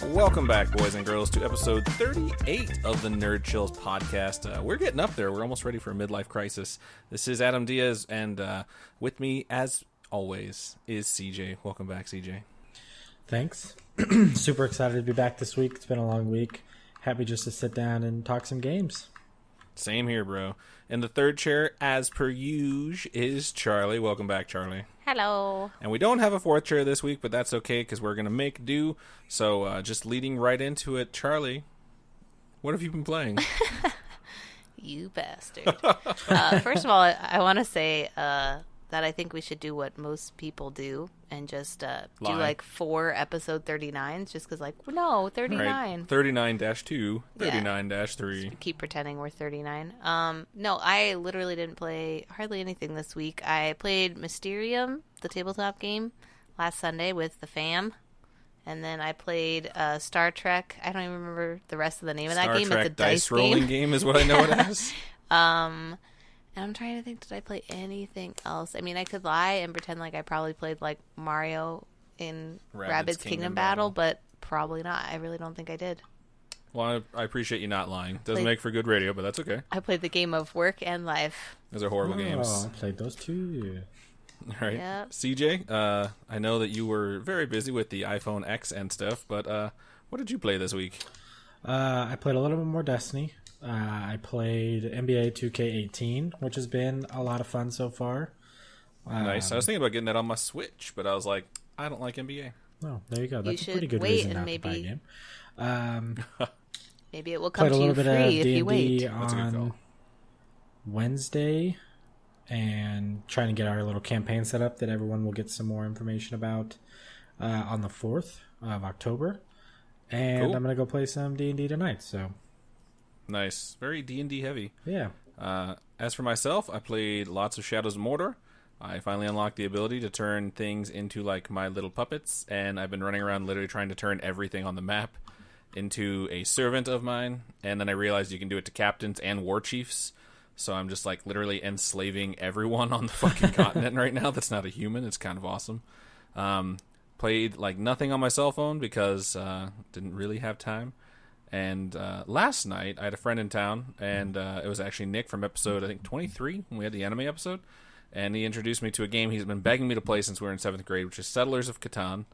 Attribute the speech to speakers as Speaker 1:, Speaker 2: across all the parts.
Speaker 1: Welcome back, boys and girls, to episode 38 of the Nerd Chills podcast. We're getting up there. We're almost ready for a midlife crisis. This is Adam Diaz, and with me, as always, is CJ. Welcome back, CJ.
Speaker 2: Thanks. Super excited to be back this week. It's been a long week. Happy just to sit down and talk some games.
Speaker 1: Same here, bro. In the third chair, as per usual, is Charlie. Welcome back, Charlie.
Speaker 3: Hello.
Speaker 1: And we don't have a fourth chair this week, but that's okay because we're going to make do. So just leading right into it, Charlie, what have you been playing?
Speaker 3: You bastard. First of all, I want to say that I think we should do what most people do and just do like 4 episode 39s just because, like, no, 39.
Speaker 1: Right. 39-2, 39-3.
Speaker 3: Just keep pretending we're 39. No, I literally didn't play hardly anything this week. I played Mysterium, the tabletop game, last Sunday with the fam. And then I played Star Trek. I don't even remember the rest of the name of that game.
Speaker 1: Star Trek
Speaker 3: it's a dice
Speaker 1: rolling game is what I know it as.
Speaker 3: And I'm trying to think, did I play anything else? I mean, I could lie and pretend like I probably played like Mario in Rabbids Kingdom Battle, but probably not. I really don't think I did.
Speaker 1: Well, I appreciate you not lying. Doesn't make for good radio, but that's okay.
Speaker 3: I played the game of Work and Life.
Speaker 1: Those are horrible games.
Speaker 2: I played those too.
Speaker 1: All right.
Speaker 3: Yep.
Speaker 1: CJ, I know that you were very busy with the iPhone X and stuff, but what did you play this week?
Speaker 2: I played a little bit more Destiny. I played NBA 2K18, which has been a lot of fun so far.
Speaker 1: Nice. I was thinking about getting that on my Switch, but I was like, I don't like NBA.
Speaker 2: Oh, there you go. That's a pretty good
Speaker 3: wait
Speaker 2: reason
Speaker 3: and
Speaker 2: not to buy a game.
Speaker 3: Maybe it will come
Speaker 2: Played a
Speaker 3: to you
Speaker 2: little bit of
Speaker 3: free if you wait.
Speaker 2: D&D
Speaker 1: That's a good call.
Speaker 2: on Wednesday, and trying to get our little campaign set up that everyone will get some more information about on the 4th of October. And
Speaker 1: Cool.
Speaker 2: I'm going to go play some D&D tonight, so...
Speaker 1: Nice. Very D&D heavy.
Speaker 2: Yeah.
Speaker 1: As for myself, I played lots of Shadows of Mordor. I finally unlocked the ability to turn things into, like, my little puppets, and I've been running around literally trying to turn everything on the map into a servant of mine, and then I realized you can do it to captains and war chiefs, so I'm just, like, literally enslaving everyone on the fucking continent right now that's not a human. It's kind of awesome. Played, like, nothing on my cell phone because didn't really have time. And last night, I had a friend in town, and it was actually Nick from episode, I think, 23, when we had the anime episode. And he introduced me to a game he's been begging me to play since we were in 7th grade, which is Settlers of Catan.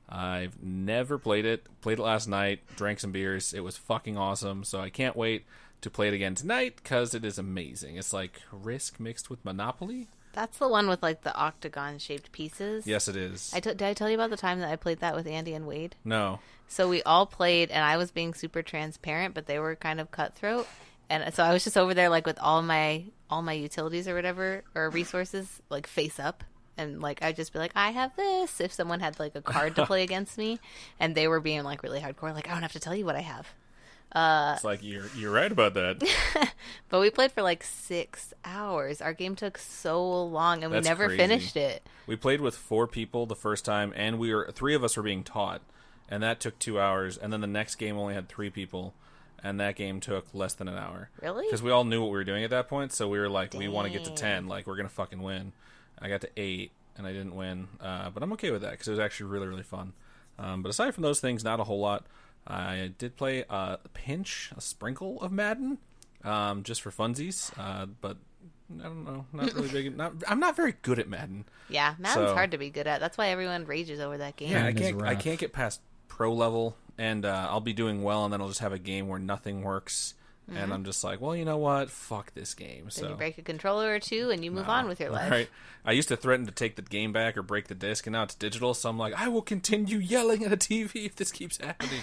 Speaker 1: I've never played it. Played it last night, drank some beers. It was fucking awesome, so I can't wait to play it again tonight, because it is amazing. It's like Risk mixed with Monopoly.
Speaker 3: That's the one with like the octagon-shaped pieces.
Speaker 1: Yes, it is.
Speaker 3: Did I tell you about the time that I played that with Andy and Wade?
Speaker 1: No.
Speaker 3: So we all played, and I was being super transparent, but they were kind of cutthroat. And so I was just over there, like, with all my utilities or whatever, or resources, like, face up. And, like, I'd just be like, I have this, if someone had, like, a card to play against me. And they were being, like, really hardcore, like, I don't have to tell you what I have.
Speaker 1: It's like, you're right about that.
Speaker 3: But we played for, like, 6 hours. Our game took so long, and
Speaker 1: That's
Speaker 3: we never
Speaker 1: crazy.
Speaker 3: finished it.
Speaker 1: We played with 4 people the first time, and 3 of us were being taught. And that took 2 hours, and then the next game only had 3 people, and that game took less than an hour.
Speaker 3: Really?
Speaker 1: Because we all knew what we were doing at that point, so we were like, we want to get to
Speaker 3: Dang.
Speaker 1: 10, like, we're going to fucking win. I got to 8, and I didn't win, but I'm okay with that, because it was actually really, really fun. But aside from those things, not a whole lot. I did play a sprinkle of Madden, just for funsies, but I don't know, not really big. I'm not very good at Madden.
Speaker 3: Yeah, Madden's
Speaker 1: So-
Speaker 3: hard to be good at. That's why everyone rages over that game.
Speaker 1: Yeah, I
Speaker 2: Madden is
Speaker 1: can't
Speaker 2: rough.
Speaker 1: get past pro level, and I'll be doing well, and then I'll just have a game where nothing works, and I'm just like, well, you know what? Fuck this game.
Speaker 3: Then
Speaker 1: So
Speaker 3: you break a controller or two, and you move on with your life.
Speaker 1: Right. I used to threaten to take the game back or break the disc, and now it's digital, so I'm like, I will continue yelling at a TV if this keeps happening.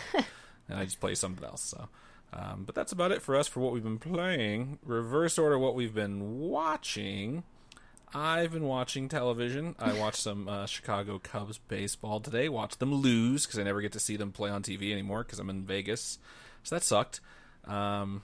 Speaker 1: And I just play something else. So, but that's about it for us for what we've been playing. Reverse order what we've been watching. I've been watching television. I watched some Chicago Cubs baseball today. Watched them lose because I never get to see them play on TV anymore because I'm in Vegas. So that sucked. Not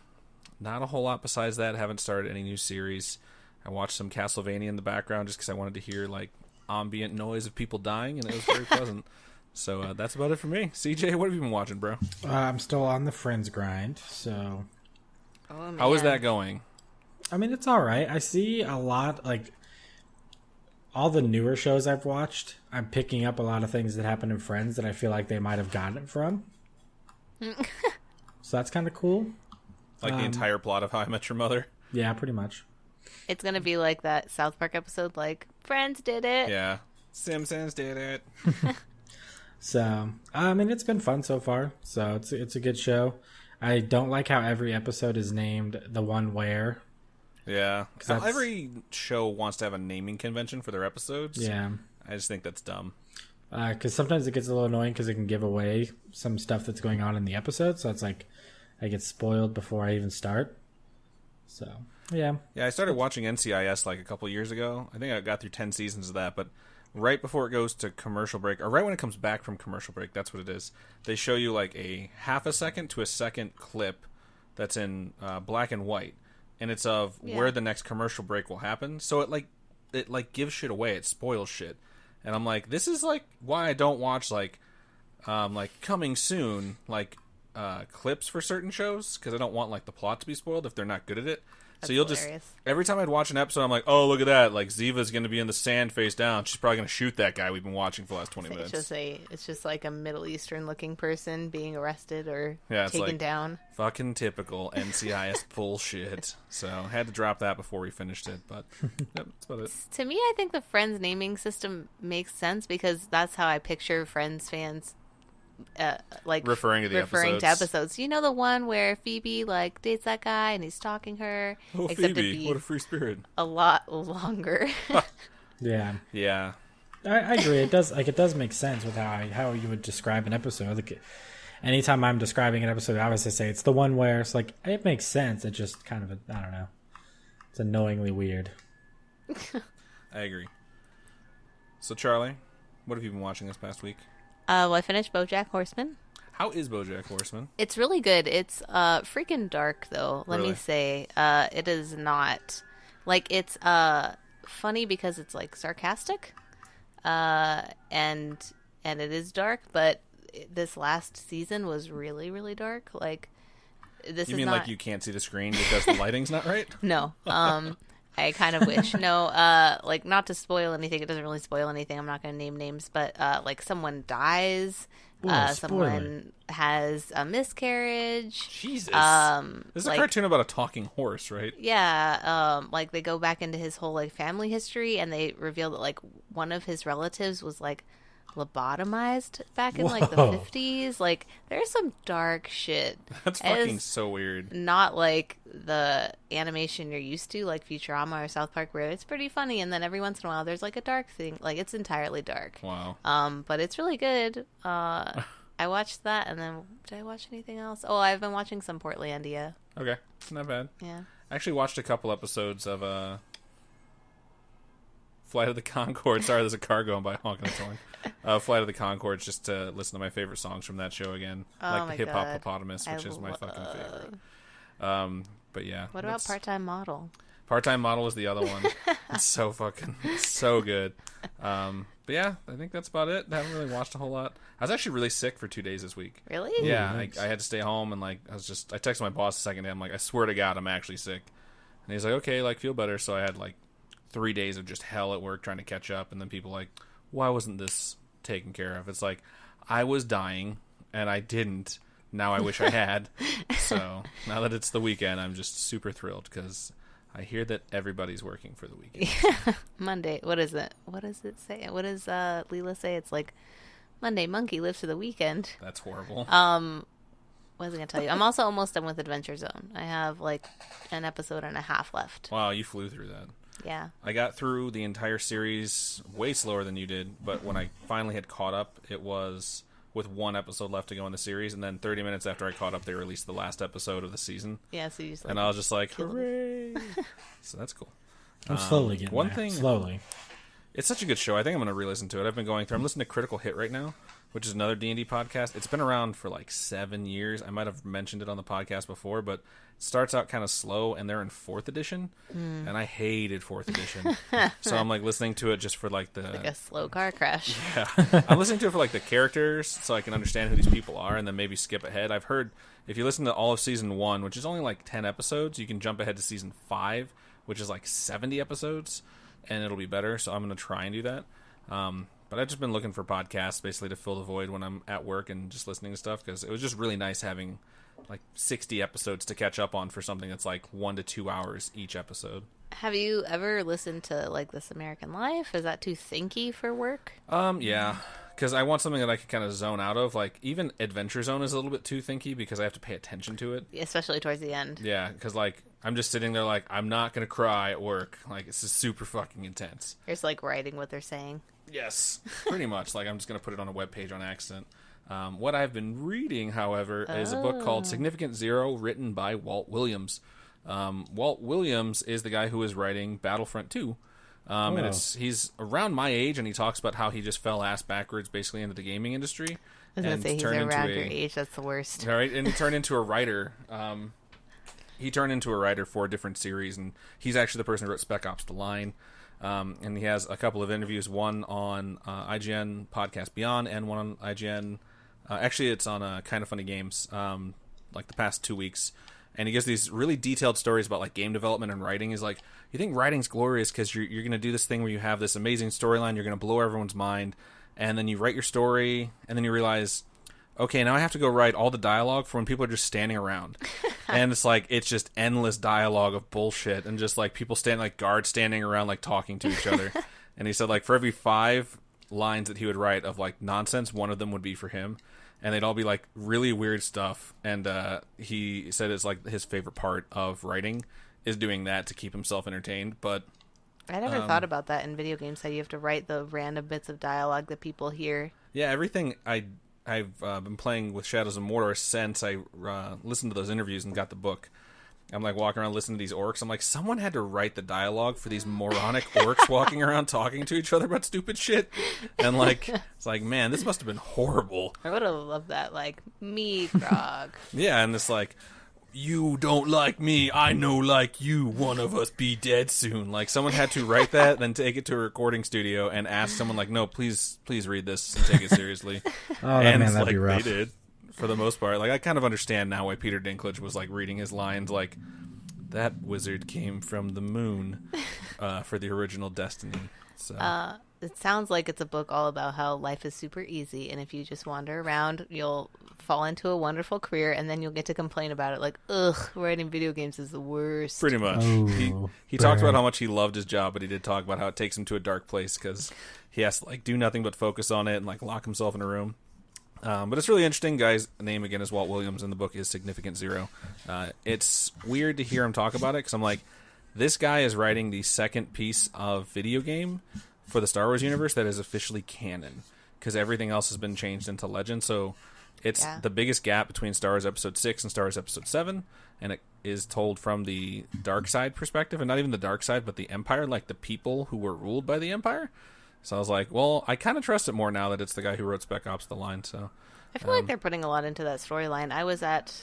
Speaker 1: a whole lot besides that. I haven't started any new series. I watched some Castlevania in the background just because I wanted to hear like ambient noise of people dying, and it was very pleasant. So that's about it for me. CJ, what have you been watching, bro?
Speaker 2: I'm still on the Friends grind, so
Speaker 3: Oh, man.
Speaker 1: How is that going?
Speaker 2: I mean it's all right. I see a lot like all the newer shows I've watched. I'm picking up a lot of things that happen in Friends that I feel like they might have gotten it from. So that's kind of cool.
Speaker 1: Like the entire plot of How I Met Your Mother?
Speaker 2: Yeah, pretty much.
Speaker 3: It's gonna be like that South Park episode, like Friends did it.
Speaker 1: Yeah. Simpsons did it.
Speaker 2: So, I mean, it's been fun so far. So it's a good show. I don't like how every episode is named The One Where.
Speaker 1: Yeah.
Speaker 2: that's-
Speaker 1: Every show wants to have a naming convention for their episodes.
Speaker 2: Yeah.
Speaker 1: I just think that's dumb.
Speaker 2: Because sometimes it gets a little annoying because it can give away some stuff that's going on in the episode. So it's like I get spoiled before I even start. So, yeah.
Speaker 1: Yeah, I started watching NCIS like a couple years ago. I think I got through 10 seasons of that, but right before it goes to commercial break, or right when it comes back from commercial break, that's what it is. They show you like a half a second to a second clip that's in black and white, and it's of where the next commercial break will happen. So it gives shit away. It spoils shit, and I'm like, this is like why I don't watch like coming soon clips for certain shows, because I don't want like the plot to be spoiled if they're not good at it.
Speaker 3: That's
Speaker 1: So you'll
Speaker 3: hilarious.
Speaker 1: just every time I'd watch an episode, I'm like, oh, look at that! Like Ziva's going to be in the sand face down. She's probably going to shoot that guy we've been watching for the last 20 minutes.
Speaker 3: It's just like a Middle Eastern looking person being arrested or
Speaker 1: Yeah, it's
Speaker 3: taken
Speaker 1: like-
Speaker 3: down.
Speaker 1: Fucking typical NCIS bullshit. So I had to drop that before we finished it, but yep, that's about it.
Speaker 3: To me, I think the Friends naming system makes sense because that's how I picture Friends fans.
Speaker 1: Referring to the episodes.
Speaker 3: episodes. You know the one where Phoebe like dates that guy and he's stalking her.
Speaker 1: Oh,
Speaker 3: except it'd
Speaker 1: Phoebe,
Speaker 3: be
Speaker 1: what a free spirit.
Speaker 3: a lot longer.
Speaker 2: Yeah.
Speaker 1: Yeah.
Speaker 2: I agree. It does make sense with how you would describe an episode. Like, anytime I'm describing an episode, I always say it's the one where it's like it makes sense. It just kind of I don't know. It's annoyingly weird.
Speaker 1: I agree. So Charlie, what have you been watching this past week?
Speaker 3: Well, I finished BoJack Horseman.
Speaker 1: How is BoJack Horseman?
Speaker 3: It's really good. It's freaking dark though. Let
Speaker 1: Really?
Speaker 3: me say, it is not like it's funny because it's like sarcastic, and it is dark. But this last season was really really dark. Like this
Speaker 1: You
Speaker 3: is
Speaker 1: mean
Speaker 3: not
Speaker 1: like you can't see the screen because the lighting's not right?
Speaker 3: no. I kind of wish. No, like not to spoil anything. It doesn't really spoil anything. I'm not going to name names, but like someone dies.
Speaker 2: Ooh, spoiler.
Speaker 3: Someone has a miscarriage.
Speaker 1: Jesus. This is
Speaker 3: like-
Speaker 1: a cartoon about a talking horse, right?
Speaker 3: Yeah, like they go back into his whole like family history, and they reveal that like one of his relatives was like lobotomized back in like the
Speaker 2: Whoa.
Speaker 3: 50s. Like there's some dark shit.
Speaker 1: That's
Speaker 3: It
Speaker 1: fucking
Speaker 3: is
Speaker 1: so weird.
Speaker 3: not like the animation you're used to, like Futurama or South Park, where it's pretty funny, and then every once in a while there's like a dark thing. Like it's entirely dark.
Speaker 1: Wow.
Speaker 3: But it's really good. I watched that, and then did I watch anything else? Oh, I've been watching some Portlandia.
Speaker 1: Okay. Not bad.
Speaker 3: Yeah.
Speaker 1: I actually watched a couple episodes of Flight of the Conchords. Sorry, there's a car going by honking its horn. Flight of the Conchords, just to listen to my favorite songs from that show again.
Speaker 3: Oh
Speaker 1: like
Speaker 3: my
Speaker 1: the Hip Hop
Speaker 3: God.
Speaker 1: Hippopotamus, which
Speaker 3: I
Speaker 1: is my fucking favorite.
Speaker 3: love-
Speaker 1: But yeah.
Speaker 3: What about Part-Time Model?
Speaker 1: Part-Time Model is the other one. It's so fucking so good. But yeah, I think that's about it. I haven't really watched a whole lot. I was actually really sick for 2 days this week.
Speaker 3: Really?
Speaker 1: Yeah,
Speaker 2: nice.
Speaker 1: I had to stay home, and like I texted my boss the second day. I'm like, I swear to God, I'm actually sick. And he's like, okay, like feel better. So I had like 3 days of just hell at work trying to catch up, and then people like, why wasn't this taken care of? It's like I was dying and I didn't. Now I wish I had. So now that it's the weekend, I'm just super thrilled because I hear that everybody's working for the weekend.
Speaker 3: Monday. What is it? What does it say? What does Leela say? It's like Monday monkey lives for the weekend.
Speaker 1: That's horrible.
Speaker 3: What was I gonna tell you? I'm also almost done with Adventure Zone. I have like an episode and a half left.
Speaker 1: Wow, you flew through that.
Speaker 3: Yeah.
Speaker 1: I got through the entire series way slower than you did, but when I finally had caught up, it was with one episode left to go in the series, and then 30 minutes after I caught up, they released the last episode of the season,
Speaker 3: Yeah. So you just like,
Speaker 1: and I was just like,
Speaker 3: killed
Speaker 1: hooray! So that's cool.
Speaker 2: I'm slowly getting
Speaker 1: one
Speaker 2: there.
Speaker 1: thing-
Speaker 2: Slowly.
Speaker 1: It's such a good show. I think I'm going to re-listen to it. I've been going through. I'm listening to Critical Hit right now. which is another D&D podcast. It's been around for like 7 years. I might have mentioned it on the podcast before, but it starts out kind of slow, and they're in 4th edition, and I hated 4th edition. So I'm like listening to it just for like
Speaker 3: Like a slow car crash.
Speaker 1: yeah. I'm listening to it for like the characters, so I can understand who these people are, and then maybe skip ahead. I've heard if you listen to all of season 1, which is only like 10 episodes, you can jump ahead to season 5, which is like 70 episodes, and it'll be better. So I'm going to try and do that. But I've just been looking for podcasts basically to fill the void when I'm at work and just listening to stuff, because it was just really nice having like 60 episodes to catch up on for something that's like 1 to 2 hours each episode.
Speaker 3: Have you ever listened to like This American Life? Is that too thinky for work?
Speaker 1: Yeah, because I want something that I can kind of zone out of. Like even Adventure Zone is a little bit too thinky because I have to pay attention to it.
Speaker 3: Especially towards the end.
Speaker 1: Yeah, because like I'm just sitting there like I'm not gonna cry at work. Like it's just super fucking intense.
Speaker 3: You're just like writing what they're saying.
Speaker 1: Yes, pretty much. Like I'm just gonna put it on a webpage on accident. What I've been reading, however, is a book called Significant Zero, written by Walt Williams. Walt Williams is the guy who is writing Battlefront 2. And he's around my age, and he talks about how he just fell ass backwards basically into the gaming industry.
Speaker 3: I was going to say, he's around your age. That's the worst.
Speaker 1: All right, and he turned into a writer. He turned into a writer for a different series, and he's actually the person who wrote Spec Ops: The Line. And he has a couple of interviews, one on IGN Podcast Beyond, and one on IGN. Actually, it's on Kind of Funny Games, like the past 2 weeks. And he gives these really detailed stories about like game development and writing. He's like, you think writing's glorious because you're going to do this thing where you have this amazing storyline, you're going to blow everyone's mind, and then you write your story, and then you realize, okay, now I have to go write all the dialogue for when people are just standing around. And it's like, it's just endless dialogue of bullshit, and just like people standing, like guards standing around, like talking to each other. And he said, like, for every 5 lines that he would write of like nonsense, one of them would be for him. And they'd all be like really weird stuff. And he said it's like his favorite part of writing is doing that to keep himself entertained. But
Speaker 3: I never thought about that in video games, how you have to write the random bits of dialogue that people hear.
Speaker 1: yeah, everything I've been playing with Shadows of Mordor since I listened to those interviews and got the book. I'm like walking around listening to these orcs. I'm like, someone had to write the dialogue for these moronic orcs walking around talking to each other about stupid shit. And like, it's like, man, this must have been horrible.
Speaker 3: I would have loved that, like, me, Grog.
Speaker 1: Yeah, and it's like, you don't like me, I know like you, one of us be dead soon. Like, someone had to write that, then take it to a recording studio and ask someone like, no, please read this and take it seriously.
Speaker 2: Oh,
Speaker 1: and
Speaker 2: man, that'd
Speaker 1: like,
Speaker 2: be rough.
Speaker 1: they did. For the most part, like I kind of understand now why Peter Dinklage was like reading his lines like, that wizard came from the moon for the original Destiny. So
Speaker 3: It sounds like it's a book all about how life is super easy, and if you just wander around, you'll fall into a wonderful career, and then you'll get to complain about it like, ugh, writing video games is the worst.
Speaker 1: pretty much,
Speaker 2: Oh,
Speaker 1: he talked about how much he loved his job, but he did talk about how it takes him to a dark place because he has to like do nothing but focus on it and like lock himself in a room. But it's really interesting. Guy's name again is Walt Williams, and the book is Significant Zero. It's weird to hear him talk about it because I'm like, this guy is writing the second piece of video game for the Star Wars universe that is officially canon, because everything else has been changed into legend. So it's the biggest gap between Star Wars Episode 6 and Star Wars Episode 7, and it is told from the dark side perspective, and not even the dark side, but the Empire, like the people who were ruled by the Empire. So I was like, well, I kind of trust it more now that it's the guy who wrote Spec Ops: The Line. So
Speaker 3: I feel like they're putting a lot into that storyline. I was at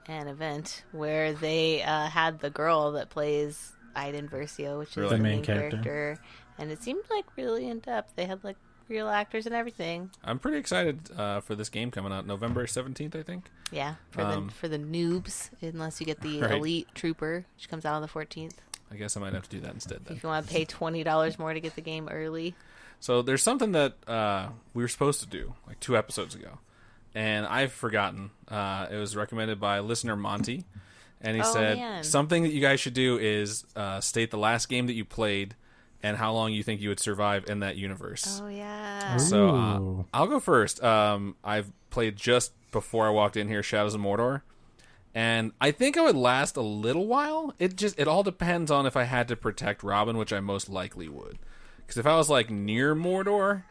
Speaker 3: an event where they had the girl that plays Iden Versio, which is
Speaker 1: Really?
Speaker 3: the
Speaker 2: The
Speaker 3: main
Speaker 2: main character.
Speaker 3: character, and it seemed like really in depth. They had like real actors and everything.
Speaker 1: I'm pretty excited for this game coming out November 17th, I think.
Speaker 3: Yeah, for the noobs, unless you get the
Speaker 1: Right.
Speaker 3: Elite Trooper, which comes out on the 14th.
Speaker 1: I guess I might have to do that instead then.
Speaker 3: If you want to pay $20 more to get the game early.
Speaker 1: So there's something that we were supposed to do like 2 episodes ago, and I've forgotten. It was recommended by listener Monty, and he said
Speaker 3: man.
Speaker 1: something that you guys should do is state the last game that you played and how long you think you would survive in that universe.
Speaker 3: Oh yeah.
Speaker 1: So
Speaker 2: Ooh.
Speaker 1: I'll go first. I've played just before I walked in here Shadows of Mordor, and I think I would last a little while. It all depends on if I had to protect Robin, which I most likely would. Because if I was like near Mordor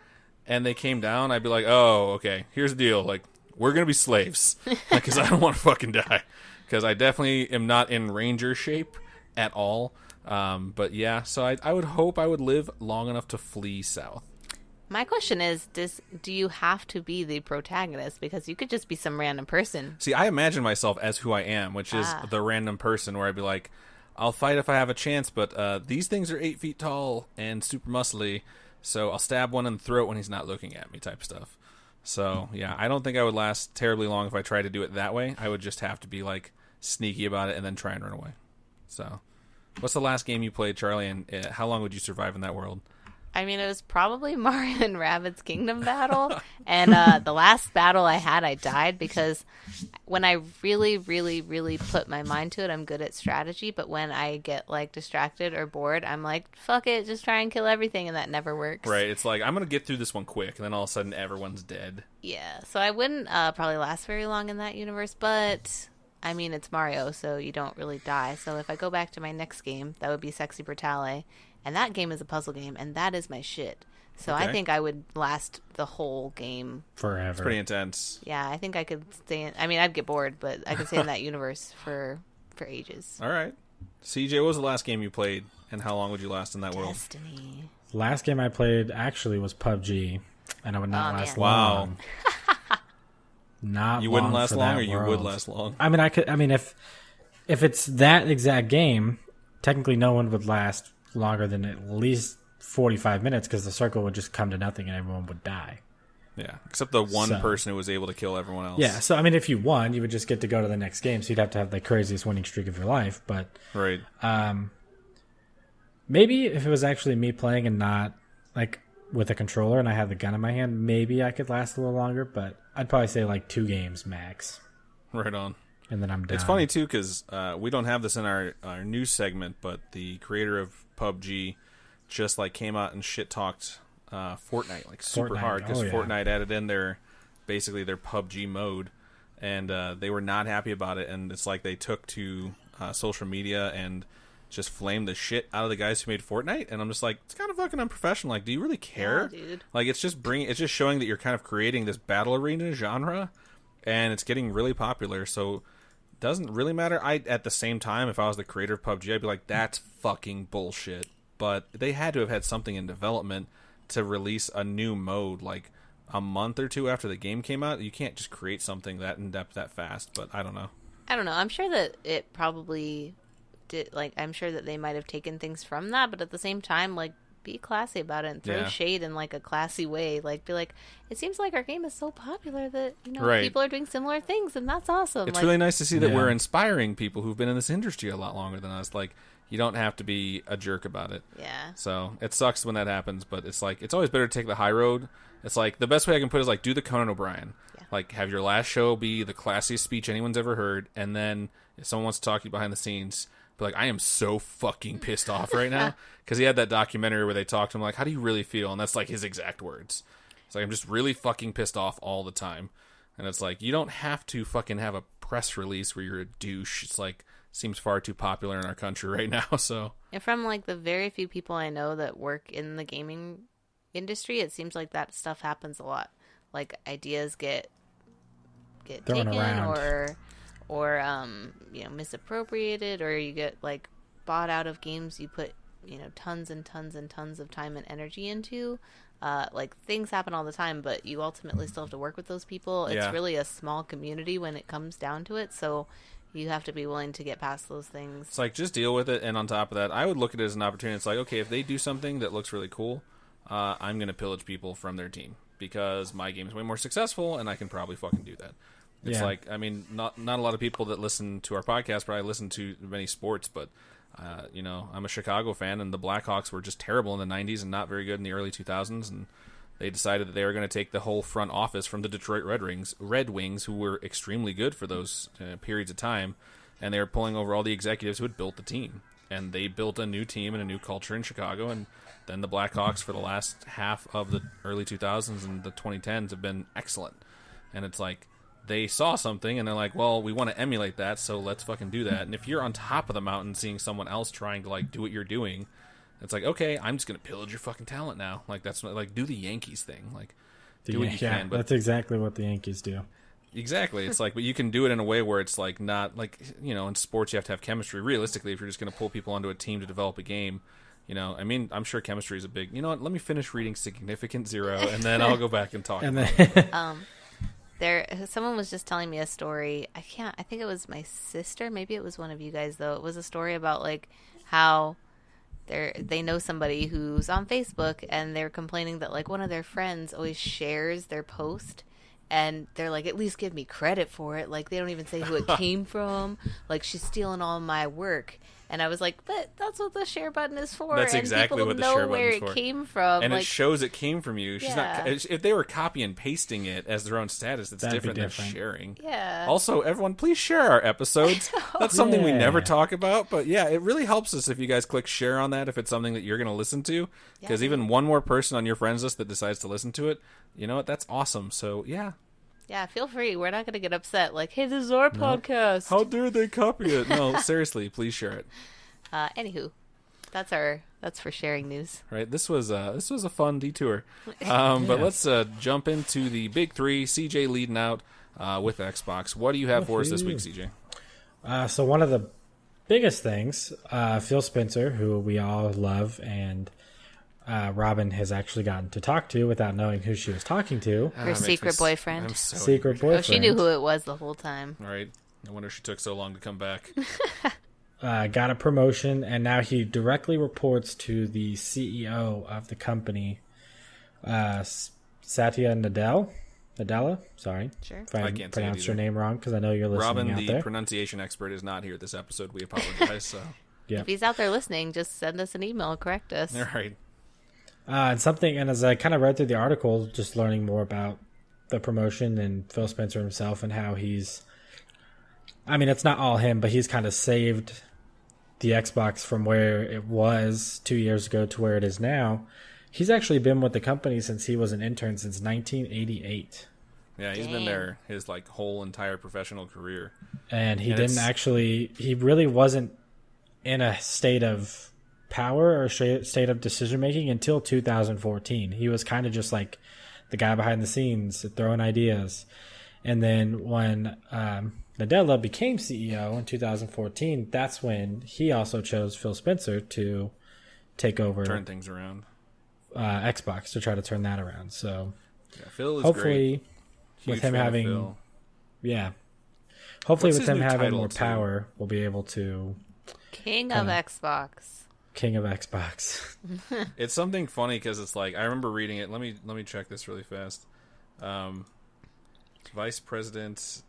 Speaker 1: and they came down, I'd be like, oh, okay, here's the deal. Like, we're going to be slaves because I don't want to fucking die. Because I definitely am not in ranger shape at all. But yeah, so I would hope I would live long enough to flee south.
Speaker 3: My question is, do you have to be the protagonist? Because you could just be some random person.
Speaker 1: See, I imagine myself as who I am, which is the random person where I'd be like, I'll fight if I have a chance, but these things are 8 feet tall and super muscly, so I'll stab one in the throat when he's not looking at me type stuff. So, yeah, I don't think I would last terribly long if I tried to do it that way. I would just have to be, like, sneaky about it and then try and run away. So, what's the last game you played, Charlie, and how long would you survive in that world?
Speaker 3: I mean, it was probably Mario and Rabbids Kingdom battle. And the last battle I had, I died because when I really, really, really put my mind to it, I'm good at strategy. But when I get, like, distracted or bored, I'm like, fuck it, just try and kill everything. And that never works.
Speaker 1: Right. It's like, I'm going to get through this one quick. And then all of a sudden, everyone's dead.
Speaker 3: Yeah. So I wouldn't probably last very long in that universe. But, I mean, it's Mario, so you don't really die. So if I go back to my next game, that would be Sexy Brutale. And that game is a puzzle game, and that is my shit. So I think I would last the whole game.
Speaker 2: Forever.
Speaker 1: It's pretty intense.
Speaker 3: Yeah, I think I could stay in... I mean, I'd get bored, but I could stay in that universe for ages.
Speaker 1: All right. CJ, what was the last game you played, and how long would you last in that world?
Speaker 3: Destiny.
Speaker 2: Last game I played actually was PUBG, and I would not last
Speaker 3: man.
Speaker 2: long. Not
Speaker 1: You
Speaker 2: long
Speaker 1: wouldn't last
Speaker 2: for
Speaker 1: long,
Speaker 2: that
Speaker 1: or you
Speaker 2: world.
Speaker 1: would last long?
Speaker 2: I mean, if it's that exact game, technically no one would last longer than at least 45 minutes because the circle would just come to nothing and everyone would die.
Speaker 1: Yeah, except the one person who was able to kill everyone else.
Speaker 2: Yeah, so I mean, if you won, you would just get to go to the next game, so you'd have to have the craziest winning streak of your life. But
Speaker 1: Right.
Speaker 2: maybe if it was actually me playing and not like with a controller and I had the gun in my hand, maybe I could last a little longer. But I'd probably say like 2 games max,
Speaker 1: Right on.
Speaker 2: and then I'm done.
Speaker 1: It's funny, too, because we don't have this in our news segment, but the creator of PUBG just like came out and shit-talked Fortnite like super
Speaker 2: Fortnite.
Speaker 1: hard because
Speaker 2: Oh, yeah.
Speaker 1: Fortnite added in their PUBG mode, and they were not happy about it, and it's like they took to social media and just flamed the shit out of the guys who made Fortnite, and I'm just like, it's kind of fucking unprofessional. Like, do you really care?
Speaker 3: Yeah, dude.
Speaker 1: Like, it's just showing that you're kind of creating this battle arena genre, and it's getting really popular, so doesn't really matter. At the same time, if I was the creator of PUBG, I'd be like, that's fucking bullshit. But they had to have had something in development to release a new mode like a month or 2 after the game came out. You can't just create something that in depth that fast. But I don't know.
Speaker 3: I don't know. I'm sure that it probably did. Like, I'm sure that they might have taken things from that, but at the same time, like, be classy about it and throw shade in like a classy way. Like, be like, it seems like our game is so popular that
Speaker 1: Right.
Speaker 3: people are doing similar things, and that's awesome.
Speaker 1: It's
Speaker 3: like,
Speaker 1: really nice to see that
Speaker 2: Yeah.
Speaker 1: we're inspiring people who've been in this industry a lot longer than us. Like, you don't have to be a jerk about it.
Speaker 3: Yeah.
Speaker 1: So it sucks when that happens, but it's like it's always better to take the high road. It's like the best way I can put it is like do the Conan O'Brien.
Speaker 3: Yeah.
Speaker 1: Like have your last show be the classiest speech anyone's ever heard, and then if someone wants to talk to you behind the scenes, be like, I am so fucking pissed off right now. Because he had that documentary where they talked to him like, how do you really feel? And that's like his exact words. It's like, I'm just really fucking pissed off all the time. And it's like, you don't have to fucking have a press release where you're a douche. It's like, seems far too popular in our country right now. So
Speaker 3: And from like the very few people I know that work in the gaming industry, it seems like that stuff happens a lot. Like ideas get
Speaker 2: Thrown
Speaker 3: taken
Speaker 2: around.
Speaker 3: or misappropriated, or you get like bought out of games you put tons and tons and tons of time and energy into. Like things happen all the time, but you ultimately still have to work with those people. It's
Speaker 1: Yeah.
Speaker 3: really a small community when it comes down to it, so you have to be willing to get past those things.
Speaker 1: it's like, just deal with it. And on top of that, I would look at it as an opportunity. It's like, okay, if they do something that looks really cool, I'm going to pillage people from their team because my game is way more successful and I can probably fucking do that. It's
Speaker 2: Yeah.
Speaker 1: like, I mean, not a lot of people that listen to our podcast probably listen to many sports, but I'm a Chicago fan, and the Blackhawks were just terrible in the 90s and not very good in the early 2000s, and they decided that they were going to take the whole front office from the Detroit Red Wings, who were extremely good for those periods of time, and they were pulling over all the executives who had built the team. And they built a new team and a new culture in Chicago, and then the Blackhawks for the last half of the early 2000s and the 2010s have been excellent. And it's like, they saw something and they're like, well, we want to emulate that, so let's fucking do that. And if you're on top of the mountain seeing someone else trying to like do what you're doing, it's like, okay, I'm just gonna pillage your fucking talent now. Like that's like, do the Yankees thing, like do what you can. But
Speaker 2: that's exactly what the Yankees do.
Speaker 1: exactly, it's like, but you can do it in a way where it's like not like in sports you have to have chemistry. Realistically, if you're just gonna pull people onto a team to develop a game, You know, I mean, I'm sure chemistry is a big. You know what? Let me finish reading Significant Zero, and then I'll go back and talk.
Speaker 2: And
Speaker 1: about
Speaker 2: then
Speaker 3: Someone was just telling me a story. I think it was my sister. Maybe it was one of you guys, though. It was a story about like how they know somebody who's on Facebook, and they're complaining that like one of their friends always shares their post, and they're like, at least give me credit for it. Like they don't even say who it came from. Like she's stealing all my work. And I was like, but that's what the share button is for.
Speaker 1: That's
Speaker 3: and
Speaker 1: exactly
Speaker 3: people
Speaker 1: what the
Speaker 3: know
Speaker 1: share
Speaker 3: where
Speaker 1: button's
Speaker 3: it
Speaker 1: for.
Speaker 3: came from.
Speaker 1: and
Speaker 3: like,
Speaker 1: it shows it came from you. She's
Speaker 3: Yeah.
Speaker 1: not. If they were copy and pasting it as their own status, it's
Speaker 2: That'd be
Speaker 1: different than
Speaker 2: different.
Speaker 1: sharing.
Speaker 3: Yeah.
Speaker 1: Also, everyone, please share our episodes. That's something we
Speaker 2: Yeah.
Speaker 1: never talk about, but yeah, it really helps us if you guys click share on that if it's something that you're going to listen to. Because
Speaker 3: Yeah.
Speaker 1: even one more person on your friends list that decides to listen to it, you know what? That's awesome. So yeah,
Speaker 3: Yeah, feel free. We're not going to get upset. Like, hey, this is our podcast.
Speaker 1: how dare they copy it? No, seriously, please share it.
Speaker 3: Anywho, that's for sharing news.
Speaker 1: Right, this was a fun detour, but let's jump into the big three. CJ leading out with Xbox. What do you have for us this week, CJ?
Speaker 2: So one of the biggest things, Phil Spencer, who we all love, and Robin has actually gotten to talk to without knowing who she was talking to.
Speaker 3: Her secret boyfriend.
Speaker 1: I'm so
Speaker 2: Secret
Speaker 1: angry.
Speaker 2: boyfriend.
Speaker 3: Oh, she knew who it was the whole time.
Speaker 1: Right. No wonder she took so long to come back.
Speaker 2: Got a promotion, and now he directly reports to the CEO of the company, Satya Nadella. Sorry,
Speaker 3: Sure.
Speaker 2: if I,
Speaker 1: I can't say it
Speaker 2: pronounced your
Speaker 1: either.
Speaker 2: name wrong, because I know you're listening
Speaker 1: Robin,
Speaker 2: out
Speaker 1: the
Speaker 2: there.
Speaker 1: pronunciation expert, is not here this episode. We apologize. So,
Speaker 2: Yeah.
Speaker 3: If he's out there listening, just send us an email, correct us.
Speaker 1: all right.
Speaker 2: And as I kind of read through the article, just learning more about the promotion and Phil Spencer himself and how he's, I mean, it's not all him, but he's kind of saved the Xbox from where it was 2 years ago to where it is now. He's actually been with the company since he was an intern since 1988.
Speaker 1: Yeah, he's been
Speaker 3: Dang.
Speaker 1: there his like whole entire professional career.
Speaker 2: And he
Speaker 1: And
Speaker 2: didn't
Speaker 1: it's-
Speaker 2: actually, he really wasn't in a state of power or state of decision making until 2014. He was kind of just like the guy behind the scenes throwing ideas. And then when Nadella became CEO in 2014, that's when he also chose Phil Spencer to take over
Speaker 1: Turn things around.
Speaker 2: Xbox to try to turn that around. So
Speaker 1: Yeah, Phil is
Speaker 2: hopefully,
Speaker 1: great. Huge
Speaker 2: with him
Speaker 1: fan of
Speaker 2: having,
Speaker 1: Phil.
Speaker 2: yeah, hopefully
Speaker 1: What's
Speaker 2: with
Speaker 1: his
Speaker 2: him
Speaker 1: new
Speaker 2: having
Speaker 1: title,
Speaker 2: more
Speaker 1: too?
Speaker 2: power, we'll be able to
Speaker 3: King of Xbox.
Speaker 2: King of Xbox.
Speaker 1: It's something funny because it's like I remember reading it. Let me check this really fast. Vice President.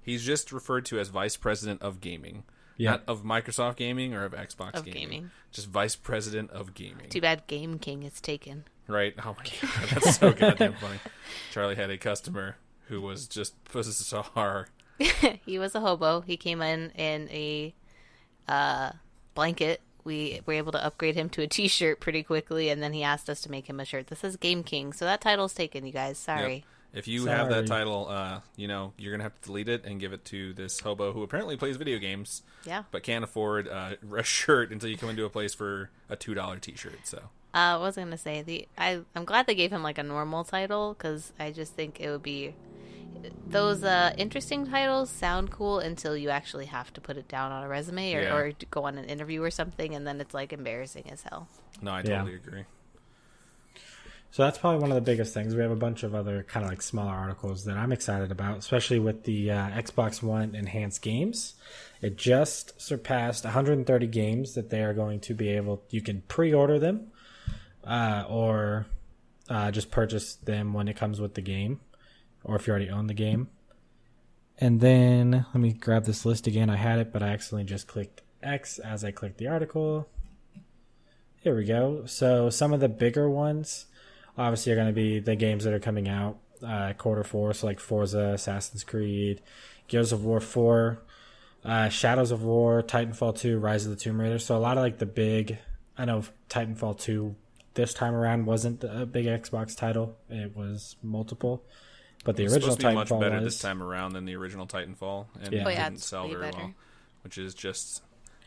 Speaker 1: He's just referred to as Vice President of Gaming,
Speaker 2: Yeah.
Speaker 1: not of Microsoft Gaming or of Xbox
Speaker 3: Of
Speaker 1: Gaming.
Speaker 3: gaming.
Speaker 1: Just Vice President of Gaming.
Speaker 3: Too bad Game King is taken.
Speaker 1: Right? Oh my god, that's so goddamn funny. Charlie had a customer who was just bizarre.
Speaker 3: He was a hobo. He came in a blanket. We were able to upgrade him to a t-shirt pretty quickly, and then he asked us to make him a shirt. This is Game King, so that title's taken, you guys. Sorry.
Speaker 1: Yep. If you have that
Speaker 2: Sorry.
Speaker 1: title, you know, you're going to have to delete it and give it to this hobo who apparently plays video games,
Speaker 3: Yeah.
Speaker 1: but can't afford a shirt until you come into a place for a $2 t-shirt. So,
Speaker 3: What was I going to say? I'm glad they gave him like a normal title, because I just think it would be... Those interesting titles sound cool until you actually have to put it down on a resume
Speaker 1: Yeah.
Speaker 3: or go on an interview or something, and then it's like embarrassing as hell.
Speaker 1: no, I
Speaker 2: Yeah.
Speaker 1: totally agree.
Speaker 2: So that's probably one of the biggest things. We have a bunch of other kind of like smaller articles that I'm excited about, especially with the Xbox One enhanced games. It just surpassed 130 games that they are going to be able. You can pre-order them, or just purchase them when it comes with the game, or if you already own the game. And then let me grab this list again. I had it, but I accidentally just clicked X as I clicked the article. Here we go. So some of the bigger ones obviously are going to be the games that are coming out Q4, so like Forza, Assassin's Creed, Gears of War 4, Shadows of War, Titanfall 2, Rise of the Tomb Raider. So a lot of like the big, I know Titanfall 2 this time around wasn't a big Xbox title. It was multiple. But the
Speaker 1: It's
Speaker 2: original
Speaker 1: supposed to be much
Speaker 2: Titanfall
Speaker 1: better
Speaker 2: was.
Speaker 1: this time around than the original Titanfall, and
Speaker 2: Yeah.
Speaker 1: it
Speaker 2: Oh,
Speaker 3: yeah,
Speaker 1: didn't
Speaker 3: it's
Speaker 1: sell
Speaker 3: way
Speaker 1: very
Speaker 3: better.
Speaker 1: well, which is just...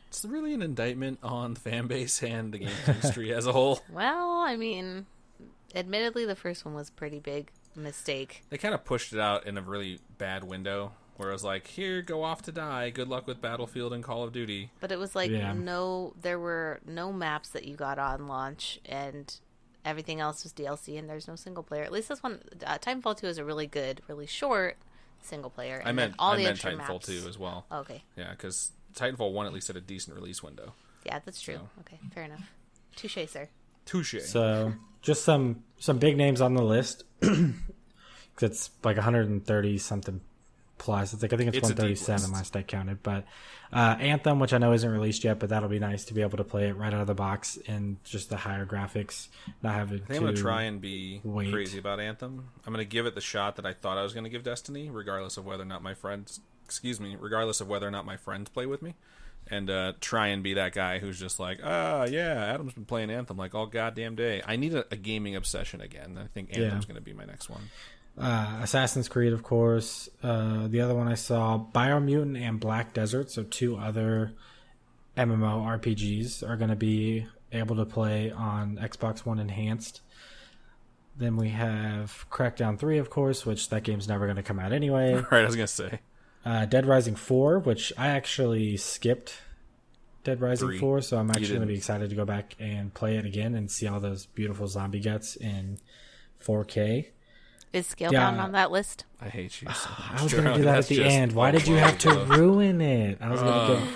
Speaker 1: It's really an indictment on the fan base and the games industry as a whole.
Speaker 3: Well, I mean, admittedly, the first one was a pretty big mistake.
Speaker 1: They kind of pushed it out in a really bad window. where it was like, here, go off to die. Good luck with Battlefield and Call of Duty.
Speaker 3: But it was like
Speaker 2: Yeah.
Speaker 3: there were no maps that you got on launch, and everything else was DLC, and there's no single player. At least this one, Titanfall 2 is a really good, really short single player. And
Speaker 1: I meant
Speaker 3: all the extra
Speaker 1: Titanfall
Speaker 3: maps.
Speaker 1: 2 as well.
Speaker 3: Okay.
Speaker 1: Yeah, because Titanfall 1 at least had a decent release window.
Speaker 3: Yeah, that's true.
Speaker 1: So.
Speaker 3: Okay, fair enough. Touche, sir.
Speaker 1: Touche.
Speaker 2: So just some big names on the list. 'Cause it's like 130 something plus. It's like I think it's
Speaker 1: It's a deep
Speaker 2: 137
Speaker 1: list.
Speaker 2: last I counted. But Anthem, which I know isn't released yet, but that'll be nice to be able to play it right out of the box in just the higher graphics, not having
Speaker 1: I think I'm going to try and be
Speaker 2: wait.
Speaker 1: crazy about Anthem. I'm going to give it the shot that I thought I was going to give Destiny, regardless of whether or not my friends, play with me. And try and be that guy who's just like, yeah, Adam's been playing Anthem like all goddamn day. I need a gaming obsession again. I think Anthem's going to be my next one.
Speaker 2: Assassin's Creed, of course. The other one I saw, Biomutant and Black Desert, so 2 other MMO RPGs are going to be able to play on Xbox One Enhanced. Then we have Crackdown 3, of course, which that game's never going to come out anyway.
Speaker 1: Right, I was going to say.
Speaker 2: Dead Rising 4, which I actually skipped Dead Rising
Speaker 1: 3.
Speaker 2: 4, so I'm actually going to
Speaker 1: didn't.
Speaker 2: be excited to go back and play it again and see all those beautiful zombie guts in 4K.
Speaker 3: Is Scalebound on that list?
Speaker 1: I hate you so much.
Speaker 2: I was going to do that at
Speaker 1: That's
Speaker 2: the
Speaker 1: just
Speaker 2: end. Why did you have to ruin it? I was going to go...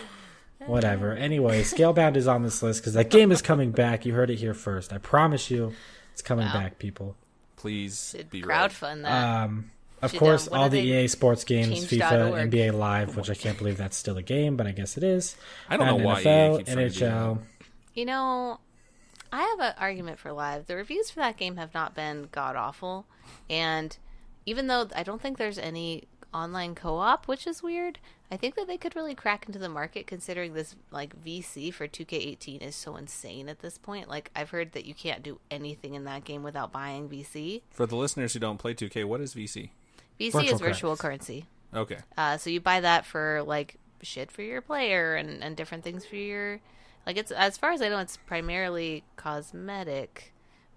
Speaker 2: Whatever. Anyway, Scalebound is on this list because that game is coming back. You heard it here first. I promise you it's coming back, people.
Speaker 1: Please
Speaker 3: Should
Speaker 1: be right.
Speaker 3: crowdfund that.
Speaker 2: Of
Speaker 3: Should,
Speaker 2: course,
Speaker 3: what
Speaker 2: all
Speaker 3: are
Speaker 2: the
Speaker 3: they-
Speaker 2: EA sports games, FIFA,
Speaker 3: change.org.
Speaker 2: NBA Live, which I can't believe that's still a game, but I guess it is.
Speaker 1: I don't know
Speaker 2: And
Speaker 1: why EA
Speaker 2: NFL,
Speaker 1: keeps trying to do
Speaker 2: NHL.
Speaker 3: You know, I have an argument for Live. The reviews for that game have not been god awful, and even though I don't think there's any online co-op, which is weird, I think that they could really crack into the market considering this like VC for 2K18 is so insane at this point. Like I've heard that you can't do anything in that game without buying VC.
Speaker 1: For the listeners who don't play 2K, what is VC?
Speaker 3: VC
Speaker 2: Virtual
Speaker 3: is virtual currency.
Speaker 1: Okay.
Speaker 3: So you buy that for like shit for your player and different things for your like it's as far as I know it's primarily cosmetic,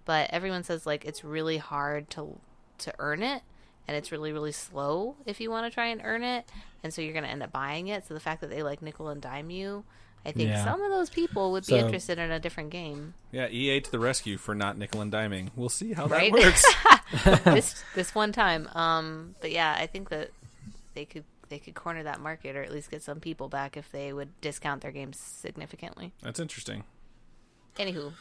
Speaker 3: but everyone says like it's really hard to earn it and it's really really slow if you want to try and earn it, and so you're going to end up buying it. So the fact that they like nickel and dime you, I think
Speaker 2: Yeah.
Speaker 3: some of those people would be
Speaker 2: So-
Speaker 3: interested in a different game.
Speaker 1: Yeah, EA to the rescue for not nickel and diming. We'll see how
Speaker 3: Right?
Speaker 1: that works.
Speaker 3: this one time. But yeah, I think that they could corner that market or at least get some people back if they would discount their games significantly.
Speaker 1: That's interesting.
Speaker 3: Anywho,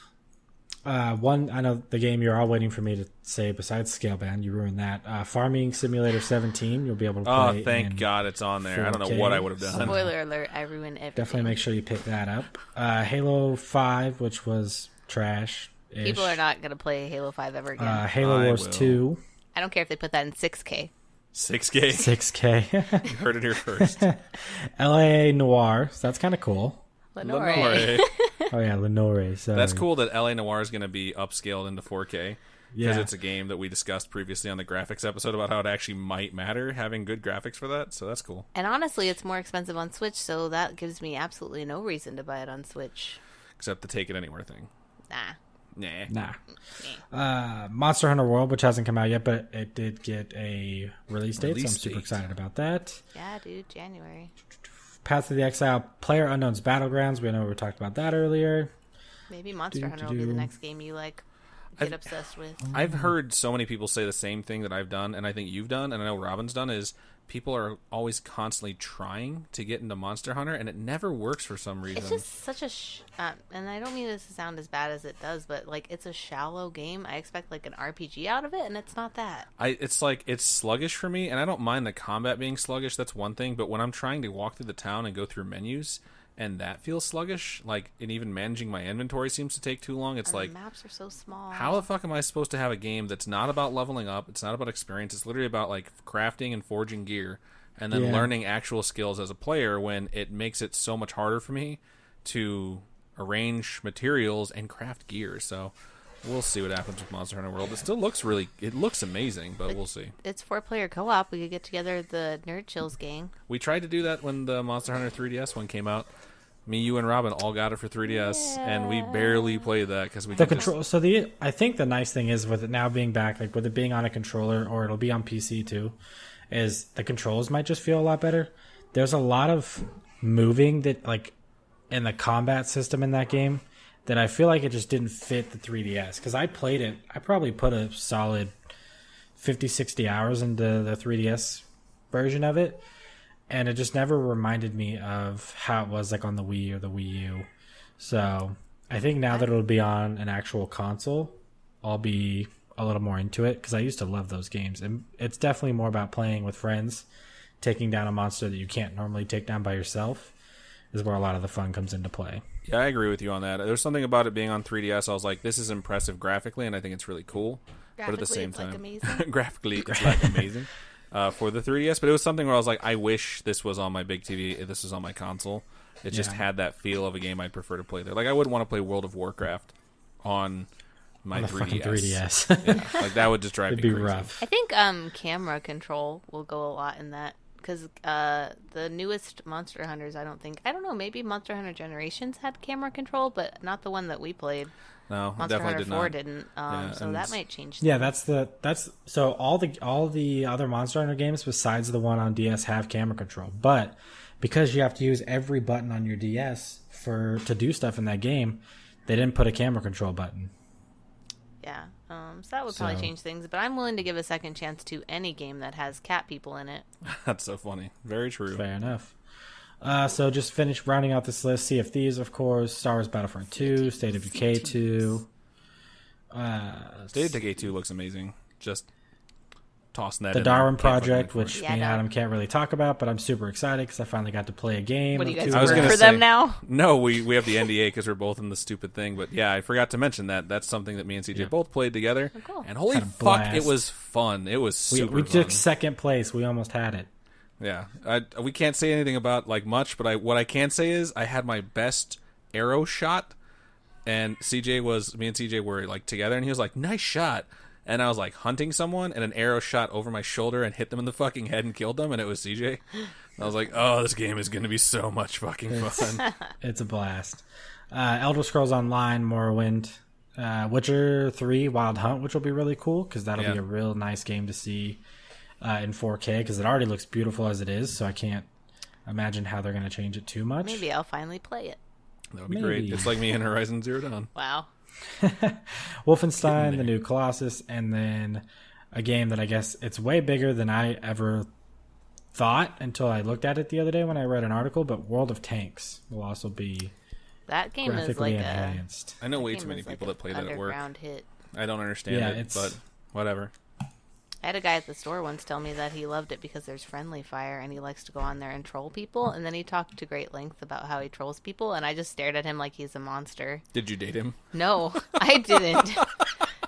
Speaker 2: One, I know the game you're all waiting for me to say besides Scalebound, you ruined that. Farming Simulator 17, you'll be able to play.
Speaker 1: Oh, thank
Speaker 2: in
Speaker 1: God it's on there. I don't know
Speaker 2: 4K.
Speaker 1: what I would have done.
Speaker 3: spoiler alert, I ruin everything.
Speaker 2: Definitely make sure you pick that up. Halo 5, which was trash.
Speaker 3: People are not going to play Halo 5 ever again.
Speaker 2: Halo
Speaker 1: I
Speaker 2: Wars
Speaker 1: will.
Speaker 2: 2,
Speaker 3: I don't care if they put that in 6K.
Speaker 1: 6K.
Speaker 2: 6K.
Speaker 1: You heard it here first.
Speaker 2: LA Noir, so that's kind of cool.
Speaker 3: Lenore.
Speaker 1: Lenore.
Speaker 2: Oh yeah, Lenore. Sorry.
Speaker 1: That's cool that LA Noir is going to be upscaled into 4K. Because
Speaker 2: Yeah.
Speaker 1: it's a game that we discussed previously on the graphics episode about how it actually might matter having good graphics for that. So that's cool.
Speaker 3: And honestly, it's more expensive on Switch, so that gives me absolutely no reason to buy it on Switch.
Speaker 1: Except the Take It Anywhere thing.
Speaker 3: Nah.
Speaker 1: Nah.
Speaker 2: Nah. Monster Hunter World, which hasn't come out yet, but it did get a release date, so I'm
Speaker 1: Release
Speaker 2: super
Speaker 1: date.
Speaker 2: excited about that.
Speaker 3: Yeah, dude, January.
Speaker 2: Path of the Exile, Player Unknown's Battlegrounds. We know we talked about that earlier.
Speaker 3: Maybe Monster Hunter will be the next game you like get obsessed with.
Speaker 1: I've heard so many people say the same thing that I've done, and I think you've done, and I know Robin's done, is people are always constantly trying to get into Monster Hunter, and it never works for some reason.
Speaker 3: It's just such a and I don't mean this to sound as bad as it does, but like it's a shallow game. I expect like an RPG out of it, and it's not that.
Speaker 1: It's like it's sluggish for me, and I don't mind the combat being sluggish. That's one thing, but when I'm trying to walk through the town and go through menus, and that feels sluggish, like, and even managing my inventory seems to take too long. It's
Speaker 3: And
Speaker 1: like,
Speaker 3: the maps are so small.
Speaker 1: how the fuck am I supposed to have a game that's not about leveling up? It's not about experience. It's literally about like crafting and forging gear, and then
Speaker 2: Yeah.
Speaker 1: learning actual skills as a player. When it makes it so much harder for me to arrange materials and craft gear. So we'll see what happens with Monster Hunter World. It still looks it looks amazing, but we'll see.
Speaker 3: It's 4-player co-op. We could get together the Nerd Chills gang.
Speaker 1: We tried to do that when the Monster Hunter 3DS one came out. Me, you, and Robin all got it for 3DS, and we barely played that because we
Speaker 2: The
Speaker 1: could just-
Speaker 2: control. So I think the nice thing is with it now being back, like with it being on a controller, or it'll be on PC too, is the controls might just feel a lot better. There's a lot of moving that like in the combat system in that game that I feel like it just didn't fit the 3DS. Because I played it, I probably put a solid 50, 60 hours into the 3DS version of it, and it just never reminded me of how it was like on the Wii or the Wii U. So I think now that it'll be on an actual console, I'll be a little more into it, because I used to love those games. And it's definitely more about playing with friends, taking down a monster that you can't normally take down by yourself is where a lot of the fun comes into play.
Speaker 1: Yeah, I agree with you on that. There's something about it being on 3DS. I was like, this is impressive graphically, and I think it's really cool. But at the same
Speaker 3: it's
Speaker 1: time,
Speaker 3: like amazing.
Speaker 1: graphically, it's like amazing for the 3DS. But it was something where I was like, I wish this was on my big TV. If this was on my console, it just had that feel of a game I'd prefer to play there. Like, I wouldn't want to play World of Warcraft on my
Speaker 2: On the
Speaker 1: 3DS.
Speaker 2: fucking 3DS.
Speaker 1: Yeah, like that would just drive
Speaker 2: It'd
Speaker 1: me
Speaker 2: be
Speaker 1: crazy.
Speaker 2: rough.
Speaker 3: I think camera control will go a lot in that, because the newest Monster Hunters, I don't know, maybe Monster Hunter Generations had camera control, but not the one that we played.
Speaker 1: No,
Speaker 3: Monster
Speaker 1: definitely
Speaker 3: Hunter
Speaker 1: did
Speaker 3: 4
Speaker 1: not.
Speaker 3: didn't.
Speaker 1: Yeah,
Speaker 3: So
Speaker 1: and
Speaker 3: that might change.
Speaker 2: Yeah, that's so all the other Monster Hunter games besides the one on DS have camera control, but because you have to use every button on your DS to do stuff in that game, they didn't put a camera control button.
Speaker 3: Yeah. So that would probably
Speaker 2: So-
Speaker 3: change things, but I'm willing to give a second chance to any game that has cat people in it.
Speaker 1: That's so funny. Very true.
Speaker 2: Fair enough. So just finish rounding out this list. Sea of Thieves, of course. Star Wars Battlefront 2. State of Decay 2.
Speaker 1: State of Decay 2 looks amazing. Just tossing that
Speaker 2: The
Speaker 1: in there.
Speaker 2: Darwin
Speaker 1: Can't fucking
Speaker 2: Project,
Speaker 1: wait for it.
Speaker 2: which
Speaker 3: Yeah,
Speaker 2: me and
Speaker 3: no.
Speaker 2: Adam can't really talk about, but I'm super excited because I finally got to play a game.
Speaker 3: What do you
Speaker 2: of
Speaker 3: guys
Speaker 2: two
Speaker 1: I was
Speaker 3: work
Speaker 1: gonna
Speaker 3: for
Speaker 1: say-
Speaker 3: them now?
Speaker 1: No, we have the NDA because we're both in the stupid thing. But yeah, I forgot to mention that. That's something that me and CJ both played together.
Speaker 3: Oh, cool.
Speaker 1: And holy
Speaker 2: Had a
Speaker 1: fuck,
Speaker 2: blast.
Speaker 1: it was fun. It was super
Speaker 2: We
Speaker 1: fun.
Speaker 2: took second place. We almost had it.
Speaker 1: Yeah, we can't say anything about like much, but what I can say is I had my best arrow shot, and me and CJ were like together, and he was like, "Nice shot," and I was like hunting someone, and an arrow shot over my shoulder and hit them in the fucking head and killed them, and it was CJ. I was like, "Oh, this game is going to be so much fucking fun."
Speaker 2: It's a blast. Elder Scrolls Online, Morrowind, Witcher 3, Wild Hunt, which will be really cool because that'll
Speaker 1: Yeah.
Speaker 2: be a real nice game to see in 4K because it already looks beautiful as it is, so I can't imagine how they're going to change it too much.
Speaker 3: Maybe I'll finally play it.
Speaker 1: That would be great.
Speaker 2: Maybe.
Speaker 1: It's like me in Horizon Zero Dawn.
Speaker 3: Wow.
Speaker 2: Wolfenstein, the new Colossus, and then a game that I guess it's way bigger than I ever thought until I looked at it the other day when I read an article, but World of Tanks will also be
Speaker 3: That game is
Speaker 2: graphically
Speaker 3: like
Speaker 2: enhanced.
Speaker 1: I know way
Speaker 3: that
Speaker 1: too
Speaker 3: game
Speaker 1: many
Speaker 3: is like
Speaker 1: people
Speaker 3: an
Speaker 1: that play that at work.
Speaker 3: underground hit.
Speaker 1: I don't understand
Speaker 2: Yeah,
Speaker 1: it,
Speaker 2: it's-
Speaker 1: but whatever.
Speaker 3: I had a guy at the store once tell me that he loved it because there's friendly fire and he likes to go on there and troll people. And then he talked to great length about how he trolls people, and I just stared at him like he's a monster.
Speaker 1: Did you date him?
Speaker 3: No, I didn't.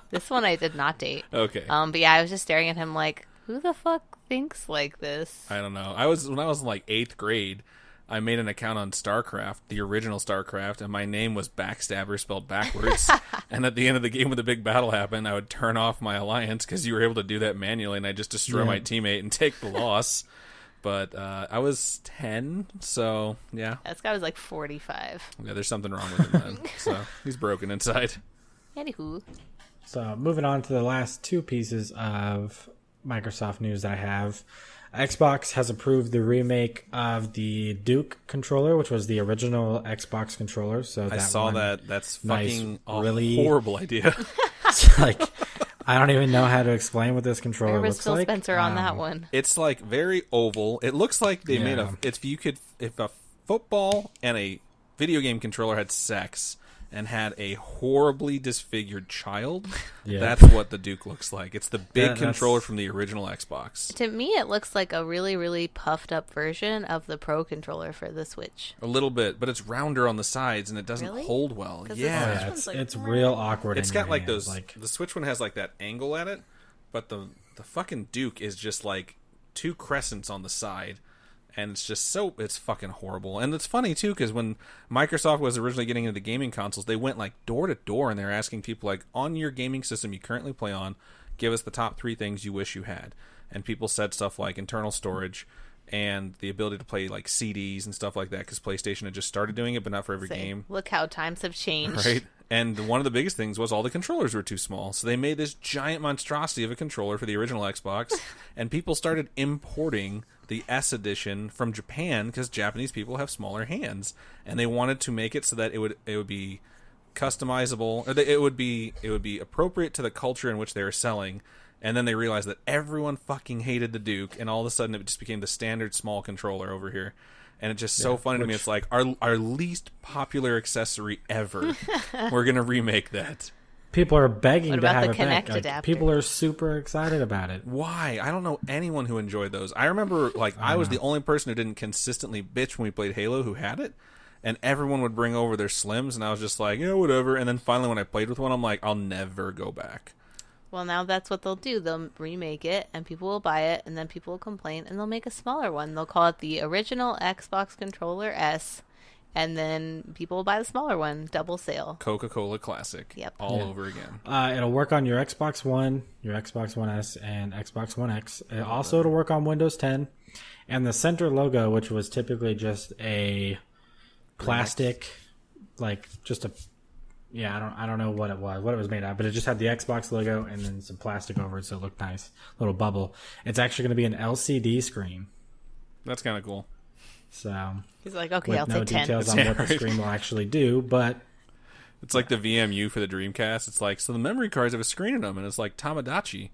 Speaker 3: This one I did not date.
Speaker 1: Okay.
Speaker 3: But yeah, I was just staring at him like, who the fuck thinks like this?
Speaker 1: I don't know. When I was in like 8th grade, I made an account on StarCraft, the original StarCraft, and my name was Backstabber spelled backwards. And at the end of the game when the big battle happened, I would turn off my alliance because you were able to do that manually, and I just destroy
Speaker 2: Yeah.
Speaker 1: my teammate and take the loss. But I was 10, so yeah.
Speaker 3: This guy was like 45.
Speaker 1: Yeah, there's something wrong with him then. So he's broken inside.
Speaker 3: Anywho,
Speaker 2: So moving on to the last two pieces of Microsoft news that I have. Xbox has approved the remake of the Duke controller, which was the original Xbox controller. So
Speaker 1: I saw
Speaker 2: one-
Speaker 1: that. That's
Speaker 2: nice,
Speaker 1: fucking a
Speaker 2: really-
Speaker 1: horrible idea.
Speaker 2: like, I don't even know how to explain what this controller
Speaker 3: where was
Speaker 2: looks
Speaker 3: Phil
Speaker 2: like.
Speaker 3: Spencer on that one?
Speaker 1: It's like very oval. It looks like they made
Speaker 2: Yeah.
Speaker 1: if a football and a video game controller had sex and had a horribly disfigured child,
Speaker 2: Yeah.
Speaker 1: that's what the Duke looks like. It's the big
Speaker 2: That's-
Speaker 1: controller from the original Xbox.
Speaker 3: To me, it looks like a really, really puffed up version of the Pro controller for the Switch.
Speaker 1: A little bit, but it's rounder on the sides and it doesn't
Speaker 3: Really?
Speaker 1: hold well.
Speaker 3: 'Cause
Speaker 1: Yeah.
Speaker 3: it's-
Speaker 2: Oh, yeah,
Speaker 3: This one's
Speaker 2: it's,
Speaker 3: like-
Speaker 2: it's real awkward.
Speaker 1: It's
Speaker 2: in
Speaker 1: got
Speaker 2: your
Speaker 1: like
Speaker 2: hands,
Speaker 1: those. The Switch one has like that angle at it, but the fucking Duke is just like two crescents on the side, and it's fucking horrible. And it's funny too because when Microsoft was originally getting into the gaming consoles, they went like door to door and they're asking people like, on your gaming system you currently play on, give us the top 3 things you wish you had. And people said stuff like internal storage and the ability to play like CDs and stuff like that because PlayStation had just started doing it, but not for every
Speaker 3: Say,
Speaker 1: game.
Speaker 3: look how times have changed.
Speaker 1: Right, And one of the biggest things was all the controllers were too small. So they made this giant monstrosity of a controller for the original Xbox, and people started importing the S edition from Japan because Japanese people have smaller hands, and they wanted to make it so that it would be customizable, or it would be appropriate to the culture in which they were selling. And then they realized that everyone fucking hated the Duke, and all of a sudden it just became the standard small controller over here. And it's just so funny to me. It's like our least popular accessory ever. We're gonna remake that.
Speaker 2: People are begging to have
Speaker 3: the
Speaker 2: it back.
Speaker 3: Kinect
Speaker 2: Like,
Speaker 3: adapter?
Speaker 2: people are super excited about it.
Speaker 1: Why? I don't know anyone who enjoyed those. I remember, like, I was the only person who didn't consistently bitch when we played Halo who had it. And everyone would bring over their Slims, and I was just like, yeah, whatever. And then finally when I played with one, I'm like, I'll never go back.
Speaker 3: Well, now that's what they'll do. They'll remake it, and people will buy it, and then people will complain, and they'll make a smaller one. They'll call it the original Xbox Controller S, and then people will buy the smaller one, double sale.
Speaker 1: Coca-Cola Classic.
Speaker 3: Yep.
Speaker 1: All over again.
Speaker 2: It'll work on your Xbox One, your Xbox One S, and Xbox One X. Also, it'll work on Windows 10. And the center logo, which was typically just a plastic, like just a... Yeah, I don't know what it was made of, but it just had the Xbox logo and then some plastic over it, so it looked nice. Little bubble. It's actually going to be an LCD screen.
Speaker 1: That's kind of cool.
Speaker 2: So
Speaker 3: He's like, okay,
Speaker 2: with
Speaker 3: I'll
Speaker 2: no
Speaker 3: take 10.
Speaker 2: details on what the screen will actually do, but
Speaker 1: It's like the VMU for the Dreamcast. It's like, so the memory cards have a screen in them, and it's like Tamagotchi.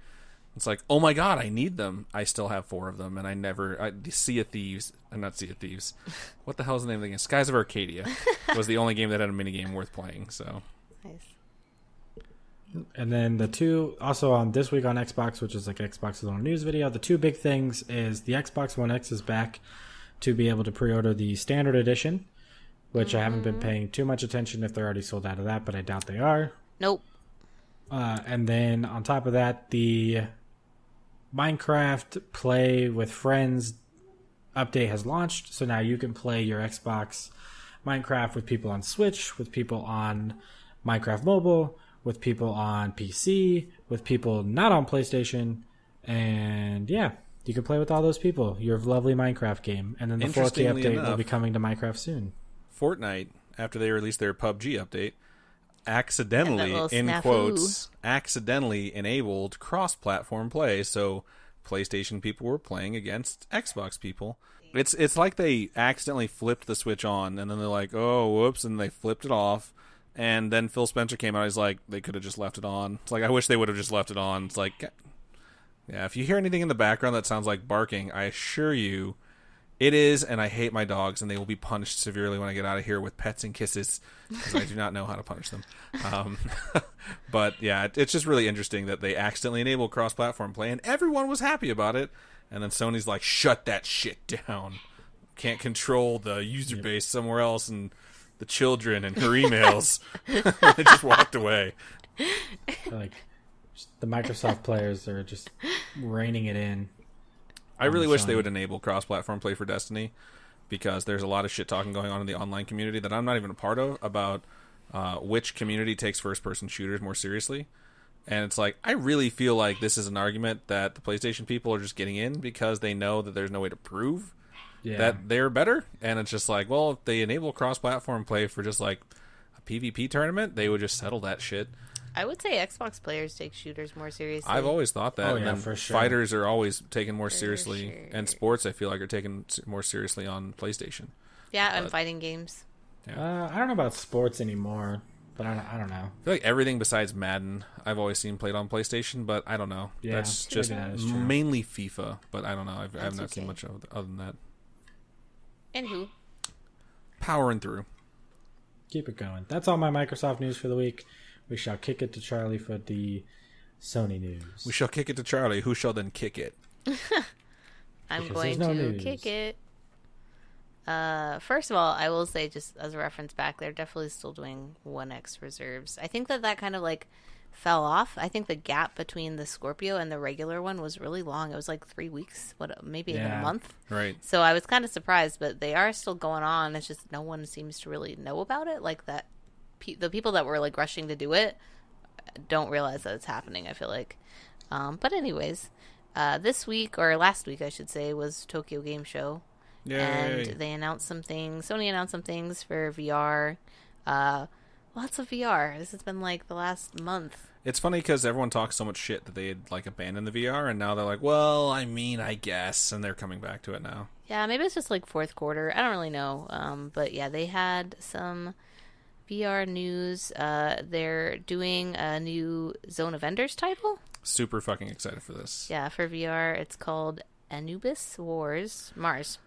Speaker 1: It's like, oh my god, I need them. I still have 4 of them, and Sea of Thieves. I'm not Sea of Thieves. What the hell is the name of the game? Skies of Arcadia was the only game that had a minigame worth playing, so.
Speaker 3: Nice.
Speaker 2: and then the two also on this week on Xbox, which is like Xbox's little news video, the two big things is the Xbox One X is back to be able to pre-order the standard edition, which I haven't been paying too much attention if they're already sold out of that, but I doubt they are.
Speaker 3: Nope.
Speaker 2: And then on top of that, the Minecraft Play with Friends update has launched. So now you can play your Xbox Minecraft with people on Switch, with people on Minecraft Mobile, with people on PC, with people not on PlayStation. And yeah, you can play with all those people. Your lovely Minecraft game. And then the 4K
Speaker 1: Interestingly
Speaker 2: update will
Speaker 1: enough,
Speaker 2: be coming to Minecraft soon.
Speaker 1: Fortnite, after they released their PUBG update, accidentally,
Speaker 3: little
Speaker 1: in
Speaker 3: snafu.
Speaker 1: quotes, accidentally enabled cross-platform play, so PlayStation people were playing against Xbox people. It's like they accidentally flipped the switch on, and then they're like, oh, whoops, and they flipped it off. And then Phil Spencer came out, he's like, they could have just left it on. It's like, I wish they would have just left it on. It's like, yeah, if you hear anything in the background that sounds like barking, I assure you, it is, and I hate my dogs, and they will be punished severely when I get out of here with pets and kisses, because I do not know how to punish them. But yeah, it's just really interesting that they accidentally enabled cross-platform play, and everyone was happy about it, and then Sony's like, shut that shit down. Can't control the user base somewhere else, and the children and her emails. They just walked away.
Speaker 2: Like, the Microsoft players are just reining it in.
Speaker 1: I really wish they would enable cross-platform play for Destiny, because there's a lot of shit talking going on in the online community that I'm not even a part of about which community takes first-person shooters more seriously. And it's like, I really feel like this is an argument that the PlayStation people are just getting in because they know that there's no way to prove that they're better. And it's just like, well, if they enable cross-platform play for just like a PvP tournament, they would just settle that shit.
Speaker 3: I would say Xbox players take shooters more seriously.
Speaker 1: I've always thought that.
Speaker 2: Oh,
Speaker 1: and
Speaker 2: yeah,
Speaker 1: then
Speaker 2: for sure.
Speaker 1: fighters are always taken more seriously.
Speaker 3: sure.
Speaker 1: And sports, I feel like, are taken more seriously on PlayStation.
Speaker 3: Yeah, and fighting games.
Speaker 2: I don't know about sports anymore, but I don't know.
Speaker 1: I feel like everything besides Madden I've always seen played on PlayStation, but I don't know.
Speaker 2: Yeah,
Speaker 1: That's
Speaker 2: maybe
Speaker 1: just
Speaker 2: that is true.
Speaker 1: mainly FIFA, but I don't know. I have not
Speaker 3: okay.
Speaker 1: seen much of other than that.
Speaker 3: Anywho.
Speaker 1: Powering through.
Speaker 2: Keep it going. That's all my Microsoft news for the week. We shall kick it to Charlie for the Sony news.
Speaker 1: We shall kick it to Charlie, who shall then kick it.
Speaker 3: I'm
Speaker 2: Because
Speaker 3: going
Speaker 2: there's no
Speaker 3: to
Speaker 2: news.
Speaker 3: kick it. First of all, I will say, just as a reference back, they're definitely still doing 1X reserves. I think that kind of like fell off. I think the gap between the Scorpio and the regular one was really long. It was like 3 weeks, maybe even a
Speaker 2: Yeah.
Speaker 3: month.
Speaker 1: Right.
Speaker 3: So I was kind of surprised, but they are still going on. It's just no one seems to really know about it. Like that, the people that were like rushing to do it don't realize that it's happening, I feel like. But anyways, this week, or last week I should say, was Tokyo Game Show.
Speaker 1: Yay.
Speaker 3: And they announced some things. Sony announced some things for VR. lots of VR. This has been like the last month.
Speaker 1: It's funny because everyone talks so much shit that they had like abandoned the VR, and now they're like, well, I mean, I guess, and they're coming back to it now.
Speaker 3: Yeah, maybe it's just like fourth quarter. I don't really know. But yeah, they had some VR news. They're doing a new Zone of Enders title.
Speaker 1: Super fucking excited for this.
Speaker 3: Yeah, for VR, it's called Anubis Wars Mars.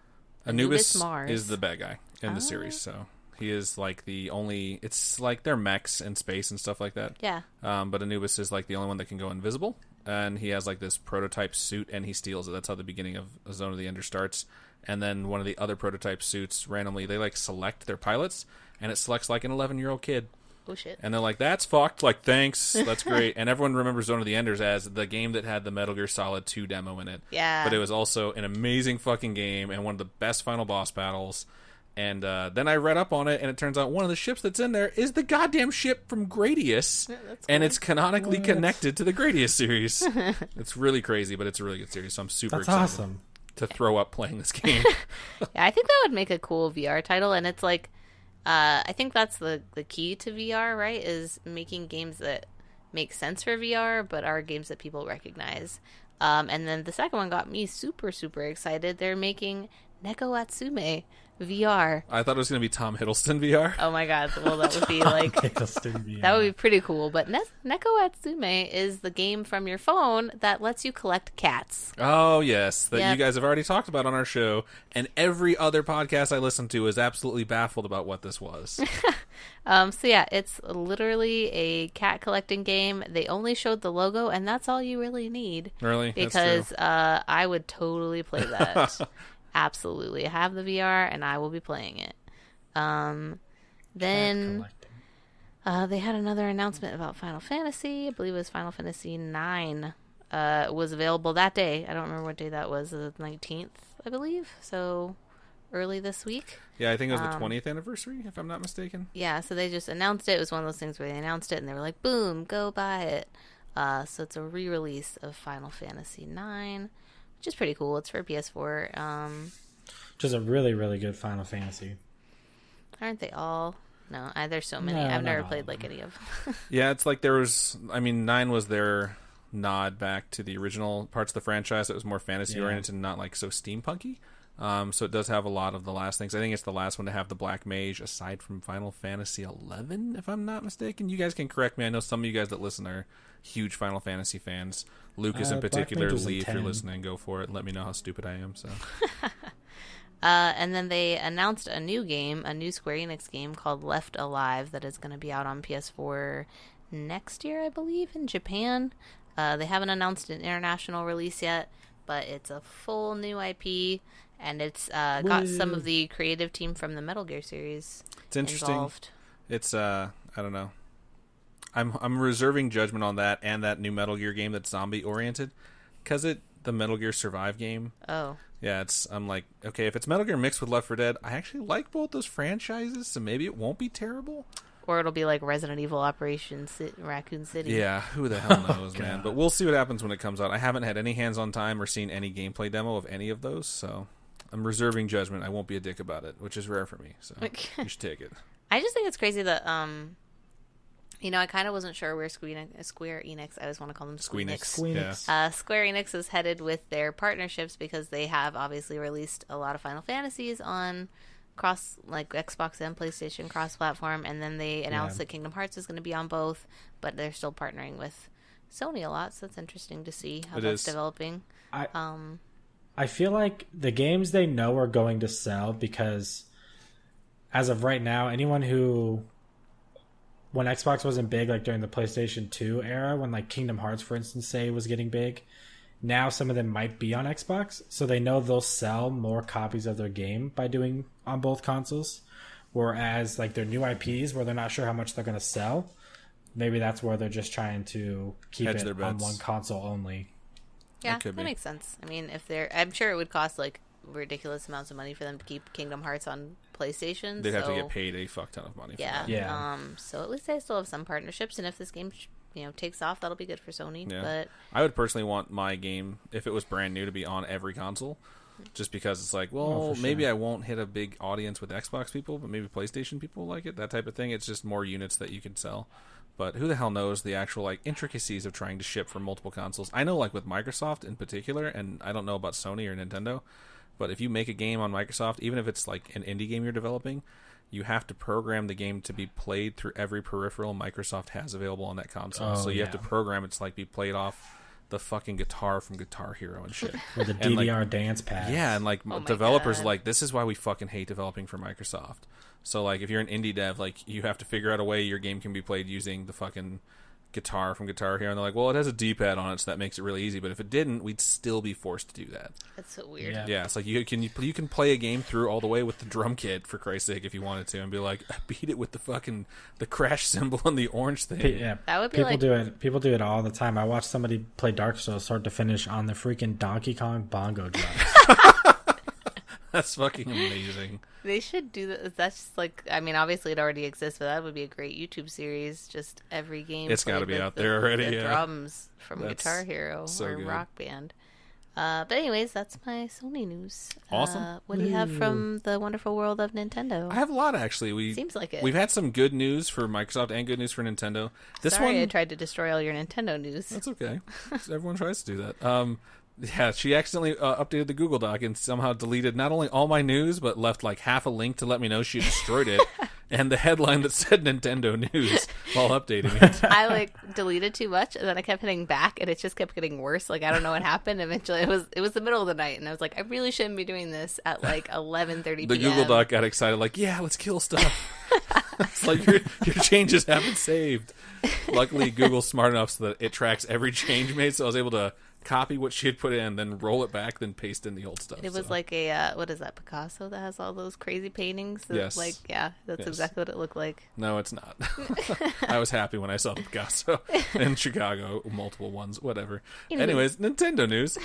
Speaker 1: Anubis
Speaker 3: Mars
Speaker 1: is the bad guy in the series, so he is like the only. It's like they're mechs in space and stuff like that.
Speaker 3: Yeah.
Speaker 1: But Anubis is like the only one that can go invisible, and he has like this prototype suit, and he steals it. That's how the beginning of Zone of the Ender starts. And then one of the other prototype suits randomly, they like select their pilots, and it selects like an 11-year-old kid.
Speaker 3: Oh shit.
Speaker 1: And they're like, that's fucked. Like, thanks. That's great. And everyone remembers Zone of the Enders as the game that had the Metal Gear Solid 2 demo in it.
Speaker 3: Yeah.
Speaker 1: But it was also an amazing fucking game and one of the best final boss battles. And then I read up on it, and it turns out one of the ships that's in there is the goddamn ship from Gradius.
Speaker 3: Yeah, that's
Speaker 1: and
Speaker 3: cool.
Speaker 1: it's canonically connected to the Gradius series. It's really crazy, but it's a really good series, so I'm super
Speaker 2: That's
Speaker 1: excited
Speaker 2: awesome.
Speaker 1: to throw up playing this game.
Speaker 3: Yeah, I think that would make a cool VR title, and it's like, I think that's the key to VR, right? Is making games that make sense for VR, but are games that people recognize. And then the second one got me super, super excited. They're making Neko Atsume VR.
Speaker 1: I thought it was going to be Tom Hiddleston VR.
Speaker 3: Oh my god! Well, that would be like that would be pretty cool. But Neko Atsume is the game from your phone that lets you collect cats.
Speaker 1: Oh, yes. That
Speaker 3: Yep.
Speaker 1: you guys have already talked about on our show. And every other podcast I listen to is absolutely baffled about what this was.
Speaker 3: So yeah, it's literally a cat collecting game. They only showed the logo, and that's all you really need.
Speaker 1: Really?
Speaker 3: Because
Speaker 1: That's
Speaker 3: I would totally play that. Absolutely. I have the VR, and I will be playing it. Then they had another announcement about Final Fantasy. I believe it was Final Fantasy 9 was available that day. I don't remember what day that was. The 19th, I believe. So early this week.
Speaker 1: Yeah, I think it was the 20th anniversary, if I'm not mistaken.
Speaker 3: Yeah, so they just announced it. It was one of those things where they announced it, and they were like, boom, go buy it. So it's a re-release of Final Fantasy 9. Which is pretty cool. It's for PS4.
Speaker 2: Which is a really, really good Final Fantasy.
Speaker 3: Aren't they all? No, there's so many.
Speaker 2: No,
Speaker 3: I've
Speaker 2: not
Speaker 3: never
Speaker 2: all
Speaker 3: played
Speaker 2: of
Speaker 3: like any of them.
Speaker 1: Yeah, it's like there was... I mean, 9 was their nod back to the original parts of the franchise. It was more fantasy-oriented and not like so steampunky. So it does have a lot of the last things. I think it's the last one to have the Black Mage, aside from Final Fantasy 11, if I'm not mistaken. You guys can correct me. I know some of you guys that listen are huge Final Fantasy fans. Lucas in
Speaker 2: Black
Speaker 1: particular,
Speaker 2: Mage was
Speaker 1: Lee,
Speaker 2: in
Speaker 1: if you're
Speaker 2: 10.
Speaker 1: listening, go for it. Let me know how stupid I am. So
Speaker 3: And then they announced a new game, a new Square Enix game called Left Alive that is going to be out on PS4 next year, I believe, in Japan. They haven't announced an international release yet, but it's a full new IP, and it's got some of the creative team from the Metal Gear series
Speaker 1: it's interesting.
Speaker 3: involved.
Speaker 1: It's I don't know. I'm reserving judgment on that and that new Metal Gear game that's zombie oriented, because the Metal Gear Survive game.
Speaker 3: Oh.
Speaker 1: Yeah, I'm like, okay, if it's Metal Gear mixed with Left 4 Dead, I actually like both those franchises, so maybe it won't be terrible.
Speaker 3: Or it'll be like Resident Evil Operation Raccoon City.
Speaker 1: Yeah, who the hell knows, man? But we'll see what happens when it comes out. I haven't had any hands-on time or seen any gameplay demo of any of those, so I'm reserving judgment. I won't be a dick about it, which is rare for me, so you should take it.
Speaker 3: I just think it's crazy that I kind of wasn't sure where Square Enix, I always want to call them
Speaker 1: Squeenix.
Speaker 2: Yeah.
Speaker 3: Square Enix is headed with their partnerships, because they have obviously released a lot of Final Fantasies on cross, like Xbox and PlayStation cross-platform, and then they announced that Kingdom Hearts is going to be on both, but they're still partnering with Sony a lot, so that's interesting to see how that's developing.
Speaker 2: I feel like the games they know are going to sell, because as of right now, anyone who, when Xbox wasn't big, like during the PlayStation 2 era, when like Kingdom Hearts, for instance, say was getting big, now some of them might be on Xbox, so they know they'll sell more copies of their game by doing on both consoles. Whereas like their new IPs, where they're not sure how much they're going to sell, maybe that's where they're just trying to keep
Speaker 1: Hedge
Speaker 2: it
Speaker 1: their
Speaker 2: on
Speaker 1: bets.
Speaker 2: one console only.
Speaker 3: Yeah,
Speaker 1: could
Speaker 3: that
Speaker 1: be.
Speaker 3: makes sense. I mean, I'm sure it would cost like ridiculous amounts of money for them to keep Kingdom Hearts on PlayStation.
Speaker 1: They'd have to get paid a fuck ton of money for that.
Speaker 2: Yeah.
Speaker 3: So at least they still have some partnerships, and if this game takes off, that'll be good for Sony.
Speaker 1: Yeah.
Speaker 3: But
Speaker 1: I would personally want my game, if it was brand new, to be on every console. just because it's like,
Speaker 2: Oh,
Speaker 1: well,
Speaker 2: for
Speaker 1: maybe
Speaker 2: sure.
Speaker 1: I won't hit a big audience with Xbox people, but maybe PlayStation people like it, that type of thing. It's just more units that you can sell. But who the hell knows the actual like intricacies of trying to ship for multiple consoles? I know like with Microsoft in particular, and I don't know about Sony or Nintendo, but if you make a game on Microsoft, even if it's like an indie game you're developing, you have to program the game to be played through every peripheral Microsoft has available on that console.
Speaker 2: Oh,
Speaker 1: So you have to
Speaker 2: yeah.
Speaker 1: program it to like be played off the fucking guitar from Guitar Hero and shit.
Speaker 2: With the
Speaker 1: And, like,
Speaker 2: DDR dance pad.
Speaker 1: Yeah, and like
Speaker 3: Oh my
Speaker 1: developers are
Speaker 3: God.
Speaker 1: like, this is why we fucking hate developing for Microsoft. So like if you're an indie dev, like you have to figure out a way your game can be played using the fucking guitar from Guitar Hero, and they're like, well, it has a D-pad on it, so that makes it really easy. But if it didn't, we'd still be forced to do that.
Speaker 3: That's so weird.
Speaker 2: Yeah.
Speaker 1: Yeah, it's like you can play a game through all the way with the drum kit for Christ's sake if you wanted to, and be like, I beat it with the crash symbol and the orange thing.
Speaker 2: Yeah,
Speaker 3: That would be
Speaker 2: people
Speaker 3: like-
Speaker 2: do it. People do it all the time. I watched somebody play Dark Souls start to finish on the freaking Donkey Kong bongo drums.
Speaker 1: That's fucking amazing.
Speaker 3: They should do that. That's just like, I mean, obviously it already exists, but that would be a great YouTube series. Just every game.
Speaker 1: It's gotta
Speaker 3: played
Speaker 1: be
Speaker 3: with
Speaker 1: out there already,
Speaker 3: The
Speaker 1: yeah.
Speaker 3: drums from
Speaker 1: That's
Speaker 3: Guitar Hero
Speaker 1: so
Speaker 3: or
Speaker 1: good.
Speaker 3: Rock Band. But anyways, that's my Sony news.
Speaker 1: Awesome.
Speaker 3: What do you have from the wonderful world of Nintendo?
Speaker 1: I have a lot actually.
Speaker 3: Seems like it.
Speaker 1: We've had some good news for Microsoft and good news for Nintendo. This
Speaker 3: Sorry,
Speaker 1: one,
Speaker 3: I tried to destroy all your Nintendo news.
Speaker 1: that's okay. Everyone tries to do that. Yeah, she accidentally updated the Google Doc and somehow deleted not only all my news, but left like half a link to let me know she destroyed it, and the headline that said Nintendo News while updating it.
Speaker 3: I like deleted too much, and then I kept hitting back, and it just kept getting worse. Like I don't know what happened. Eventually, it was the middle of the night, and I was like, I really shouldn't be doing this at like 11:30
Speaker 1: The
Speaker 3: p.m.
Speaker 1: Google Doc got excited, like, yeah, let's kill stuff. It's like your changes haven't saved. Luckily, Google's smart enough so that it tracks every change made, so I was able to copy what she had put in, then roll it back, then paste in the old stuff.
Speaker 3: It was
Speaker 1: so.
Speaker 3: like a what is that, Picasso that has all those crazy paintings? That,
Speaker 1: Yes.
Speaker 3: Like yeah, that's
Speaker 1: Yes.
Speaker 3: exactly what it looked like.
Speaker 1: No, it's not. I was happy when I saw the Picasso in Chicago, multiple ones, whatever. Anyways, Nintendo news.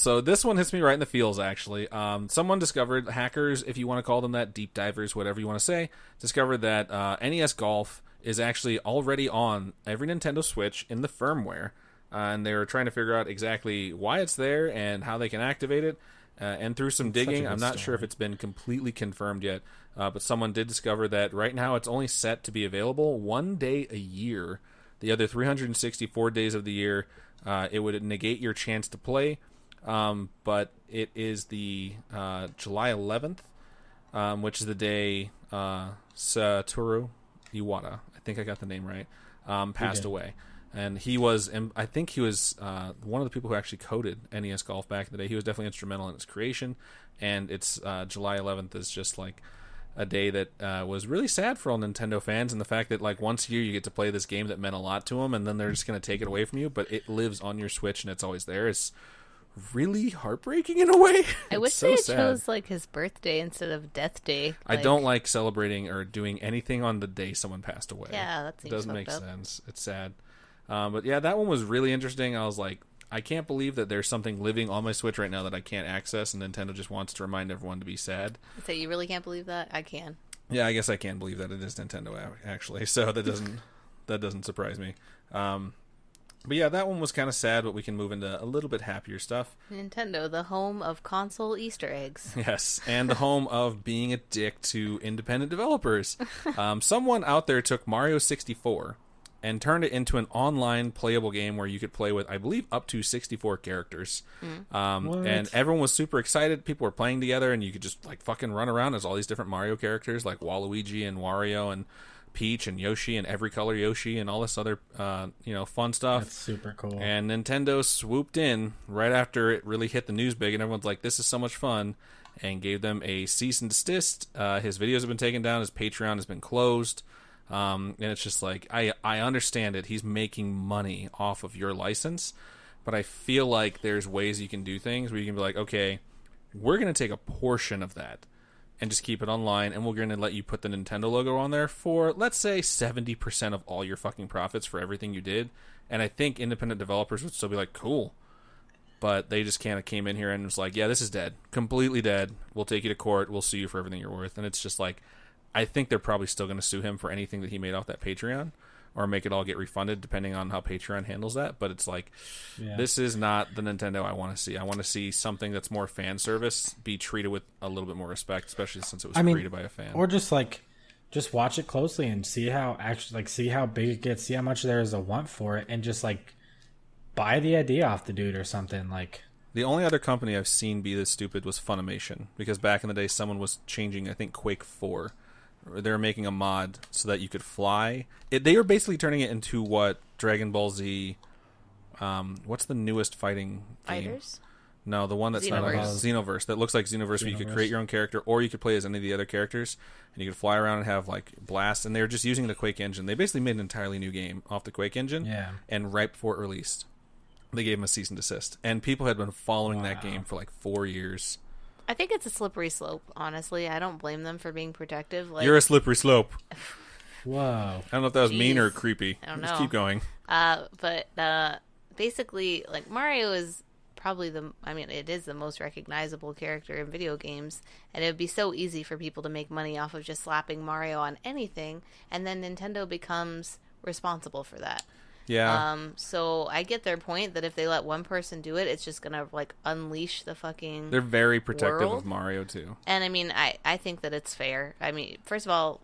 Speaker 1: So this one hits me right in the feels, actually. Someone discovered, hackers, if you want to call them that, deep divers, whatever you want to say, discovered that NES Golf is actually already on every Nintendo Switch in the firmware. And they were trying to figure out exactly why it's there and how they can activate it. And through some digging,
Speaker 2: good
Speaker 1: I'm not sure if
Speaker 2: story.
Speaker 1: it's been completely confirmed yet, but someone did discover that right now it's only set to be available 1 day a year. The other 364 days of the year, it would negate your chance to play. But it is the July 11th, which is the day Satoru Iwata, I think I got the name right, passed
Speaker 2: did.
Speaker 1: away. And he was, I think he was one of the people who actually coded NES Golf back in the day. He was definitely instrumental in its creation. And it's July 11th is just like a day that was really sad for all Nintendo fans. And the fact that like once a year you get to play this game that meant a lot to them, and then they're just going to take it away from you. But it lives on your Switch and it's always there. It's really heartbreaking in a way.
Speaker 3: I wish
Speaker 1: It's so
Speaker 3: they had
Speaker 1: sad.
Speaker 3: chose like his birthday instead of death day.
Speaker 1: I don't like celebrating or doing anything on the day someone passed away.
Speaker 3: Yeah, that
Speaker 1: It
Speaker 3: seems
Speaker 1: doesn't
Speaker 3: fucked
Speaker 1: make
Speaker 3: up.
Speaker 1: sense. It's sad. But yeah, that one was really interesting. I was like, I can't believe that there's something living on my Switch right now that I can't access, and Nintendo just wants to remind everyone to be sad.
Speaker 3: So you really can't believe that? I can.
Speaker 1: Yeah, I guess I can believe that it is Nintendo actually. So that doesn't surprise me. But yeah, that one was kind of sad, but we can move into a little bit happier stuff.
Speaker 3: Nintendo, the home of console Easter eggs.
Speaker 1: Yes, and the home of being a dick to independent developers. Someone out there took Mario 64 and turned it into an online playable game where you could play with, I believe, up to 64 characters.
Speaker 2: What?
Speaker 1: And everyone was super excited. People were playing together, and you could just like fucking run around as all these different Mario characters, like Waluigi and Wario and Peach and Yoshi and every color Yoshi and all this other fun stuff.
Speaker 2: That's super cool.
Speaker 1: And Nintendo swooped in right after it really hit the news big, and everyone's like, this is so much fun, and gave them a cease and desist. His videos have been taken down. His Patreon has been closed. And it's just like, I understand it. He's making money off of your license, but I feel like there's ways you can do things where you can be like, okay, we're going to take a portion of that and just keep it online, and we're going to let you put the Nintendo logo on there for, let's say, 70% of all your fucking profits for everything you did. And I think independent developers would still be like, cool. But they just kind of came in here and was like, yeah, this is dead. Completely dead. We'll take you to court. We'll sue you for everything you're worth. And it's just like, I think they're probably still going to sue him for anything that he made off that Patreon. or make it all get refunded, depending on how Patreon handles that. But it's like,
Speaker 2: Yeah.
Speaker 1: this is not the Nintendo I want to see. I want to see something that's more fan service, be treated with a little bit more respect, especially since it was created by a fan.
Speaker 2: Or just watch it closely and see how see how big it gets, see how much there is a want for it, and just like buy the idea off the dude or something. Like,
Speaker 1: the only other company I've seen be this stupid was Funimation, because back in the day, someone was changing, I think, Quake 4. They were making a mod so that you could fly. They were basically turning it into what Dragon Ball Z. What's the newest fighting game?
Speaker 3: Fighters?
Speaker 1: No, the one that's not like Xenoverse. That looks like Xenoverse, where you could create your own character, or you could play as any of the other characters, and you could fly around and have like blasts. And they were just using the Quake engine. They basically made an entirely new game off the Quake engine.
Speaker 2: Yeah.
Speaker 1: And right before it released, they gave him a cease and desist. And people had been following that game for like 4 years.
Speaker 3: I think it's a slippery slope, honestly. I don't blame them for being protective. Like,
Speaker 1: You're a slippery slope.
Speaker 2: whoa.
Speaker 1: I don't know if that was mean or
Speaker 3: Jeez.
Speaker 1: creepy.
Speaker 3: I don't
Speaker 1: Just
Speaker 3: know.
Speaker 1: keep going.
Speaker 3: But basically, like, Mario is probably it is the most recognizable character in video games, and it would be so easy for people to make money off of just slapping Mario on anything, and then Nintendo becomes responsible for that.
Speaker 1: Yeah.
Speaker 3: So I get their point that if they let one person do it, it's just gonna like unleash the fucking.
Speaker 1: They're very protective
Speaker 3: world.
Speaker 1: of Mario too.
Speaker 3: And I mean, I think that it's fair. I mean, first of all,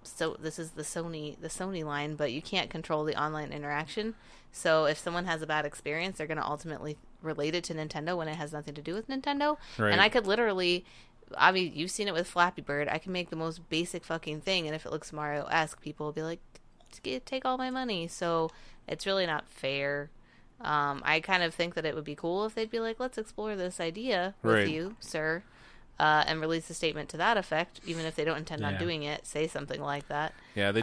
Speaker 3: so this is the Sony line, but you can't control the online interaction. So if someone has a bad experience, they're going to ultimately relate it to Nintendo when it has nothing to do with Nintendo.
Speaker 1: Right.
Speaker 3: And I could literally, I mean, you've seen it with Flappy Bird. I can make the most basic fucking thing, and if it looks Mario-esque, people will be like, take all my money. So it's really not fair. I kind of think that it would be cool if they'd be like, let's explore this idea with
Speaker 1: Right.
Speaker 3: you, sir. And release a statement to that effect, even if they don't intend on
Speaker 2: Yeah.
Speaker 3: doing it. Say something like that.
Speaker 1: Yeah, they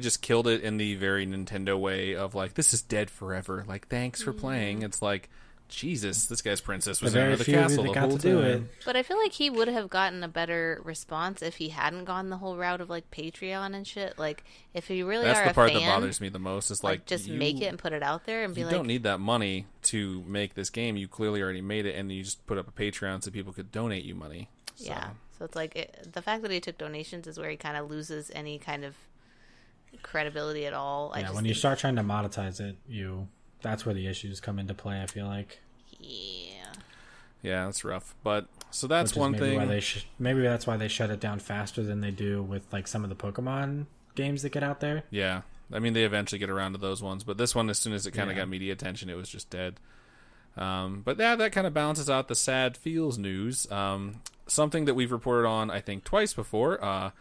Speaker 1: just killed it in the very Nintendo way of like, this is dead forever. Like, thanks for playing. It's like, Jesus, this guy's princess was
Speaker 2: very
Speaker 1: under the
Speaker 2: few that
Speaker 1: castle the
Speaker 2: got
Speaker 1: whole
Speaker 2: to do
Speaker 1: time.
Speaker 3: But I feel like he would have gotten a better response if he hadn't gone the whole route of like Patreon and shit. Like, if you really
Speaker 1: That's
Speaker 3: are
Speaker 1: the
Speaker 3: a
Speaker 1: part
Speaker 3: fan,
Speaker 1: that bothers me the most. Is like,
Speaker 3: just
Speaker 1: you,
Speaker 3: make it and put it out there and be
Speaker 1: you
Speaker 3: like,
Speaker 1: don't need that money to make this game. You clearly already made it, and you just put up a Patreon so people could donate you money. So.
Speaker 3: yeah. So it's like the fact that he took donations is where he kind of loses any kind of credibility at all. I
Speaker 2: Yeah,
Speaker 3: just
Speaker 2: when you
Speaker 3: think-
Speaker 2: start trying to monetize it, that's where the issues come into play, I feel like.
Speaker 3: yeah.
Speaker 1: Yeah, that's rough. But so that's
Speaker 2: Which is
Speaker 1: one
Speaker 2: maybe
Speaker 1: thing.
Speaker 2: Why maybe that's why they shut it down faster than they do with like some of the Pokemon games that get out there.
Speaker 1: Yeah, I mean they eventually get around to those ones, but this one, as soon as it kind of
Speaker 2: Yeah.
Speaker 1: got media attention, it was just dead. But yeah, that kind of balances out the sad feels news. Something that we've reported on, I think, twice before.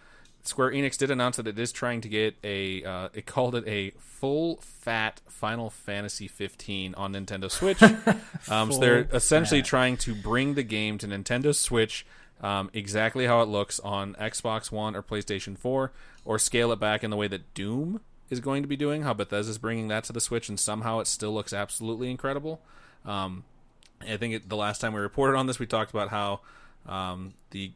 Speaker 1: Square Enix did announce that it is trying to get it called it a full fat Final Fantasy 15 on Nintendo Switch. So they're essentially trying to bring the game to Nintendo Switch exactly how it looks on Xbox One or PlayStation 4, or scale it back in the way that Doom is going to be doing, how Bethesda's bringing that to the Switch, and somehow it still looks absolutely incredible. I think the last time we reported on this, we talked about how the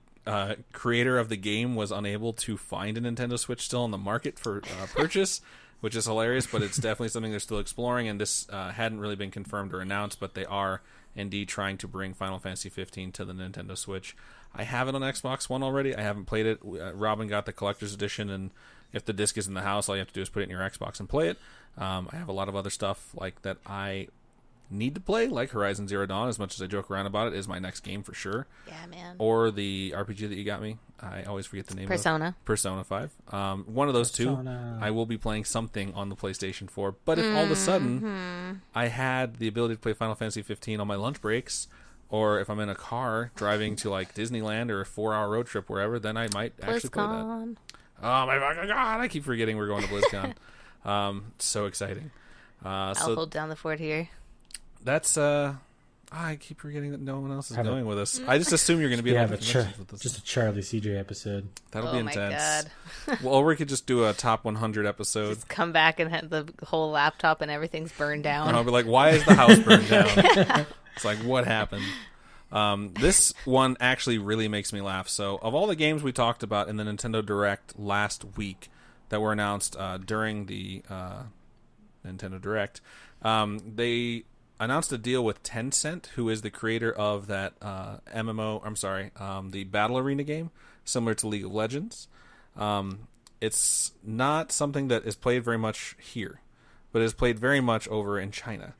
Speaker 1: creator of the game was unable to find a Nintendo Switch still on the market for purchase, which is hilarious, but it's definitely something they're still exploring, and this hadn't really been confirmed or announced, but they are indeed trying to bring Final Fantasy 15 to the Nintendo Switch. I have it on Xbox One already. I haven't played it. Robin got the collector's edition, and if the disc is in the house, all you have to do is put it in your Xbox and play it. I have a lot of other stuff like that I need to play, like Horizon Zero Dawn. As much as I joke around about it, is my next game for sure.
Speaker 3: Yeah, man.
Speaker 1: Or the RPG that you got me. I always forget the name
Speaker 3: Persona.
Speaker 1: of Persona 5. One of those
Speaker 2: Persona.
Speaker 1: two, I will be playing something on the PlayStation 4. But if all of a sudden I had the ability to play Final Fantasy 15 on my lunch breaks, or if I'm in a car driving to like Disneyland or a 4-hour road trip wherever, then I might actually play that.
Speaker 3: BlizzCon.
Speaker 1: Oh my fucking god! I keep forgetting we're going to BlizzCon. So exciting.
Speaker 3: I'll
Speaker 1: So
Speaker 3: hold down the fort here.
Speaker 1: that's I keep forgetting that no one else is going with us. I just assume you're going to be
Speaker 2: Yeah,
Speaker 1: at all
Speaker 2: but
Speaker 1: the conventions with us.
Speaker 2: just a Charlie CJ episode.
Speaker 1: That'll
Speaker 3: Oh
Speaker 1: be
Speaker 3: my
Speaker 1: intense.
Speaker 3: God.
Speaker 1: Well, or we could just do a top 100 episode.
Speaker 3: Just come back and have the whole laptop and everything's burned down.
Speaker 1: And I'll be like, why is the house burned down? It's like, what happened? This one actually really makes me laugh. So, of all the games we talked about in the Nintendo Direct last week that were announced during the Nintendo Direct, they announced a deal with Tencent, who is the creator of that MMO. I'm sorry, the Battle Arena game, similar to League of Legends. it's not something that is played very much here, but is played very much over in China.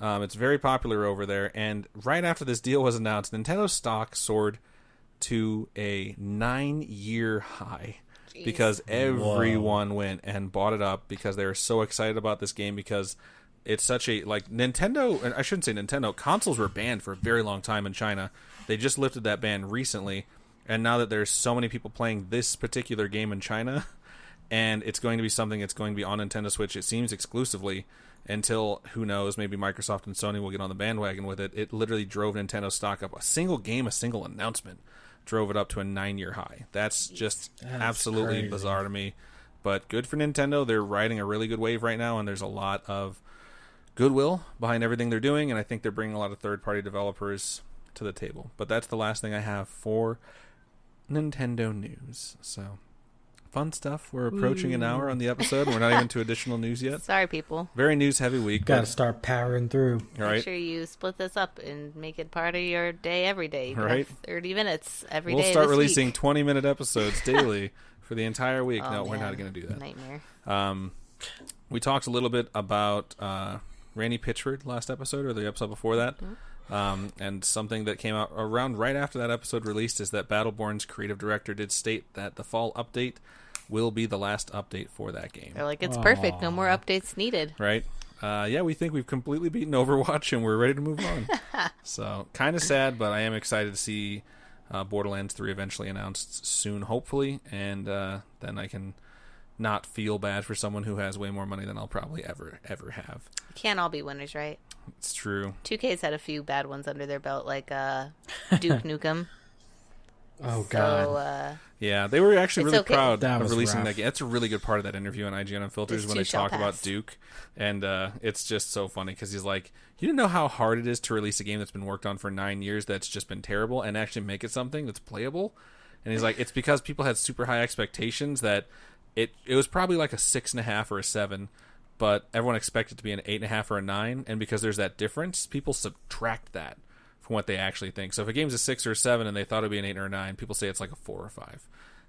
Speaker 1: It's very popular over there, and right after this deal was announced, Nintendo stock soared to a 9-year high. Jeez. Because everyone went and bought it up because they were so excited about this game, because it's such a, like, Nintendo, and I shouldn't say Nintendo, consoles were banned for a very long time in China. They just lifted that ban recently, and now that there's so many people playing this particular game in China, and it's going to be something that's going to be on Nintendo Switch, it seems exclusively, until, who knows, maybe Microsoft and Sony will get on the bandwagon with it. It literally drove Nintendo stock up. A single game, a single announcement, drove it up to a 9-year high. That's just absolutely crazy. Bizarre to me. But good for Nintendo. They're riding a really good wave right now, and there's a lot of goodwill behind everything they're doing, and I think they're bringing a lot of third-party developers to the table. But that's the last thing I have for Nintendo news. So, fun stuff. We're approaching an hour on the episode, and we're not even to additional news yet.
Speaker 3: Sorry, people.
Speaker 1: Very news-heavy week.
Speaker 2: Got to start powering through.
Speaker 1: Right.
Speaker 3: Make sure you split this up and make it part of your day every day. You
Speaker 1: right.
Speaker 3: 30 minutes every day.
Speaker 1: We'll start releasing 20-minute episodes daily for the entire week. No, we're not going to do that.
Speaker 3: Nightmare.
Speaker 1: We talked a little bit about Randy Pitchford last episode, or the episode before that. And something that came out around right after that episode released is that Battleborn's creative director did state that the fall update will be the last update for that game.
Speaker 3: They're like, it's perfect. No more updates needed.
Speaker 1: Right? Yeah, we think we've completely beaten Overwatch and we're ready to move on. So, kind of sad, but I am excited to see Borderlands 3 eventually announced soon, hopefully. And then I can not feel bad for someone who has way more money than I'll probably ever have.
Speaker 3: We can't all be winners, right?
Speaker 1: It's true.
Speaker 3: 2K's had a few bad ones under their belt, like Duke Nukem.
Speaker 2: Oh, God.
Speaker 3: So,
Speaker 1: yeah, they were actually really proud of releasing
Speaker 2: rough.
Speaker 1: that game. That's a really good part of that interview on IGN Unfiltered when they talk about Duke. And it's just so funny because he's like, you didn't know how hard it is to release a game that's been worked on for 9 years that's just been terrible and actually make it something that's playable? And he's like, it's because people had super high expectations that it was probably like a 6.5 or a 7, but everyone expected it to be an 8.5 or a 9, and because there's that difference, people subtract that from what they actually think. So if a game's a 6 or a 7 and they thought it'd be an 8 or a 9, people say it's like a 4 or 5. And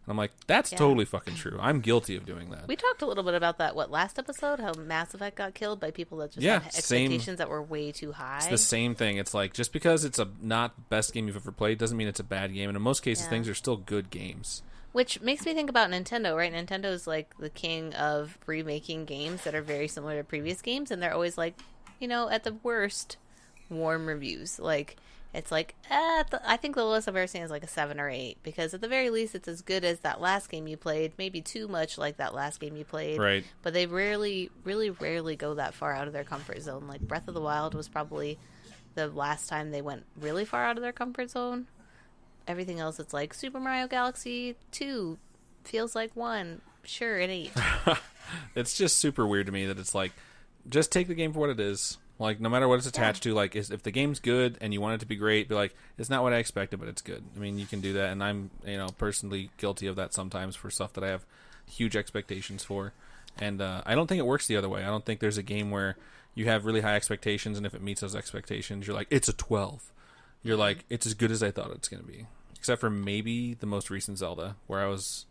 Speaker 1: I'm like, that's totally fucking true. I'm guilty of doing that.
Speaker 3: We talked a little bit about that, last episode? How Mass Effect got killed by people that just had expectations that were way too high.
Speaker 1: It's the same thing. It's like, just because it's a not best game you've ever played doesn't mean it's a bad game. And in most cases, things are still good games.
Speaker 3: Which makes me think about Nintendo, right? Nintendo's like the king of remaking games that are very similar to previous games, and they're always like, at the worst, warm reviews. Like, it's like, I think the lowest I've ever seen is like a 7 or 8, because at the very least, it's as good as that last game you played, maybe too much like that last game you played.
Speaker 1: Right.
Speaker 3: But they really rarely go that far out of their comfort zone. Like, Breath of the Wild was probably the last time they went really far out of their comfort zone. Everything else, it's like Super Mario Galaxy 2 feels like 1. Sure, an 8.
Speaker 1: It's just super weird to me that it's like, just take the game for what it is. Like, no matter what it's attached to, like, if the game's good and you want it to be great, be like, it's not what I expected, but it's good. I mean, you can do that, and I'm, personally guilty of that sometimes for stuff that I have huge expectations for. And I don't think it works the other way. I don't think there's a game where you have really high expectations, and if it meets those expectations, you're like, it's a 12. You're like, it's as good as I thought it's going to be. Except for maybe the most recent Zelda, where I was,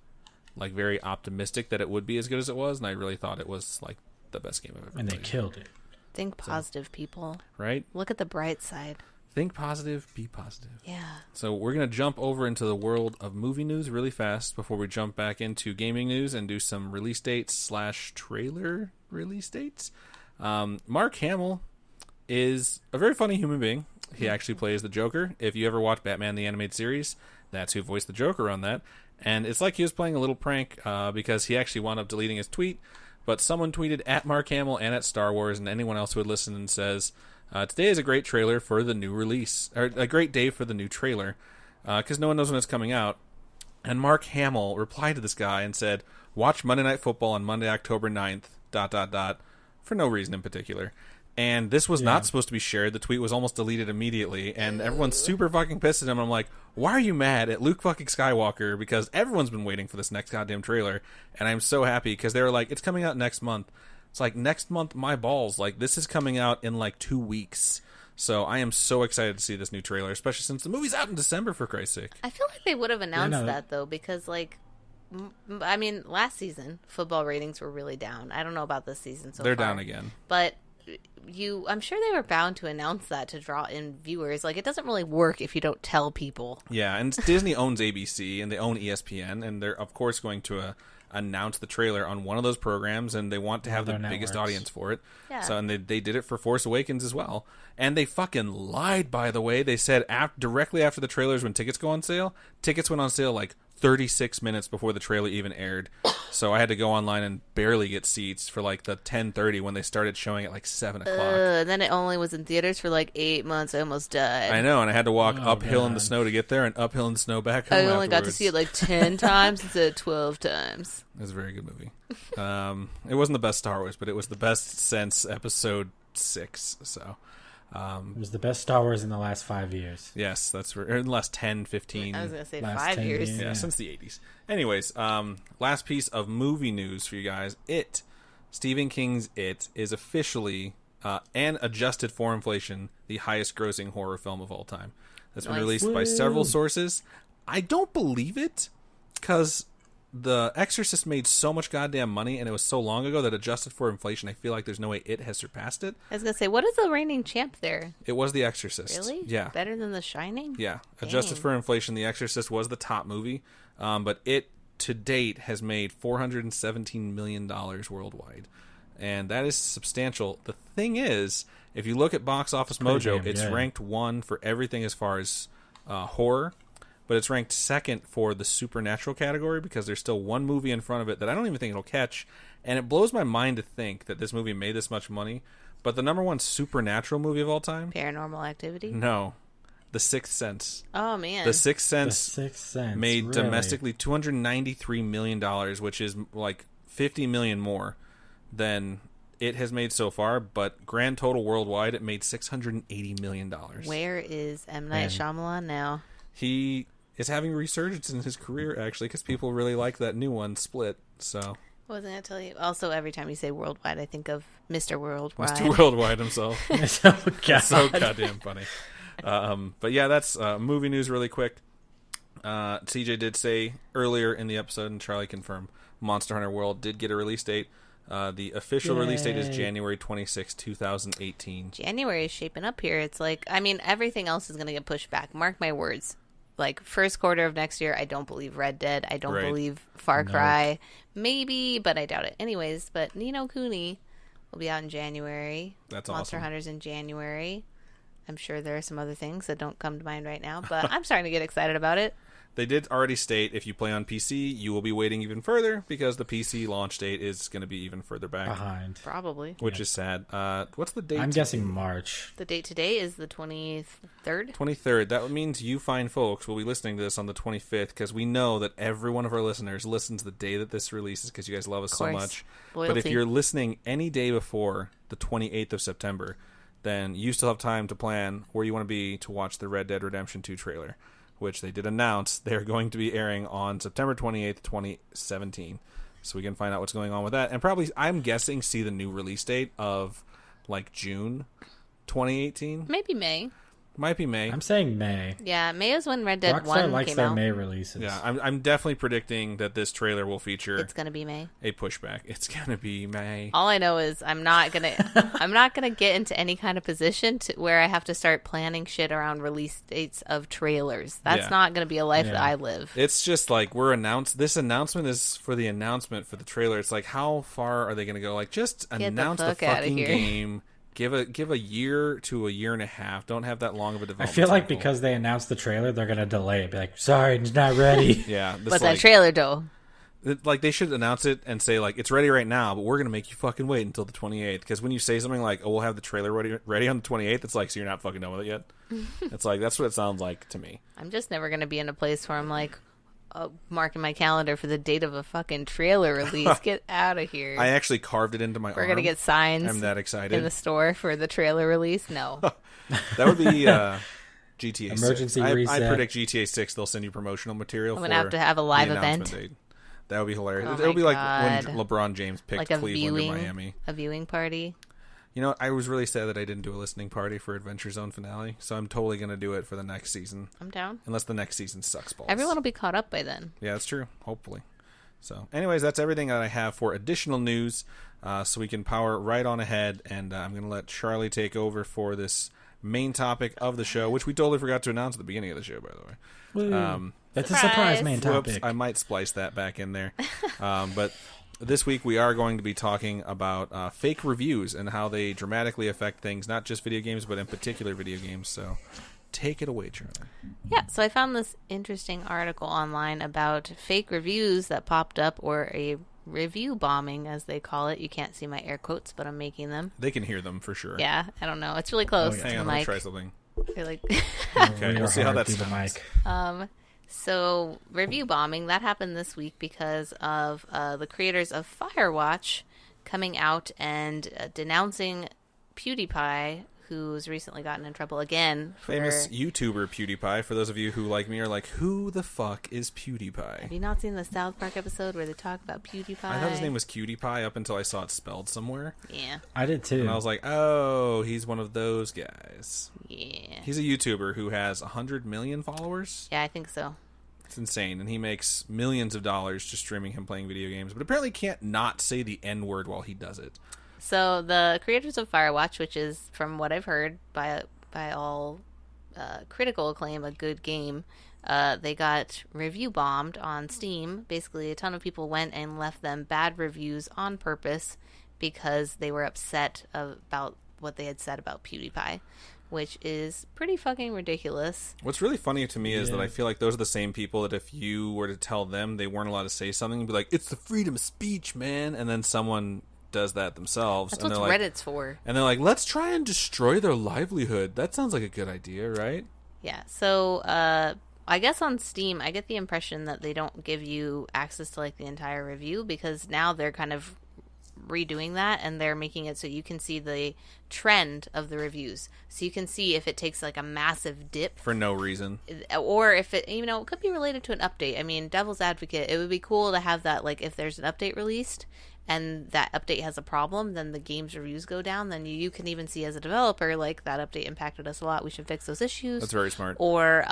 Speaker 1: like, very optimistic that it would be as good as it was, and I really thought it was, like, the best game I've ever played.
Speaker 2: And they killed it.
Speaker 3: Think positive, people.
Speaker 1: Right?
Speaker 3: Look at the bright side.
Speaker 1: Think positive, be positive.
Speaker 3: Yeah.
Speaker 1: So we're going to jump over into the world of movie news really fast before we jump back into gaming news and do some release dates / trailer release dates. Mark Hamill is a very funny human being. He actually plays the Joker. If you ever watch Batman the Animated Series, that's who voiced the Joker on that. And it's like he was playing a little prank because he actually wound up deleting his tweet. But someone tweeted at Mark Hamill and at Star Wars and anyone else who would listen and says, today is a great trailer for the new release, or a great day for the new trailer, because no one knows when it's coming out. And Mark Hamill replied to this guy and said, watch Monday Night Football on Monday, October 9th, ... for no reason in particular. And this was not supposed to be shared. The tweet was almost deleted immediately, and everyone's super fucking pissed at him. I'm like, why are you mad at Luke fucking Skywalker? Because everyone's been waiting for this next goddamn trailer, and I'm so happy because they were like, it's coming out next month. It's like, next month, my balls. Like, this is coming out in like 2 weeks. So I am so excited to see this new trailer, especially since the movie's out in December, for Christ's sake.
Speaker 3: I feel like they would have announced that, though, because, like, I mean, last season football ratings were really down. I don't know about this season so
Speaker 1: They're
Speaker 3: far.
Speaker 1: down again.
Speaker 3: But I'm sure they were bound to announce that to draw in viewers. Like, it doesn't really work if you don't tell people.
Speaker 1: Yeah, and Disney owns ABC and they own ESPN, and they're of course going to announce the trailer on one of those programs, and they want to have the
Speaker 2: their
Speaker 1: biggest
Speaker 2: networks.
Speaker 1: audience for it.
Speaker 3: Yeah.
Speaker 1: So, and they did it for Force Awakens as well, and they fucking lied. By the way, they said directly after the trailers when tickets go on sale, tickets went on sale like 36 minutes before the trailer even aired. So I had to go online and barely get seats for like the 10:30 when they started showing at like 7 o'clock.
Speaker 3: And then it only was in theaters for like 8 months. I almost died.
Speaker 1: I know, and I had to walk
Speaker 2: Oh,
Speaker 1: uphill in the
Speaker 2: God.
Speaker 1: snow to get there, and uphill in the snow back home.
Speaker 3: I only got to
Speaker 1: afterwards.
Speaker 3: see it like 10 times instead of 12 times.
Speaker 1: It was a very good movie. It wasn't the best Star Wars, but it was the best since Episode 6. So,
Speaker 2: It was the best Star Wars in the last 5 years.
Speaker 1: yes, that's or in the last 10, 15.
Speaker 3: I was going to say
Speaker 2: Last
Speaker 3: 5
Speaker 2: 10
Speaker 3: years.
Speaker 2: years.
Speaker 1: Yeah,
Speaker 2: Yeah.
Speaker 1: since the 80s. Anyways, last piece of movie news for you guys. Stephen King's It is officially, and adjusted for inflation, the highest grossing horror film of all time. That's been
Speaker 3: Nice.
Speaker 1: released by
Speaker 2: Woo.
Speaker 1: several sources. I don't believe it, because The Exorcist made so much goddamn money, and it was so long ago that adjusted for inflation, I feel like there's no way it has surpassed it.
Speaker 3: I was going to say, what is the reigning champ there?
Speaker 1: It was The Exorcist.
Speaker 3: Really?
Speaker 1: Yeah.
Speaker 3: Better than The Shining?
Speaker 1: Yeah, adjusted
Speaker 3: Dang.
Speaker 1: for inflation, The Exorcist was the top movie, but it to date has made $417 million worldwide, and that is substantial. The thing is, if you look at Box Office
Speaker 2: pretty
Speaker 1: Mojo,
Speaker 2: damn
Speaker 1: it's
Speaker 2: good.
Speaker 1: ranked 1 for everything as far as horror, but it's ranked 2nd for the supernatural category because there's still one movie in front of it that I don't even think it'll catch, and it blows my mind to think that this movie made this much money. But the number 1 supernatural movie of all time?
Speaker 3: Paranormal Activity?
Speaker 1: No. The Sixth Sense.
Speaker 3: Oh, man.
Speaker 1: The Sixth
Speaker 2: The
Speaker 1: Sense
Speaker 2: Sixth Sense
Speaker 1: made
Speaker 2: really?
Speaker 1: domestically $293 million, which is like $50 million more than it has made so far. But grand total worldwide, it made $680 million.
Speaker 3: Where is M. Night
Speaker 2: Man.
Speaker 3: Shyamalan now?
Speaker 1: He is having a resurgence in his career, actually, because people really like that new one, Split. So,
Speaker 3: What was I going to tell you? Also, every time you say worldwide, I think of Mr. Worldwide.
Speaker 1: Mr. Worldwide himself.
Speaker 2: Oh, God.
Speaker 1: So goddamn funny. But yeah, that's movie news really quick. CJ did say earlier in the episode, and Charlie confirmed, Monster Hunter World did get a release date. The official release date is
Speaker 2: Yay.
Speaker 1: January 26, 2018.
Speaker 3: January is shaping up here. It's like, I mean, everything else is going to get pushed back. Mark my words. Like, first quarter of next year, I don't believe Red Dead. I don't
Speaker 1: Right.
Speaker 3: believe Far Cry. Maybe, but I doubt it. Anyways, but Ni no Kuni will be out in January.
Speaker 1: That's
Speaker 3: Monster
Speaker 1: awesome.
Speaker 3: Hunter's in January. I'm sure there are some other things that don't come to mind right now, but I'm starting to get excited about it.
Speaker 1: They did already state if you play on PC, you will be waiting even further because the PC launch date is going to be even further back,
Speaker 2: Behind.
Speaker 3: Probably.
Speaker 1: which is sad. What's the date?
Speaker 2: I'm guessing March.
Speaker 3: The date today is the 23rd.
Speaker 1: 23rd. That means you fine folks will be listening to this on the 25th because we know that every one of our listeners listens the day that this releases because you guys love us so
Speaker 3: Course.
Speaker 1: much. But if
Speaker 3: Loyalty.
Speaker 1: you're listening any day before the 28th of September, then you still have time to plan where you want to be to watch the Red Dead Redemption 2 trailer, which they did announce they're going to be airing on September 28th, 2017. So we can find out what's going on with that. And probably, I'm guessing, see the new release date of like June 2018.
Speaker 3: Maybe May.
Speaker 1: Might be May.
Speaker 2: I'm saying May.
Speaker 3: Yeah, May is when Red Dead
Speaker 2: Rockstar
Speaker 3: 1
Speaker 2: likes
Speaker 3: came
Speaker 2: their
Speaker 3: out.
Speaker 2: May releases.
Speaker 1: Yeah, I'm definitely predicting that this trailer will feature
Speaker 3: It's going to be May.
Speaker 1: a pushback. It's gonna be May.
Speaker 3: All I know is I'm not gonna get into any kind of position where I have to start planning shit around release dates of trailers. That's
Speaker 1: Yeah.
Speaker 3: not gonna be a life that
Speaker 2: Yeah.
Speaker 3: I live.
Speaker 1: It's just like this announcement is for the announcement for the trailer. It's like how far are they gonna go? Like just
Speaker 3: the
Speaker 1: announce the
Speaker 3: fuck outta
Speaker 1: fucking
Speaker 3: here.
Speaker 1: game. Give a year to a year and a half. Don't have that long of a
Speaker 2: I
Speaker 1: development.
Speaker 2: feel like
Speaker 1: cycle.
Speaker 2: because they announced the trailer, they're gonna delay it. Be like, sorry, it's not ready.
Speaker 1: yeah, this
Speaker 3: But
Speaker 1: like,
Speaker 3: that trailer though,
Speaker 1: like they should announce it and say like it's ready right now, but we're gonna make you fucking wait until the 28th. Because when you say something like, "Oh, we'll have the trailer ready on the 28th," it's like so you're not fucking done with it yet. It's like that's what it sounds like to me.
Speaker 3: I'm just never gonna be in a place where I'm like marking my calendar for the date of a fucking trailer release. Get out of here.
Speaker 1: I actually carved it into my
Speaker 3: We're
Speaker 1: arm.
Speaker 3: gonna get signs
Speaker 1: I'm that
Speaker 3: in
Speaker 1: excited.
Speaker 3: the store for the trailer release. No.
Speaker 1: That would be GTA 6.
Speaker 2: Emergency
Speaker 1: I
Speaker 2: reset.
Speaker 1: predict GTA 6 they'll send you promotional material.
Speaker 3: I'm
Speaker 1: for
Speaker 3: gonna have to have a live
Speaker 1: the
Speaker 3: event.
Speaker 1: announcement date. That would be hilarious.
Speaker 3: Oh
Speaker 1: It'll
Speaker 3: my
Speaker 1: be like
Speaker 3: God.
Speaker 1: when LeBron James picked
Speaker 3: Like a
Speaker 1: Cleveland
Speaker 3: viewing,
Speaker 1: or Miami.
Speaker 3: a viewing party.
Speaker 1: You know, I was really sad that I didn't do a listening party for Adventure Zone finale, so I'm totally going to do it for the next season.
Speaker 3: I'm down.
Speaker 1: Unless the next season sucks balls.
Speaker 3: Everyone will be caught up by then.
Speaker 1: Yeah, that's true. Hopefully. So, anyways, that's everything that I have for additional news. So we can power right on ahead, and I'm going to let Charlie take over for this main topic of the show, which we totally forgot to announce at the beginning of the show, by the way.
Speaker 2: That's a surprise main topic.
Speaker 1: Whoops, I might splice that back in there. But this week we are going to be talking about fake reviews and how they dramatically affect things, not just video games, but in particular video games. So take it away, Charlie.
Speaker 3: Yeah, so I found this interesting article online about fake reviews that popped up, or a review bombing, as they call it. You can't see my air quotes, but I'm making them.
Speaker 1: They can hear them for sure.
Speaker 3: Yeah, I don't know. It's really close to
Speaker 1: Hang
Speaker 3: the
Speaker 1: on, let me
Speaker 3: mic.
Speaker 1: try something.
Speaker 3: You're like,
Speaker 1: Okay, we'll see how that
Speaker 2: through the
Speaker 1: sounds.
Speaker 2: mic.
Speaker 3: so review bombing, that happened this week because of the creators of Firewatch coming out and denouncing PewDiePie, who's recently gotten in trouble again for...
Speaker 1: Famous YouTuber PewDiePie. For those of you who, like me, are like, who the fuck is
Speaker 3: Have
Speaker 1: PewDiePie?
Speaker 3: you not seen the South Park episode where they talk about PewDiePie?
Speaker 1: I thought his name was Cutie Pie up until I saw it spelled somewhere.
Speaker 3: Yeah,
Speaker 2: I did too.
Speaker 1: And I was like, oh, he's one of those guys.
Speaker 3: yeah.
Speaker 1: He's a YouTuber who has 100 million followers.
Speaker 3: Yeah, I think so.
Speaker 1: It's insane. And he makes millions of dollars just streaming him playing video games. But apparently can't not say the N-word while he does it.
Speaker 3: So the creators of Firewatch, which is, from what I've heard, by all critical acclaim, a good game, they got review bombed on Steam. Basically, a ton of people went and left them bad reviews on purpose because they were upset about what they had said about PewDiePie, which is pretty fucking ridiculous.
Speaker 1: What's really funny to me is that
Speaker 2: Yeah.
Speaker 1: I feel like those are the same people that if you were to tell them they weren't allowed to say something, you'd be like, it's the freedom of speech, man. And then someone does that themselves.
Speaker 3: That's
Speaker 1: and
Speaker 3: what
Speaker 1: they're like,
Speaker 3: Reddit's for.
Speaker 1: And they're like, let's try and destroy their livelihood. That sounds like a good idea, right?
Speaker 3: Yeah, so I guess on Steam, I get the impression that they don't give you access to like the entire review, because now they're kind of redoing that and they're making it so you can see the trend of the reviews. So you can see if it takes like a massive dip,
Speaker 1: For no reason.
Speaker 3: or if it, you know, it could be related to an update. I mean, devil's advocate, it would be cool to have that, like, if there's an update released and that update has a problem, then the game's reviews go down. Then you can even see as a developer, like, that update impacted us a lot, we should fix those issues.
Speaker 1: That's very smart.
Speaker 3: Or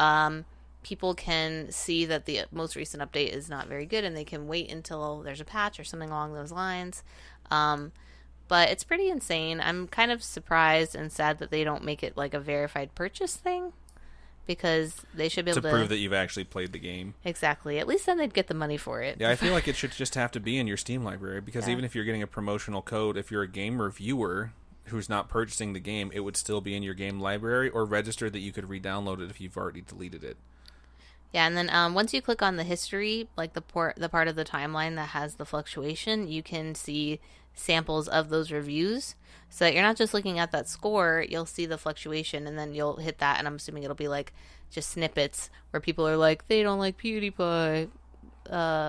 Speaker 3: people can see that the most recent update is not very good and they can wait until there's a patch or something along those lines. But it's pretty insane. I'm kind of surprised and sad that they don't make it like a verified purchase thing, because they should be able
Speaker 1: To prove that you've actually played the game.
Speaker 3: Exactly. At least then they'd get the money for it.
Speaker 1: Yeah, I feel like it should just have to be in your Steam library, because
Speaker 3: Yeah.
Speaker 1: even if you're getting a promotional code, if you're a game reviewer who's not purchasing the game, it would still be in your game library or registered that you could re-download it if you've already deleted it.
Speaker 3: Yeah, and then once you click on the history, like the part of the timeline that has the fluctuation, you can see samples of those reviews. So that you're not just looking at that score, you'll see the fluctuation, and then you'll hit that, and I'm assuming it'll be like just snippets where people are like, they don't like PewDiePie.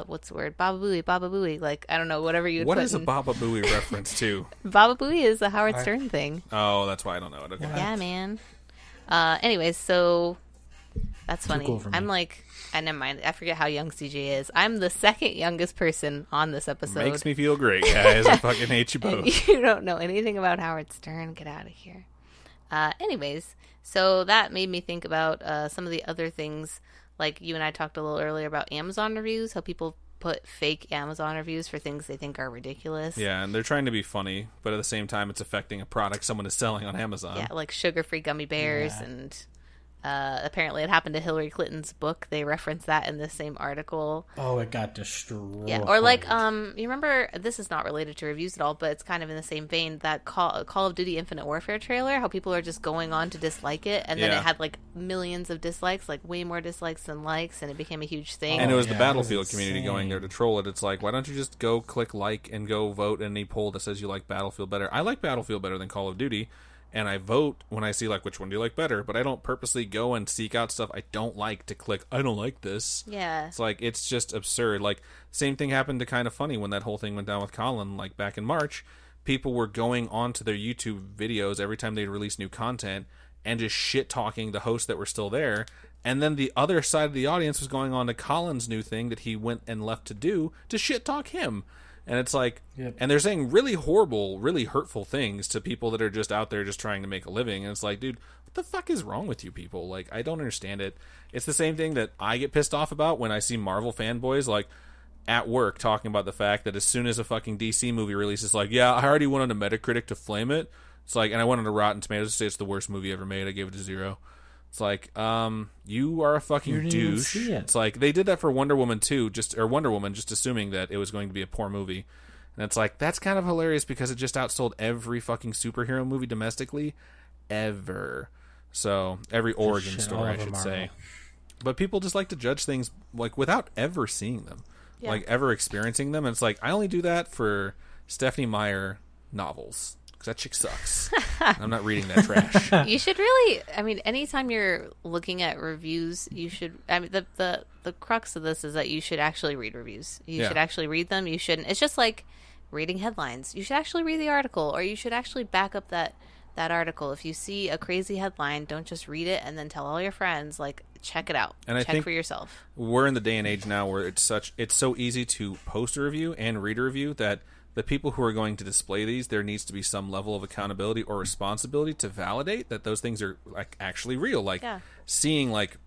Speaker 3: What's the word? Baba Booey. Like, I don't know, whatever you would
Speaker 1: What
Speaker 3: put
Speaker 1: is a
Speaker 3: in.
Speaker 1: Baba Booey reference to?
Speaker 3: Baba Booey is the Howard Stern thing.
Speaker 1: Oh, that's why I don't know it. Okay.
Speaker 3: Yeah, man. Anyways, so that's funny.
Speaker 2: cool for me.
Speaker 3: I'm like, never mind. I forget how young CJ is. I'm the second youngest person on this episode.
Speaker 1: Makes me feel great, guys. I fucking hate you
Speaker 3: And
Speaker 1: both.
Speaker 3: you don't know anything about Howard Stern. Get out of here. Anyways, so that made me think about some of the other things. Like you and I talked a little earlier about Amazon reviews, how people put fake Amazon reviews for things they think are ridiculous.
Speaker 1: Yeah, and they're trying to be funny, but at the same time, it's affecting a product someone is selling on Amazon.
Speaker 3: Yeah, like sugar-free gummy bears,
Speaker 2: Yeah.
Speaker 3: and apparently it happened to Hillary Clinton's book. They reference that in the same article.
Speaker 2: Oh, it got destroyed.
Speaker 3: Yeah, or like you remember, this is not related to reviews at all, but it's kind of in the same vein, that Call of Duty Infinite Warfare trailer, how people are just going on to dislike it, and then
Speaker 1: Yeah.
Speaker 3: it had like millions of dislikes, like way more dislikes than likes, and it became a huge thing.
Speaker 1: And it was the
Speaker 2: yeah, that was
Speaker 1: Battlefield community going there to troll it. It's like, why don't you just go click like and go vote in any poll that says you like Battlefield better? I like Battlefield better than Call of Duty, and I vote when I see like which one do you like better, but I don't purposely go and seek out stuff I don't like to click I don't like this.
Speaker 3: Yeah.
Speaker 1: It's like, it's just absurd. Like, same thing happened to Kind of Funny when that whole thing went down with Colin, like back in March. People were going onto their YouTube videos every time they'd release new content and just shit talking the hosts that were still there. And then the other side of the audience was going on to Colin's new thing that he went and left to do to shit talk him. And it's like,
Speaker 2: Yep.
Speaker 1: and they're saying really horrible, really hurtful things to people that are just out there just trying to make a living. And it's like, dude, what the fuck is wrong with you people? Like, I don't understand it. It's the same thing that I get pissed off about when I see Marvel fanboys like, at work talking about the fact that as soon as a fucking DC movie releases, like, yeah, I already went on a Metacritic to flame it. It's like, and I went on a Rotten Tomatoes to say it's the worst movie ever made. I gave it a 0. It's like, you are a fucking
Speaker 2: You didn't even
Speaker 1: douche.
Speaker 2: see it.
Speaker 1: It's like they did that for Wonder Woman too, just assuming that it was going to be a poor movie. And it's like, that's kind of hilarious because it just outsold every fucking superhero movie domestically ever. So every origin
Speaker 2: shit all
Speaker 1: story, I
Speaker 2: over
Speaker 1: should
Speaker 2: Marvel.
Speaker 1: say. But people just like to judge things like without ever seeing them,
Speaker 3: Yeah.
Speaker 1: like ever experiencing them. And it's like, I only do that for Stephanie Meyer novels because that chick sucks. I'm not reading that trash.
Speaker 3: You should really, I mean, anytime you're looking at reviews, you should, I mean, the crux of this is that you should actually read reviews. You
Speaker 1: Yeah.
Speaker 3: should actually read them. You shouldn't, it's just like reading headlines. You should actually read the article, or you should actually back up that article. If you see a crazy headline, don't just read it and then tell all your friends, like, check it out.
Speaker 1: And I
Speaker 3: check
Speaker 1: think
Speaker 3: for yourself.
Speaker 1: We're in the day and age now where it's so easy to post a review and read a review that the people who are going to display these, there needs to be some level of accountability or responsibility to validate that those things are like actually real. Like
Speaker 3: Yeah.
Speaker 1: seeing like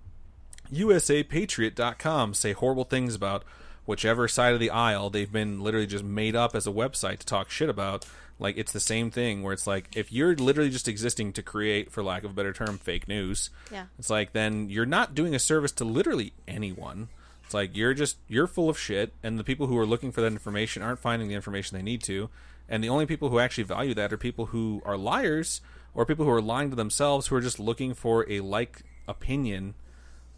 Speaker 1: USAPatriot.com say horrible things about whichever side of the aisle they've been literally just made up as a website to talk shit about. Like, it's the same thing where it's like, if you're literally just existing to create, for lack of a better term, fake news,
Speaker 3: Yeah.
Speaker 1: it's like, then you're not doing a service to literally anyone. It's like, you're full of shit, and the people who are looking for that information aren't finding the information they need to, and the only people who actually value that are people who are liars, or people who are lying to themselves, who are just looking for a opinion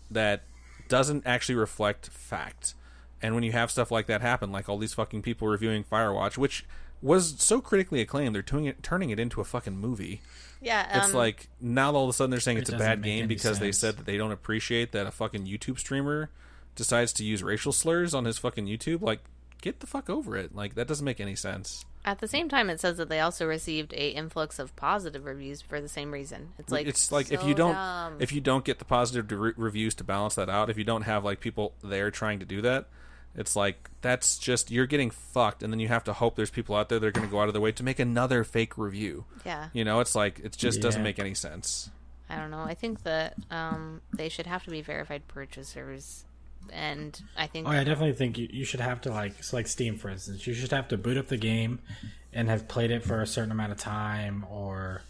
Speaker 1: that doesn't actually reflect fact. And when you have stuff like that happen, like all these fucking people reviewing Firewatch, which was so critically acclaimed, they're turning it into a fucking movie.
Speaker 3: Yeah.
Speaker 1: It's like, now all of a sudden they're saying it's a
Speaker 2: doesn't
Speaker 1: bad
Speaker 2: make
Speaker 1: game
Speaker 2: any
Speaker 1: because they
Speaker 2: sense.
Speaker 1: said that they don't appreciate that a fucking YouTube streamer decides to use racial slurs on his fucking YouTube. Like, get the fuck over it. Like, that doesn't make any sense.
Speaker 3: At the same time, it says that they also received a influx of positive reviews for the same reason. It's like,
Speaker 1: if
Speaker 3: so
Speaker 1: you don't
Speaker 3: dumb.
Speaker 1: if you don't get the positive reviews to balance that out, if you don't have like people there trying to do that, it's like, that's just, you're getting fucked, and then you have to hope there's people out there that are going to go out of their way to make another fake review.
Speaker 3: Yeah.
Speaker 1: You know, it's like, it just doesn't
Speaker 2: Yeah.
Speaker 1: make any sense.
Speaker 3: I don't know. I think that they should have to be verified purchasers, and I think
Speaker 2: Oh, yeah, I definitely think you should have to, like, so like Steam, for instance. You should have to boot up the game and have played it for a certain amount of time, or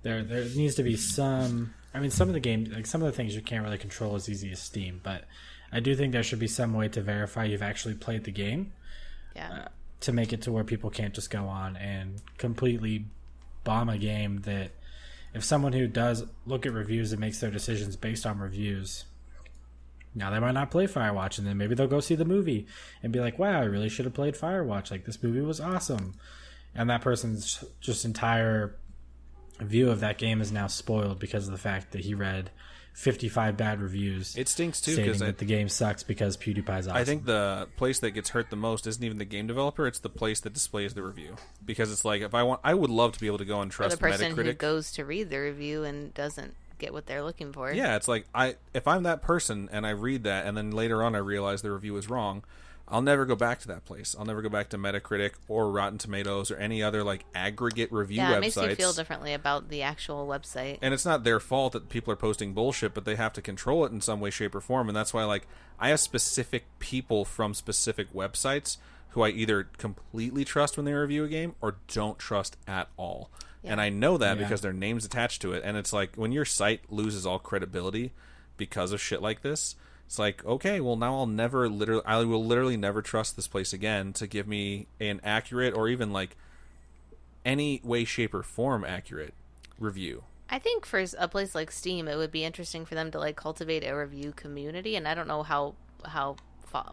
Speaker 2: there needs to be some. I mean, some of the games, like some of the things you can't really control as easy as Steam, but I do think there should be some way to verify you've actually played the game
Speaker 3: yeah,
Speaker 2: to make it to where people can't just go on and completely bomb a game that if someone who does look at reviews and makes their decisions based on reviews, now they might not play Firewatch, and then maybe they'll go see the movie and be like, wow, I really should have played Firewatch. Like, this movie was awesome. And that person's just entire view of that game is now spoiled because of the fact that he read 55 bad reviews
Speaker 1: It stinks too,
Speaker 2: stating
Speaker 1: because
Speaker 2: that the game sucks because PewDiePie's awesome.
Speaker 1: I think the place that gets hurt the most isn't even the game developer; it's the place that displays the review. Because it's like, I would love to be able to go and
Speaker 3: or the
Speaker 1: trust
Speaker 3: person who
Speaker 1: Metacritic.
Speaker 3: goes to read the review and doesn't get what they're looking for.
Speaker 1: Yeah, it's like, if I'm that person and I read that, and then later on I realize the review is wrong, I'll never go back to that place. I'll never go back to Metacritic or Rotten Tomatoes or any other like aggregate review
Speaker 3: yeah,
Speaker 1: websites.
Speaker 3: it makes you feel differently about the actual website.
Speaker 1: And it's not their fault that people are posting bullshit, but they have to control it in some way, shape, or form. And that's why, like, I have specific people from specific websites who I either completely trust when they review a game or don't trust at all.
Speaker 3: Yeah.
Speaker 1: And I know that
Speaker 2: Yeah.
Speaker 1: because their name's attached to it. And it's like, when your site loses all credibility because of shit like this, it's like, okay, well, now I will literally never trust this place again to give me an accurate or even like any way, shape, or form accurate review.
Speaker 3: I think for a place like Steam, it would be interesting for them to like cultivate a review community, and I don't know how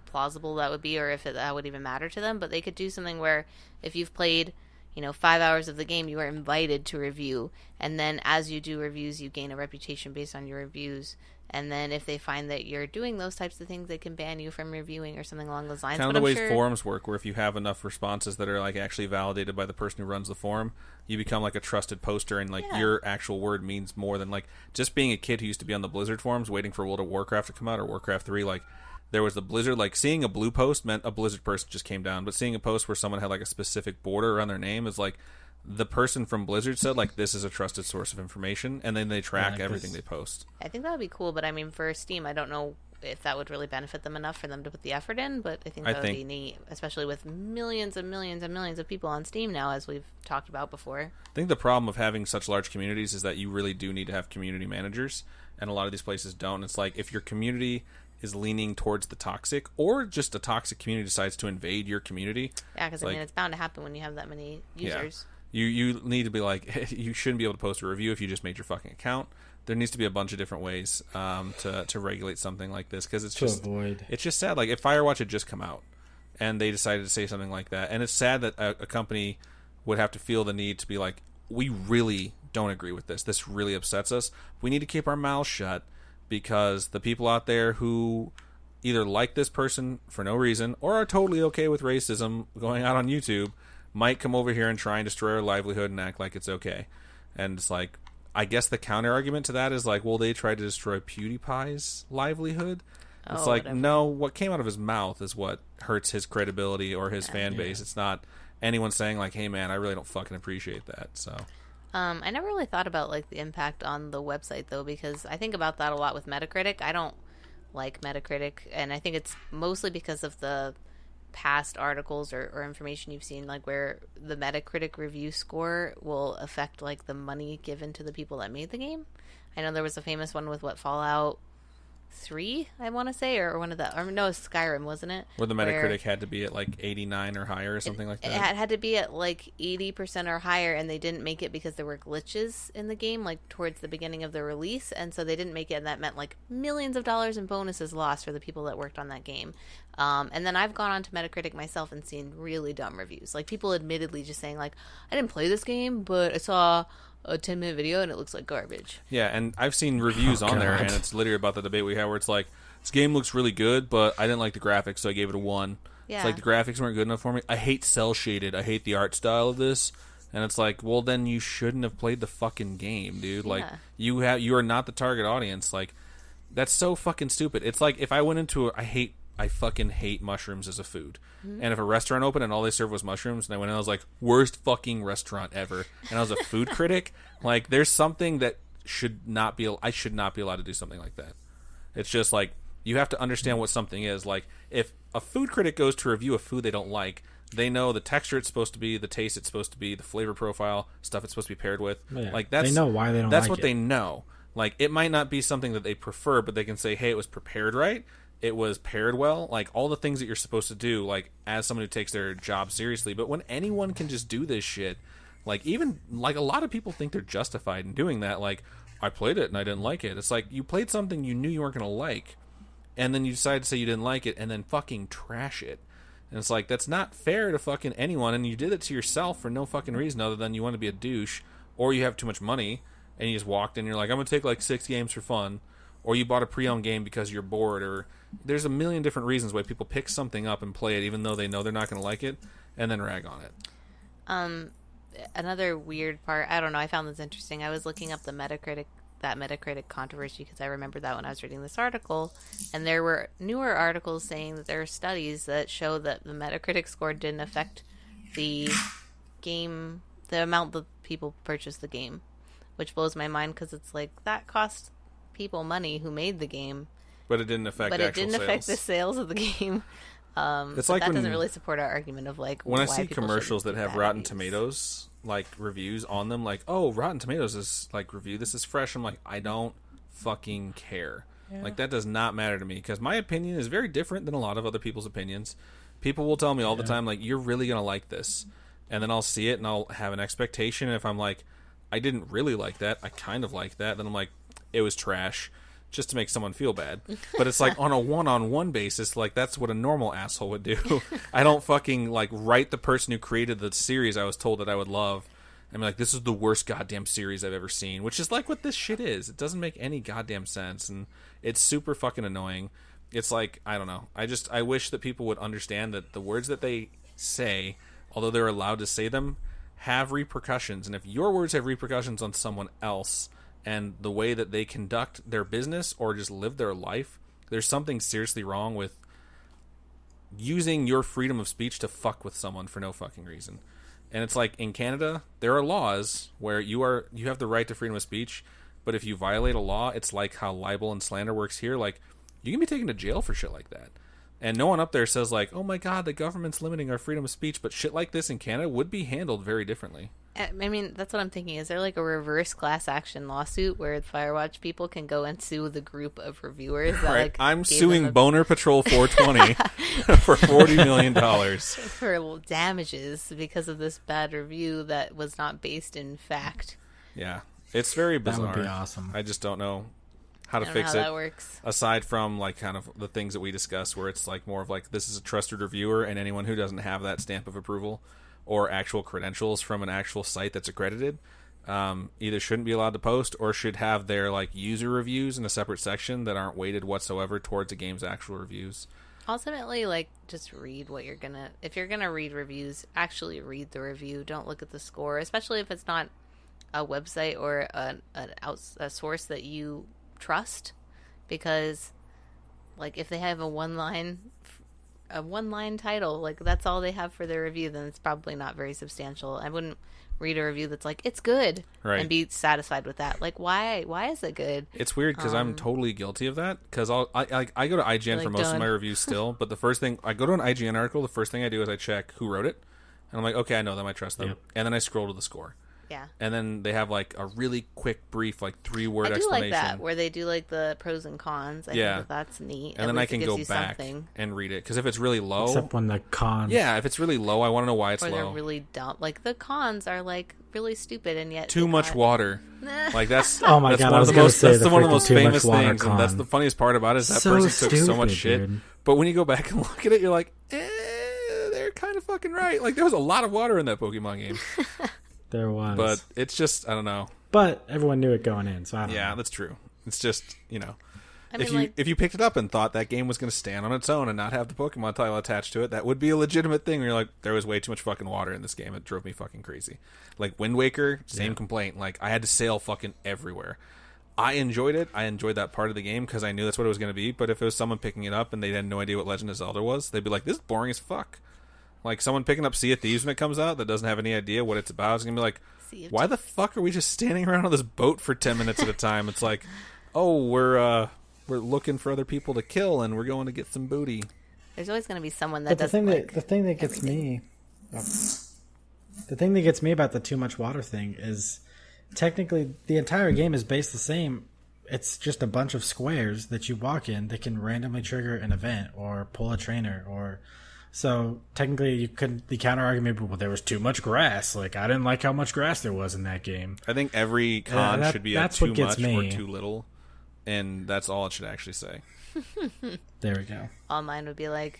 Speaker 3: plausible that would be, or if that would even matter to them. But they could do something where if you've played, 5 hours of the game, you are invited to review, and then as you do reviews, you gain a reputation based on your reviews. And then if they find that you're doing those types of things, they can ban you from reviewing or something along those lines.
Speaker 1: Kind of
Speaker 3: But
Speaker 1: the way
Speaker 3: I'm sure...
Speaker 1: forums work, where if you have enough responses that are like actually validated by the person who runs the forum, you become like a trusted poster, and like
Speaker 3: Yeah.
Speaker 1: your actual word means more than like just being a kid who used to be on the Blizzard forums waiting for World of Warcraft to come out or Warcraft 3. Like, there was the Blizzard, like seeing a blue post meant a Blizzard person just came down, but seeing a post where someone had like a specific border around their name is like, the person from Blizzard said, like, this is a trusted source of information, and then they track
Speaker 2: Yeah,
Speaker 1: everything they post.
Speaker 3: I think that would be cool, but I mean, for Steam, I don't know if that would really benefit them enough for them to put the effort in, but I think that would be neat, especially with millions and millions and millions of people on Steam now, as we've talked about before.
Speaker 1: I think the problem of having such large communities is that you really do need to have community managers, and a lot of these places don't. It's like, if your community is leaning towards the toxic, or just a toxic community decides to invade your community.
Speaker 3: Yeah, because I mean, it's bound to happen when you have that many users.
Speaker 1: Yeah. You need to be like, you shouldn't be able to post a review if you just made your fucking account. There needs to be a bunch of different ways to regulate something like this, because it's just sad. Like, if Firewatch had just come out and they decided to say something like that, and it's sad that a company would have to feel the need to be like, we really don't agree with this. This really upsets us. We need to keep our mouths shut, because the people out there who either like this person for no reason or are totally okay with racism going out on YouTube might come over here and try and destroy our livelihood and act like it's okay. And it's like, I guess the counter argument to that is like, well, they tried to destroy PewDiePie's livelihood. It's like, whatever. No, what came out of his mouth is what hurts his credibility or his fan base. It's not anyone saying like, hey man, I really don't fucking appreciate that. So
Speaker 3: I never really thought about like the impact on the website though, because I think about that a lot with Metacritic. I don't like Metacritic, and I think it's mostly because of the past articles or information you've seen, like where the Metacritic review score will affect like the money given to the people that made the game. I know there was a famous one with Fallout 3, I want to say, or one of the, or no, Skyrim, wasn't it?
Speaker 1: Where the Metacritic had to be at like 89 or higher or something like that.
Speaker 3: It had to be at like 80% or higher, and they didn't make it because there were glitches in the game, like towards the beginning of the release, and so they didn't make it, and that meant like millions of dollars in bonuses lost for the people that worked on that game. And then I've gone on to Metacritic myself and seen really dumb reviews, like people admittedly just saying like, I didn't play this game, but I saw a 10-minute video and it looks like garbage.
Speaker 1: Yeah, and I've seen reviews on there, and it's literally about the debate we had where it's like, this game looks really good, but I didn't like the graphics, so I gave it a 1. Yeah. It's like, the graphics weren't good enough for me. I hate cell shaded. I hate the art style of this. And it's like, well, then you shouldn't have played the fucking game, dude. Yeah. Like, you are not the target audience. Like, that's so fucking stupid. It's like, if I went into I fucking hate mushrooms as a food. Mm-hmm. And if a restaurant opened and all they served was mushrooms, and I went in, I was like, worst fucking restaurant ever. And I was a food critic. Like, there's something that I should not be allowed to do something like that. It's just like, you have to understand what something is. Like, if a food critic goes to review a food they don't like, they know the texture it's supposed to be, the taste it's supposed to be, the flavor profile, stuff it's supposed to be paired with.
Speaker 2: Yeah,
Speaker 1: like,
Speaker 2: they know why they don't
Speaker 1: that's
Speaker 2: like
Speaker 1: what
Speaker 2: it.
Speaker 1: they know. Like, it might not be something that they prefer, but they can say, hey, it was prepared right. It was paired well, like all the things that you're supposed to do, like as someone who takes their job seriously. But when anyone can just do this shit, like even like a lot of people think they're justified in doing that. Like, I played it and I didn't like it. It's like, you played something you knew you weren't going to like, and then you decide to say you didn't like it and then fucking trash it. And it's like, that's not fair to fucking anyone, and you did it to yourself for no fucking reason other than you want to be a douche, or you have too much money and you just walked in and you're like, I'm going to take like 6 games for fun. Or you bought a pre-owned game because you're bored, or there's a million different reasons why people pick something up and play it even though they know they're not going to like it, and then rag on it.
Speaker 3: Another weird part, I don't know, I found this interesting. I was looking up that Metacritic controversy because I remember that when I was reading this article, and there were newer articles saying that there are studies that show that the Metacritic score didn't affect the game, the amount that people purchased the game, which blows my mind because it's like, that cost people money who made the game,
Speaker 1: but it didn't affect
Speaker 3: the sales of the game.
Speaker 1: It's like,
Speaker 3: that doesn't really support our argument of like,
Speaker 1: when I see commercials that have Rotten Tomatoes like reviews on them, like, oh, Rotten Tomatoes is like, review this is fresh. I'm like, I don't fucking care. Yeah. Like, that does not matter to me, because my opinion is very different than a lot of other people's opinions. People will tell me all the time, like, you're really gonna like this, and then I'll see it and I'll have an expectation, and if I'm like, I didn't really like that, I kind of like that, then I'm like, it was trash, just to make someone feel bad. But it's like, on a one-on-one basis, like, that's what a normal asshole would do. I don't fucking like write the person who created the series I was told that I would love and be like, this is the worst goddamn series I've ever seen, which is like what this shit is. It doesn't make any goddamn sense, and it's super fucking annoying. It's like, I don't know, I wish that people would understand that the words that they say, although they're allowed to say them, have repercussions. And if your words have repercussions on someone else and the way that they conduct their business or just live their life, there's something seriously wrong with using your freedom of speech to fuck with someone for no fucking reason. And it's like in Canada, there are laws where you have the right to freedom of speech, but if you violate a law, it's like how libel and slander works here. Like, you can be taken to jail for shit like that. And no one up there says like, oh my god, the government's limiting our freedom of speech, but shit like this in Canada would be handled very differently.
Speaker 3: I mean, that's what I'm thinking. Is there like a reverse class action lawsuit where Firewatch people can go and sue the group of reviewers? That,
Speaker 1: Right.
Speaker 3: like,
Speaker 1: I'm
Speaker 3: gave
Speaker 1: suing
Speaker 3: them
Speaker 1: Boner Patrol 420 for $40 million.
Speaker 3: for damages because of this bad review that was not based in fact.
Speaker 1: Yeah. It's very
Speaker 2: That
Speaker 1: bizarre.
Speaker 2: would be awesome.
Speaker 1: I just don't know how to
Speaker 3: I don't know
Speaker 1: fix
Speaker 3: how
Speaker 1: it.
Speaker 3: that works.
Speaker 1: Aside from like kind of the things that we discuss where it's like more of like this is a trusted reviewer, and anyone who doesn't have that stamp of approval or actual credentials from an actual site that's accredited either shouldn't be allowed to post or should have their like user reviews in a separate section that aren't weighted whatsoever towards a game's actual reviews.
Speaker 3: Ultimately, like, just read what you're gonna. If you're gonna read reviews, actually read the review. Don't look at the score, especially if it's not a website or a source that you trust, because, like, if they have a one line title, like that's all they have for their review, then it's probably not very substantial. I wouldn't read a review that's like it's good
Speaker 1: Right.
Speaker 3: and be satisfied with that. Like, why is it good?
Speaker 1: It's weird because I'm totally guilty of that because I go to IGN for
Speaker 3: like,
Speaker 1: most of
Speaker 3: done.
Speaker 1: my reviews still, but the first thing I go to an IGN article, the first thing I do is I check who wrote it, and I'm like, okay, I know them, I trust them,
Speaker 2: Yep.
Speaker 1: and then I scroll to the score.
Speaker 3: Yeah.
Speaker 1: And then they have like a really quick, brief, like 3-word
Speaker 3: I do
Speaker 1: explanation.
Speaker 3: like that where they do like the pros and cons. I
Speaker 1: Yeah.
Speaker 3: think that's neat.
Speaker 1: And
Speaker 3: At
Speaker 1: then I
Speaker 3: least it
Speaker 1: can
Speaker 3: gives
Speaker 1: go
Speaker 3: you
Speaker 1: back
Speaker 3: something.
Speaker 1: and read it because if it's really low,
Speaker 2: Except when the cons.
Speaker 1: yeah, if it's really low, I want to know why it's
Speaker 3: Or they're
Speaker 1: low.
Speaker 3: really dumb. Like the cons are like really stupid and yet
Speaker 1: Too
Speaker 3: they
Speaker 1: much
Speaker 3: got-
Speaker 1: water. Like that's
Speaker 2: Oh my
Speaker 1: that's
Speaker 2: God,
Speaker 1: one
Speaker 2: I
Speaker 1: of
Speaker 2: was
Speaker 1: the
Speaker 2: gonna
Speaker 1: most
Speaker 2: say
Speaker 1: that's
Speaker 2: the
Speaker 1: the one of the
Speaker 2: freaking
Speaker 1: most
Speaker 2: too much
Speaker 1: famous
Speaker 2: water
Speaker 1: things, and that's
Speaker 2: con.
Speaker 1: the funniest part about it is that
Speaker 2: So
Speaker 1: person took so much
Speaker 2: stupid,
Speaker 1: shit.
Speaker 2: dude.
Speaker 1: But when you go back and look at it, you're like, they're kind of fucking right. Like there was a lot of water in that Pokemon game,
Speaker 2: There was.
Speaker 1: but it's just I don't know.
Speaker 2: But everyone knew it going in, so I don't
Speaker 1: Yeah,
Speaker 2: know.
Speaker 1: that's true. It's just
Speaker 3: I mean,
Speaker 1: if you
Speaker 3: like,
Speaker 1: if you picked it up and thought that game was going to stand on its own and not have the Pokemon title attached to it, that would be a legitimate thing. Where you're like, there was way too much fucking water in this game. It drove me fucking crazy. Like Wind Waker, same complaint. Like I had to sail fucking everywhere. I enjoyed it. I enjoyed that part of the game because I knew that's what it was going to be. But if it was someone picking it up and they had no idea what Legend of Zelda was, they'd be like, this is boring as fuck. Like someone picking up Sea of Thieves when it comes out that doesn't have any idea what it's about is going to be like,
Speaker 3: Sea of
Speaker 1: why the fuck are we just standing around on this boat for 10 minutes at a time? It's like, oh, we're looking for other people to kill and we're going to get some booty.
Speaker 3: there's always going to be someone that
Speaker 2: But the
Speaker 3: doesn't
Speaker 2: thing
Speaker 3: like.
Speaker 2: the thing that gets me, the thing that gets me about the too much water thing is, technically the entire game is based the same. It's just a bunch of squares that you walk in that can randomly trigger an event or pull a trainer or. So technically, you could the counter argument, well, there was too much grass. Like I didn't like how much grass there was in that game.
Speaker 1: I think every con
Speaker 2: that-
Speaker 1: should be a
Speaker 2: that's
Speaker 1: too
Speaker 2: what gets
Speaker 1: much or
Speaker 2: me.
Speaker 1: too little, and that's all it should actually say.
Speaker 2: There we go.
Speaker 3: All mine would be like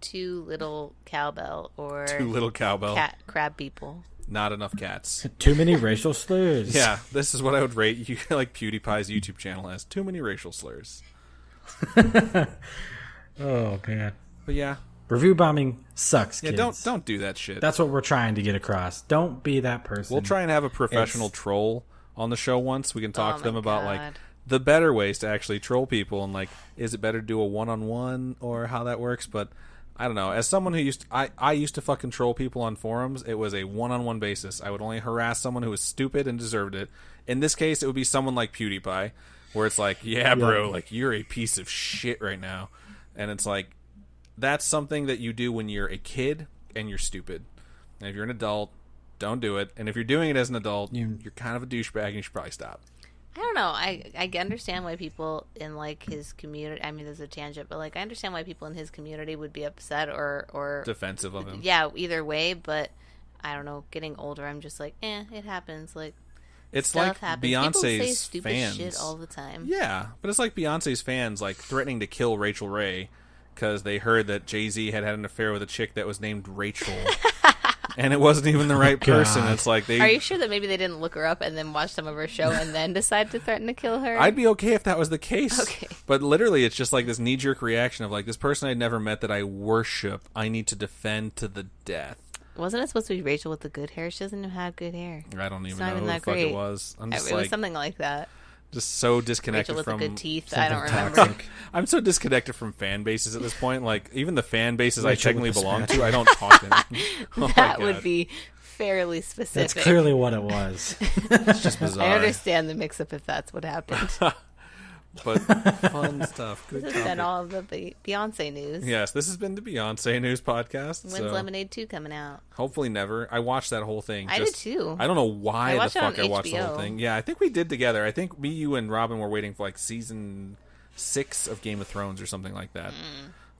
Speaker 3: too little cowbell or
Speaker 1: Too little cowbell,
Speaker 3: cat crab people.
Speaker 1: not enough cats.
Speaker 2: Too many racial slurs.
Speaker 1: Yeah, this is what I would rate you like PewDiePie's YouTube channel as. Too many racial slurs.
Speaker 2: Oh man.
Speaker 1: But yeah,
Speaker 2: Review bombing sucks.
Speaker 1: yeah,
Speaker 2: Kids.
Speaker 1: don't do that shit.
Speaker 2: That's what we're trying to get across. Don't be that person.
Speaker 1: We'll try and have a professional
Speaker 2: It's-
Speaker 1: troll on the show once. We can talk
Speaker 3: Oh
Speaker 1: to them
Speaker 3: my
Speaker 1: about like
Speaker 3: God.
Speaker 1: the better ways to actually troll people and like is it better to do a one-on-one or how that works. But I don't know. As someone who I used to fucking troll people on forums, it was a one-on-one basis. I would only harass someone who was stupid and deserved it. In this case, it would be someone like PewDiePie, where it's like, yeah, bro, like you're a piece of shit right now, and it's like that's something that you do when you're a kid and you're stupid. And if you're an adult, don't do it. And if you're doing it as an adult, you're kind of a douchebag and you should probably stop.
Speaker 3: I don't know. I understand why people in like his community. I mean, there's a tangent, but like I understand why people in his community would be upset or
Speaker 1: Defensive of him.
Speaker 3: yeah, either way. But I don't know. Getting older, I'm just like, it happens. Like
Speaker 1: It's
Speaker 3: stuff
Speaker 1: like
Speaker 3: happens. People say
Speaker 1: Beyonce's
Speaker 3: stupid
Speaker 1: fans.
Speaker 3: shit all the time.
Speaker 1: Yeah, but it's like Beyonce's fans like threatening to kill Rachel Ray because they heard that Jay-Z had an affair with a chick that was named Rachel. And it wasn't even the right person.
Speaker 2: God.
Speaker 1: It's like they.
Speaker 3: Are you sure that maybe they didn't look her up and then watch some of her show and then decide to threaten to kill her?
Speaker 1: I'd be okay if that was the case.
Speaker 3: Okay.
Speaker 1: But literally, it's just like this knee-jerk reaction of like this person I'd never met that I worship. I need to defend to the death.
Speaker 3: Wasn't it supposed to be Rachel with the good hair? She doesn't have good hair.
Speaker 1: I don't even
Speaker 3: not
Speaker 1: know
Speaker 3: even
Speaker 1: who the
Speaker 3: that
Speaker 1: fuck it
Speaker 3: great.
Speaker 1: was. I'm just
Speaker 3: It was
Speaker 1: like,
Speaker 3: something like that.
Speaker 1: Just so disconnected
Speaker 3: Rachel with
Speaker 1: from
Speaker 3: the good teeth. I don't remember.
Speaker 2: Toxic.
Speaker 1: I'm so disconnected from fan bases at this point. Like, even the fan bases I
Speaker 2: Rachel
Speaker 1: technically
Speaker 2: with the
Speaker 1: belong
Speaker 2: spatula.
Speaker 1: to, I don't talk to them. Oh my
Speaker 3: That
Speaker 1: God.
Speaker 3: would be fairly specific.
Speaker 2: That's clearly what it was.
Speaker 1: It's just bizarre.
Speaker 3: I understand the mix-up if that's what happened.
Speaker 1: But fun stuff. Good
Speaker 3: This has been
Speaker 1: topic.
Speaker 3: all of the Beyonce news.
Speaker 1: Yes, this has been the Beyonce News Podcast.
Speaker 3: When's
Speaker 1: So
Speaker 3: Lemonade 2 coming out?
Speaker 1: hopefully never. I watched that whole thing.
Speaker 3: I did too.
Speaker 1: I don't know why
Speaker 3: I
Speaker 1: the
Speaker 3: watched it on
Speaker 1: fuck I watched the whole
Speaker 3: HBO.
Speaker 1: thing. Yeah, I think we did together. I think me, you, and Robin were waiting for like season 6 of Game of Thrones or something like that.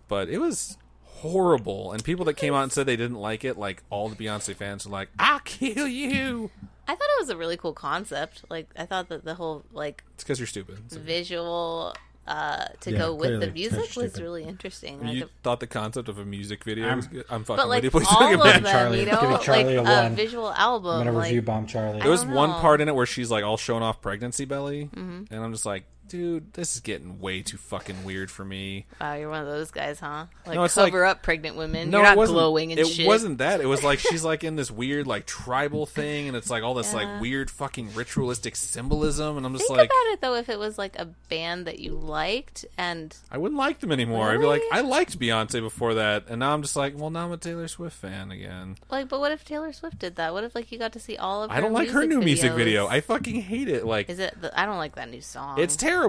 Speaker 1: But it was horrible. And people that came out and said they didn't like it, like all the Beyonce fans were like, "I'll kill you."
Speaker 3: I thought it was a really cool concept. Like, I thought that the whole, like,
Speaker 1: It's because you're stupid. So
Speaker 3: visual to
Speaker 2: Yeah,
Speaker 3: go with
Speaker 2: clearly,
Speaker 3: the music
Speaker 2: it's
Speaker 3: was
Speaker 2: stupid.
Speaker 3: really interesting. Like,
Speaker 1: you thought the concept of a music video was good? I'm fucking
Speaker 3: but like
Speaker 1: with you. Please
Speaker 3: all
Speaker 1: don't
Speaker 3: of
Speaker 1: get
Speaker 3: them,
Speaker 1: mad.
Speaker 2: Charlie.
Speaker 3: you
Speaker 2: Give
Speaker 3: know,
Speaker 2: me Charlie
Speaker 3: like
Speaker 2: a
Speaker 3: a
Speaker 2: 1.
Speaker 3: visual album.
Speaker 2: I'm gonna
Speaker 3: like,
Speaker 2: review Bomb Charlie.
Speaker 1: There was
Speaker 3: don't
Speaker 1: one
Speaker 3: know.
Speaker 1: part in it where she's like all showing off pregnancy belly, and I'm just like, dude, this is getting way too fucking weird for me.
Speaker 3: Wow, you're one of those guys, huh? Like,
Speaker 1: No, it's
Speaker 3: cover up pregnant women.
Speaker 1: No,
Speaker 3: You're
Speaker 1: it
Speaker 3: not
Speaker 1: wasn't.
Speaker 3: glowing and
Speaker 1: it
Speaker 3: shit.
Speaker 1: wasn't that. It was like she's like in this weird like tribal thing, and it's like all this
Speaker 3: Yeah.
Speaker 1: like weird fucking ritualistic symbolism, and I'm just
Speaker 3: Think
Speaker 1: like,
Speaker 3: about it though. If it was like a band that you liked, and
Speaker 1: I wouldn't like them anymore. I'd be like,
Speaker 3: Really?
Speaker 1: I liked Beyonce before that, and now I'm just like, well, now I'm a Taylor Swift fan again.
Speaker 3: like, but what if Taylor Swift did that? What if like you got to see all of her
Speaker 1: I don't like her new music video.
Speaker 3: videos?
Speaker 1: I fucking hate it. Like,
Speaker 3: Is it? I don't like that new song.
Speaker 1: it's terrible.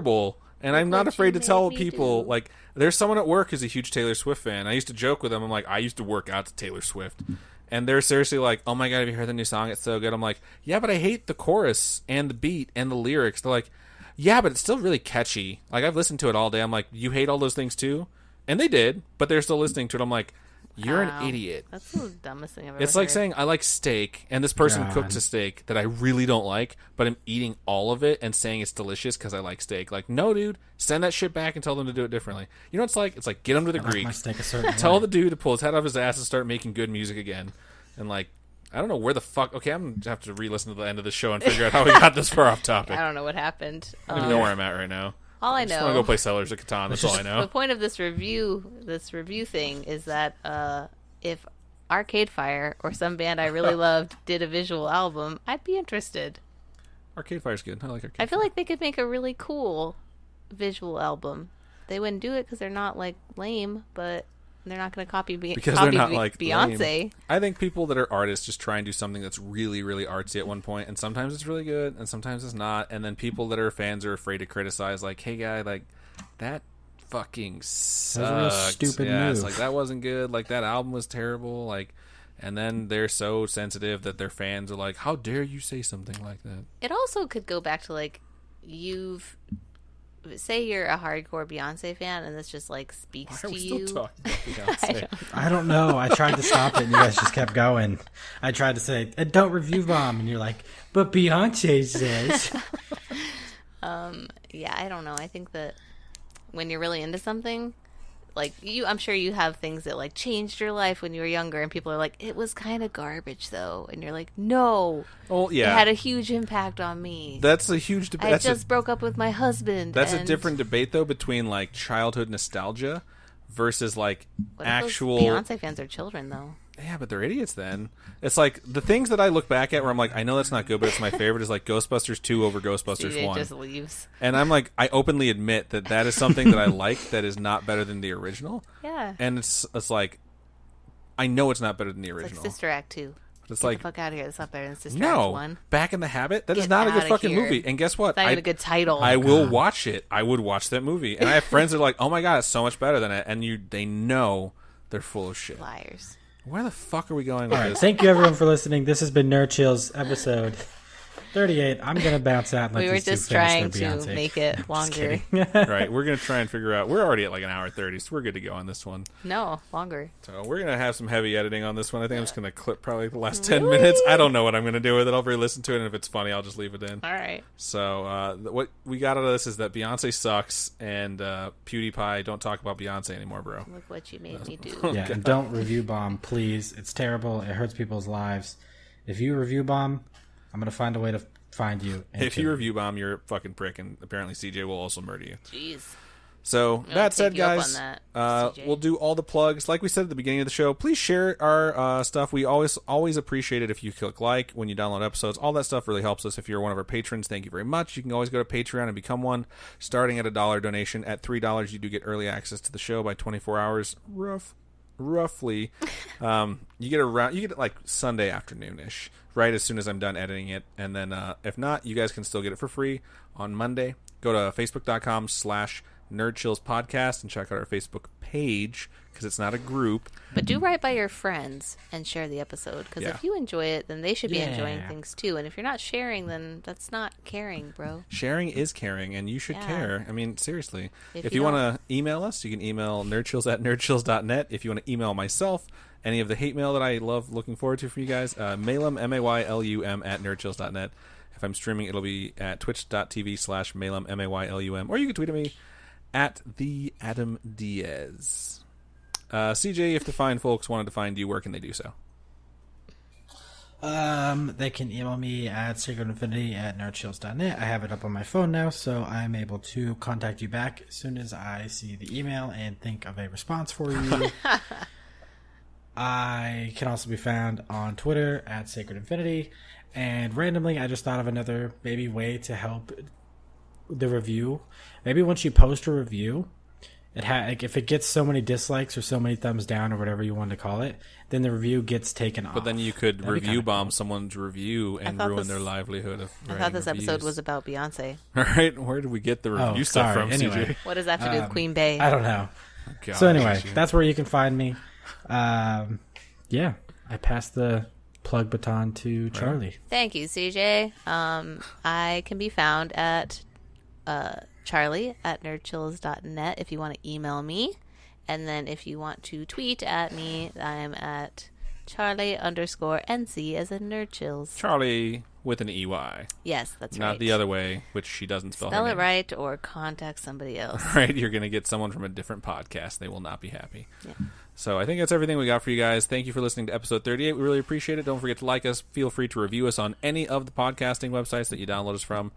Speaker 1: And I'm
Speaker 3: Look
Speaker 1: not
Speaker 3: what
Speaker 1: afraid
Speaker 3: you
Speaker 1: to tell
Speaker 3: made me
Speaker 1: people,
Speaker 3: do.
Speaker 1: like, there's someone at work who's a huge Taylor Swift fan. I used to joke with them. I'm like, I used to work out to Taylor Swift. And they're seriously like, oh my God, have you heard the new song? It's so good. I'm like, yeah, but I hate the chorus and the beat and the lyrics. They're like, yeah, but it's still really catchy. Like, I've listened to it all day. I'm like, you hate all those things too? And they did, but they're still listening to it. I'm like, you're
Speaker 3: Wow.
Speaker 1: an idiot.
Speaker 3: That's the dumbest thing I've ever
Speaker 1: It's like
Speaker 3: heard.
Speaker 1: saying I like steak, and this person
Speaker 2: God.
Speaker 1: cooked a steak that I really don't like, but I'm eating all of it and saying it's delicious because I like steak. Like, no, dude, send that shit back and tell them to do it differently. You know what it's like? It's like, get them to the
Speaker 2: I like
Speaker 1: Greek.
Speaker 2: my steak a certain
Speaker 1: Tell
Speaker 2: way.
Speaker 1: the dude to pull his head off his ass and start making good music again. And, like, I don't know where the fuck... Okay, I'm going to have to re-listen to the end of the show and figure out how we got this far off topic.
Speaker 3: I don't know what happened.
Speaker 1: I don't even know where I'm at right now.
Speaker 3: All I
Speaker 1: I just want
Speaker 3: know.
Speaker 1: to go play Settlers of Catan. That's all I
Speaker 3: The
Speaker 1: know.
Speaker 3: point of this review thing, is that if Arcade Fire or some band I really loved did a visual album, I'd be interested.
Speaker 1: Arcade Fire's good. I like Arcade
Speaker 3: I feel like they could make a really cool visual album. They wouldn't do it because they're not like lame, but they're not going to copy
Speaker 1: because
Speaker 3: copy
Speaker 1: they're not like
Speaker 3: Beyonce.
Speaker 1: lame. I think people that are artists just try and do something that's really, really artsy at one point, and sometimes it's really good, and sometimes it's not. And then people that are fans are afraid to criticize, like, "Hey, guy, like that fucking sucked.
Speaker 2: a real stupid
Speaker 1: yeah, it's
Speaker 2: move.
Speaker 1: like that wasn't good. Like that album was terrible. Like." And then they're so sensitive that their fans are like, "How dare you say something like that?"
Speaker 3: It also could go back to like say you're a hardcore Beyonce fan and this just like speaks
Speaker 1: Why are
Speaker 3: to
Speaker 1: we
Speaker 3: you.
Speaker 1: still talking about Beyonce?
Speaker 2: I don't know. I tried to stop it, and you guys just kept going. I tried to say, "Don't review Bomb," and you're like, "But Beyonce says."
Speaker 3: Yeah, I don't know. I think that when you're really into something, like I'm sure you have things that like changed your life when you were younger, and people are like, "It was kind of garbage, though," and you're like, "No,
Speaker 1: Well,
Speaker 3: it
Speaker 1: yeah,
Speaker 3: had a huge impact on me.
Speaker 1: that's a huge debate.
Speaker 3: I
Speaker 1: That's
Speaker 3: just broke up with my husband."
Speaker 1: That's a
Speaker 3: and
Speaker 1: different debate, though, between like childhood nostalgia versus like
Speaker 3: what if those
Speaker 1: actual.
Speaker 3: Beyonce fans are children, though.
Speaker 1: Yeah, but they're idiots. Then it's like the things that I look back at where I'm like, I know that's not good, but it's my favorite. Is like Ghostbusters 2 over Ghostbusters
Speaker 3: CJ
Speaker 1: 1,
Speaker 3: just leaves.
Speaker 1: and I'm like, I openly admit that that is something that I like that is not better than the original,
Speaker 3: Yeah,
Speaker 1: and it's like, I know it's not better than the
Speaker 3: it's like
Speaker 1: original.
Speaker 3: Sister Act 2.
Speaker 1: It's
Speaker 3: Get
Speaker 1: like
Speaker 3: the fuck out of here. It's not better than Sister Act
Speaker 1: no,
Speaker 3: 1.
Speaker 1: Back in the Habit. That is
Speaker 3: Get
Speaker 1: not a good
Speaker 3: outta
Speaker 1: fucking
Speaker 3: here.
Speaker 1: movie. And guess what?
Speaker 3: It's not even a good title.
Speaker 1: I will watch it. I would watch that movie. And I have friends that are like, "Oh my god, it's so much better than it." And they know they're full of shit.
Speaker 3: Liars.
Speaker 1: Where the fuck are we going with
Speaker 2: All right,
Speaker 1: this?
Speaker 2: thank you everyone for listening. This has been Nerd Chills episode 38. I'm gonna bounce out and let
Speaker 3: We were
Speaker 2: these two
Speaker 3: just
Speaker 2: finish
Speaker 3: trying
Speaker 2: their
Speaker 3: to
Speaker 2: Beyonce.
Speaker 3: make it
Speaker 2: Just
Speaker 3: longer.
Speaker 2: kidding.
Speaker 1: Right, we're gonna try and figure out. We're already at like an hour 30, so we're good to go on this one.
Speaker 3: No, longer.
Speaker 1: So we're gonna have some heavy editing on this one. I think I'm just gonna clip probably the last 10 minutes. I don't know what I'm gonna do with it. I'll re-listen to it, and if it's funny, I'll just leave it in.
Speaker 3: All right.
Speaker 1: So what we got out of this is that Beyonce sucks, and PewDiePie, don't talk about Beyonce anymore, bro.
Speaker 3: Look what you made me do.
Speaker 2: Yeah, and don't review Bomb, please. It's terrible. It hurts people's lives. If you review Bomb, I'm gonna find a way to find you. and
Speaker 1: If
Speaker 2: kill
Speaker 1: you review Bomb, you're a fucking prick, and apparently CJ will also murder you.
Speaker 3: Jeez.
Speaker 1: So
Speaker 3: I'll
Speaker 1: that
Speaker 3: take
Speaker 1: said,
Speaker 3: you up
Speaker 1: guys,
Speaker 3: on that, CJ.
Speaker 1: we'll do all the plugs. Like we said at the beginning of the show, please share our stuff. We always appreciate it if you click like when you download episodes. All that stuff really helps us. If you're one of our patrons, thank you very much. You can always go to Patreon and become one. Starting at $1 donation. At $3, you do get early access to the show by 24 hours, roughly. You get it like Sunday afternoon-ish, right as soon as I'm done editing it. And then if not, you guys can still get it for free on Monday. Go to facebook.com/NerdChillsPodcast and check out our Facebook page, because it's not a group.
Speaker 3: But do right by your friends and share the episode, because
Speaker 1: Yeah.
Speaker 3: if you enjoy it, then they should be enjoying
Speaker 2: Yeah.
Speaker 3: things too. And if you're not sharing, then that's not caring, bro.
Speaker 1: Sharing is caring, and you should
Speaker 3: Yeah.
Speaker 1: care. I mean, seriously.
Speaker 3: If
Speaker 1: If
Speaker 3: you
Speaker 1: you want to email us, you can email nerdchills@nerdchills.net. If you want to email myself, any of the hate mail that I love looking forward to from you guys, mailum, MAYLUM, @nerdchills.net. If I'm streaming, it'll be at twitch.tv/mailum, MAYLUM. Or you can tweet at me at the Adam Diaz. CJ, if the fine folks wanted to find you, where can they do so?
Speaker 2: They can email me at sacredinfinity@nerdchills.net. I have it up on my phone now, so I'm able to contact you back as soon as I see the email and think of a response for you. I can also be found on Twitter at sacredinfinity. And randomly, I just thought of another maybe way to help the review. Maybe once you post a review, like if it gets so many dislikes or so many thumbs down or whatever you want to call it, then the review gets taken off.
Speaker 1: But then you could
Speaker 2: That'd be
Speaker 1: review
Speaker 2: kinda
Speaker 1: bomb
Speaker 2: cool.
Speaker 1: someone's review and
Speaker 3: thought
Speaker 1: ruin
Speaker 3: this-
Speaker 1: their livelihood of
Speaker 3: I
Speaker 1: writing
Speaker 3: thought this episode
Speaker 1: reviews.
Speaker 3: was about Beyonce.
Speaker 1: All right, where did we get the review stuff
Speaker 2: sorry.
Speaker 1: from,
Speaker 2: Anyway.
Speaker 1: CJ?
Speaker 3: What does that have to do with Queen Bey?
Speaker 2: I don't know.
Speaker 1: God,
Speaker 2: So anyway,
Speaker 1: CJ.
Speaker 2: that's where you can find me. Yeah, I passed the plug baton to Charlie.
Speaker 3: Thank you, CJ. I can be found at charlie@nerdchills.net if you want to email me. And then if you want to tweet at me, I'm at Charlie_NC as in Nerdchills.
Speaker 1: Charlie with an EY.
Speaker 3: Yes, that's
Speaker 1: Not
Speaker 3: right.
Speaker 1: the other way, which she doesn't spell
Speaker 3: Spell
Speaker 1: her
Speaker 3: it
Speaker 1: name.
Speaker 3: right or contact somebody else.
Speaker 1: Right, you're going to get someone from a different podcast. They will not be happy.
Speaker 3: Yeah.
Speaker 1: So I think that's everything we got for you guys. Thank you for listening to episode 38. We really appreciate it. Don't forget to like us. Feel free to review us on any of the podcasting websites that you download us from.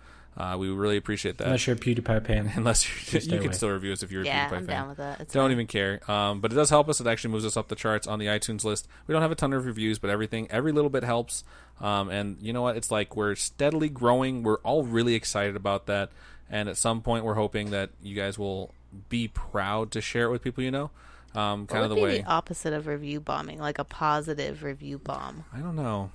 Speaker 1: We really appreciate that.
Speaker 2: Unless you're a PewDiePie fan.
Speaker 1: Unless you
Speaker 2: stay
Speaker 1: can
Speaker 2: away.
Speaker 1: still review us if you're a
Speaker 3: Yeah,
Speaker 1: PewDiePie
Speaker 3: I'm
Speaker 1: fan.
Speaker 3: down with that. It's
Speaker 1: Don't
Speaker 3: fine.
Speaker 1: even care. But it does help us. It actually moves us up the charts on the iTunes list. We don't have a ton of reviews, but every little bit helps. And you know what? It's like we're steadily growing. We're all really excited about that. And at some point, we're hoping that you guys will be proud to share it with people you know. Kind
Speaker 3: What
Speaker 1: of
Speaker 3: would
Speaker 1: the
Speaker 3: be
Speaker 1: way.
Speaker 3: the opposite of review bombing? Like a positive review bomb.
Speaker 1: I don't know.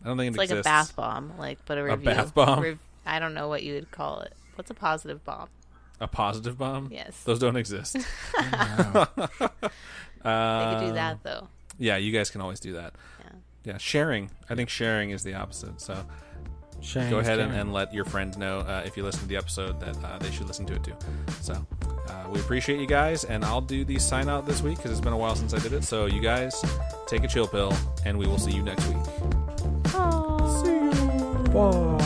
Speaker 1: I don't think
Speaker 3: It's
Speaker 1: it
Speaker 3: like
Speaker 1: exists.
Speaker 3: a bath bomb, but a review.
Speaker 1: bath bomb?
Speaker 3: I don't know what you would call it. What's a positive bomb?
Speaker 1: A positive bomb?
Speaker 3: Yes.
Speaker 1: Those don't exist.
Speaker 3: They could do that though.
Speaker 1: Yeah, you guys can always do that. Yeah, sharing. I think sharing is the opposite. So
Speaker 2: Sharing
Speaker 1: go
Speaker 2: is
Speaker 1: ahead
Speaker 2: caring.
Speaker 1: and let your friend know if you listen to the episode that they should listen to it too. So we appreciate you guys, and I'll do the sign out this week because it's been a while since I did it. So you guys take a chill pill, and we will see you next week.
Speaker 3: Aww.
Speaker 2: Bye.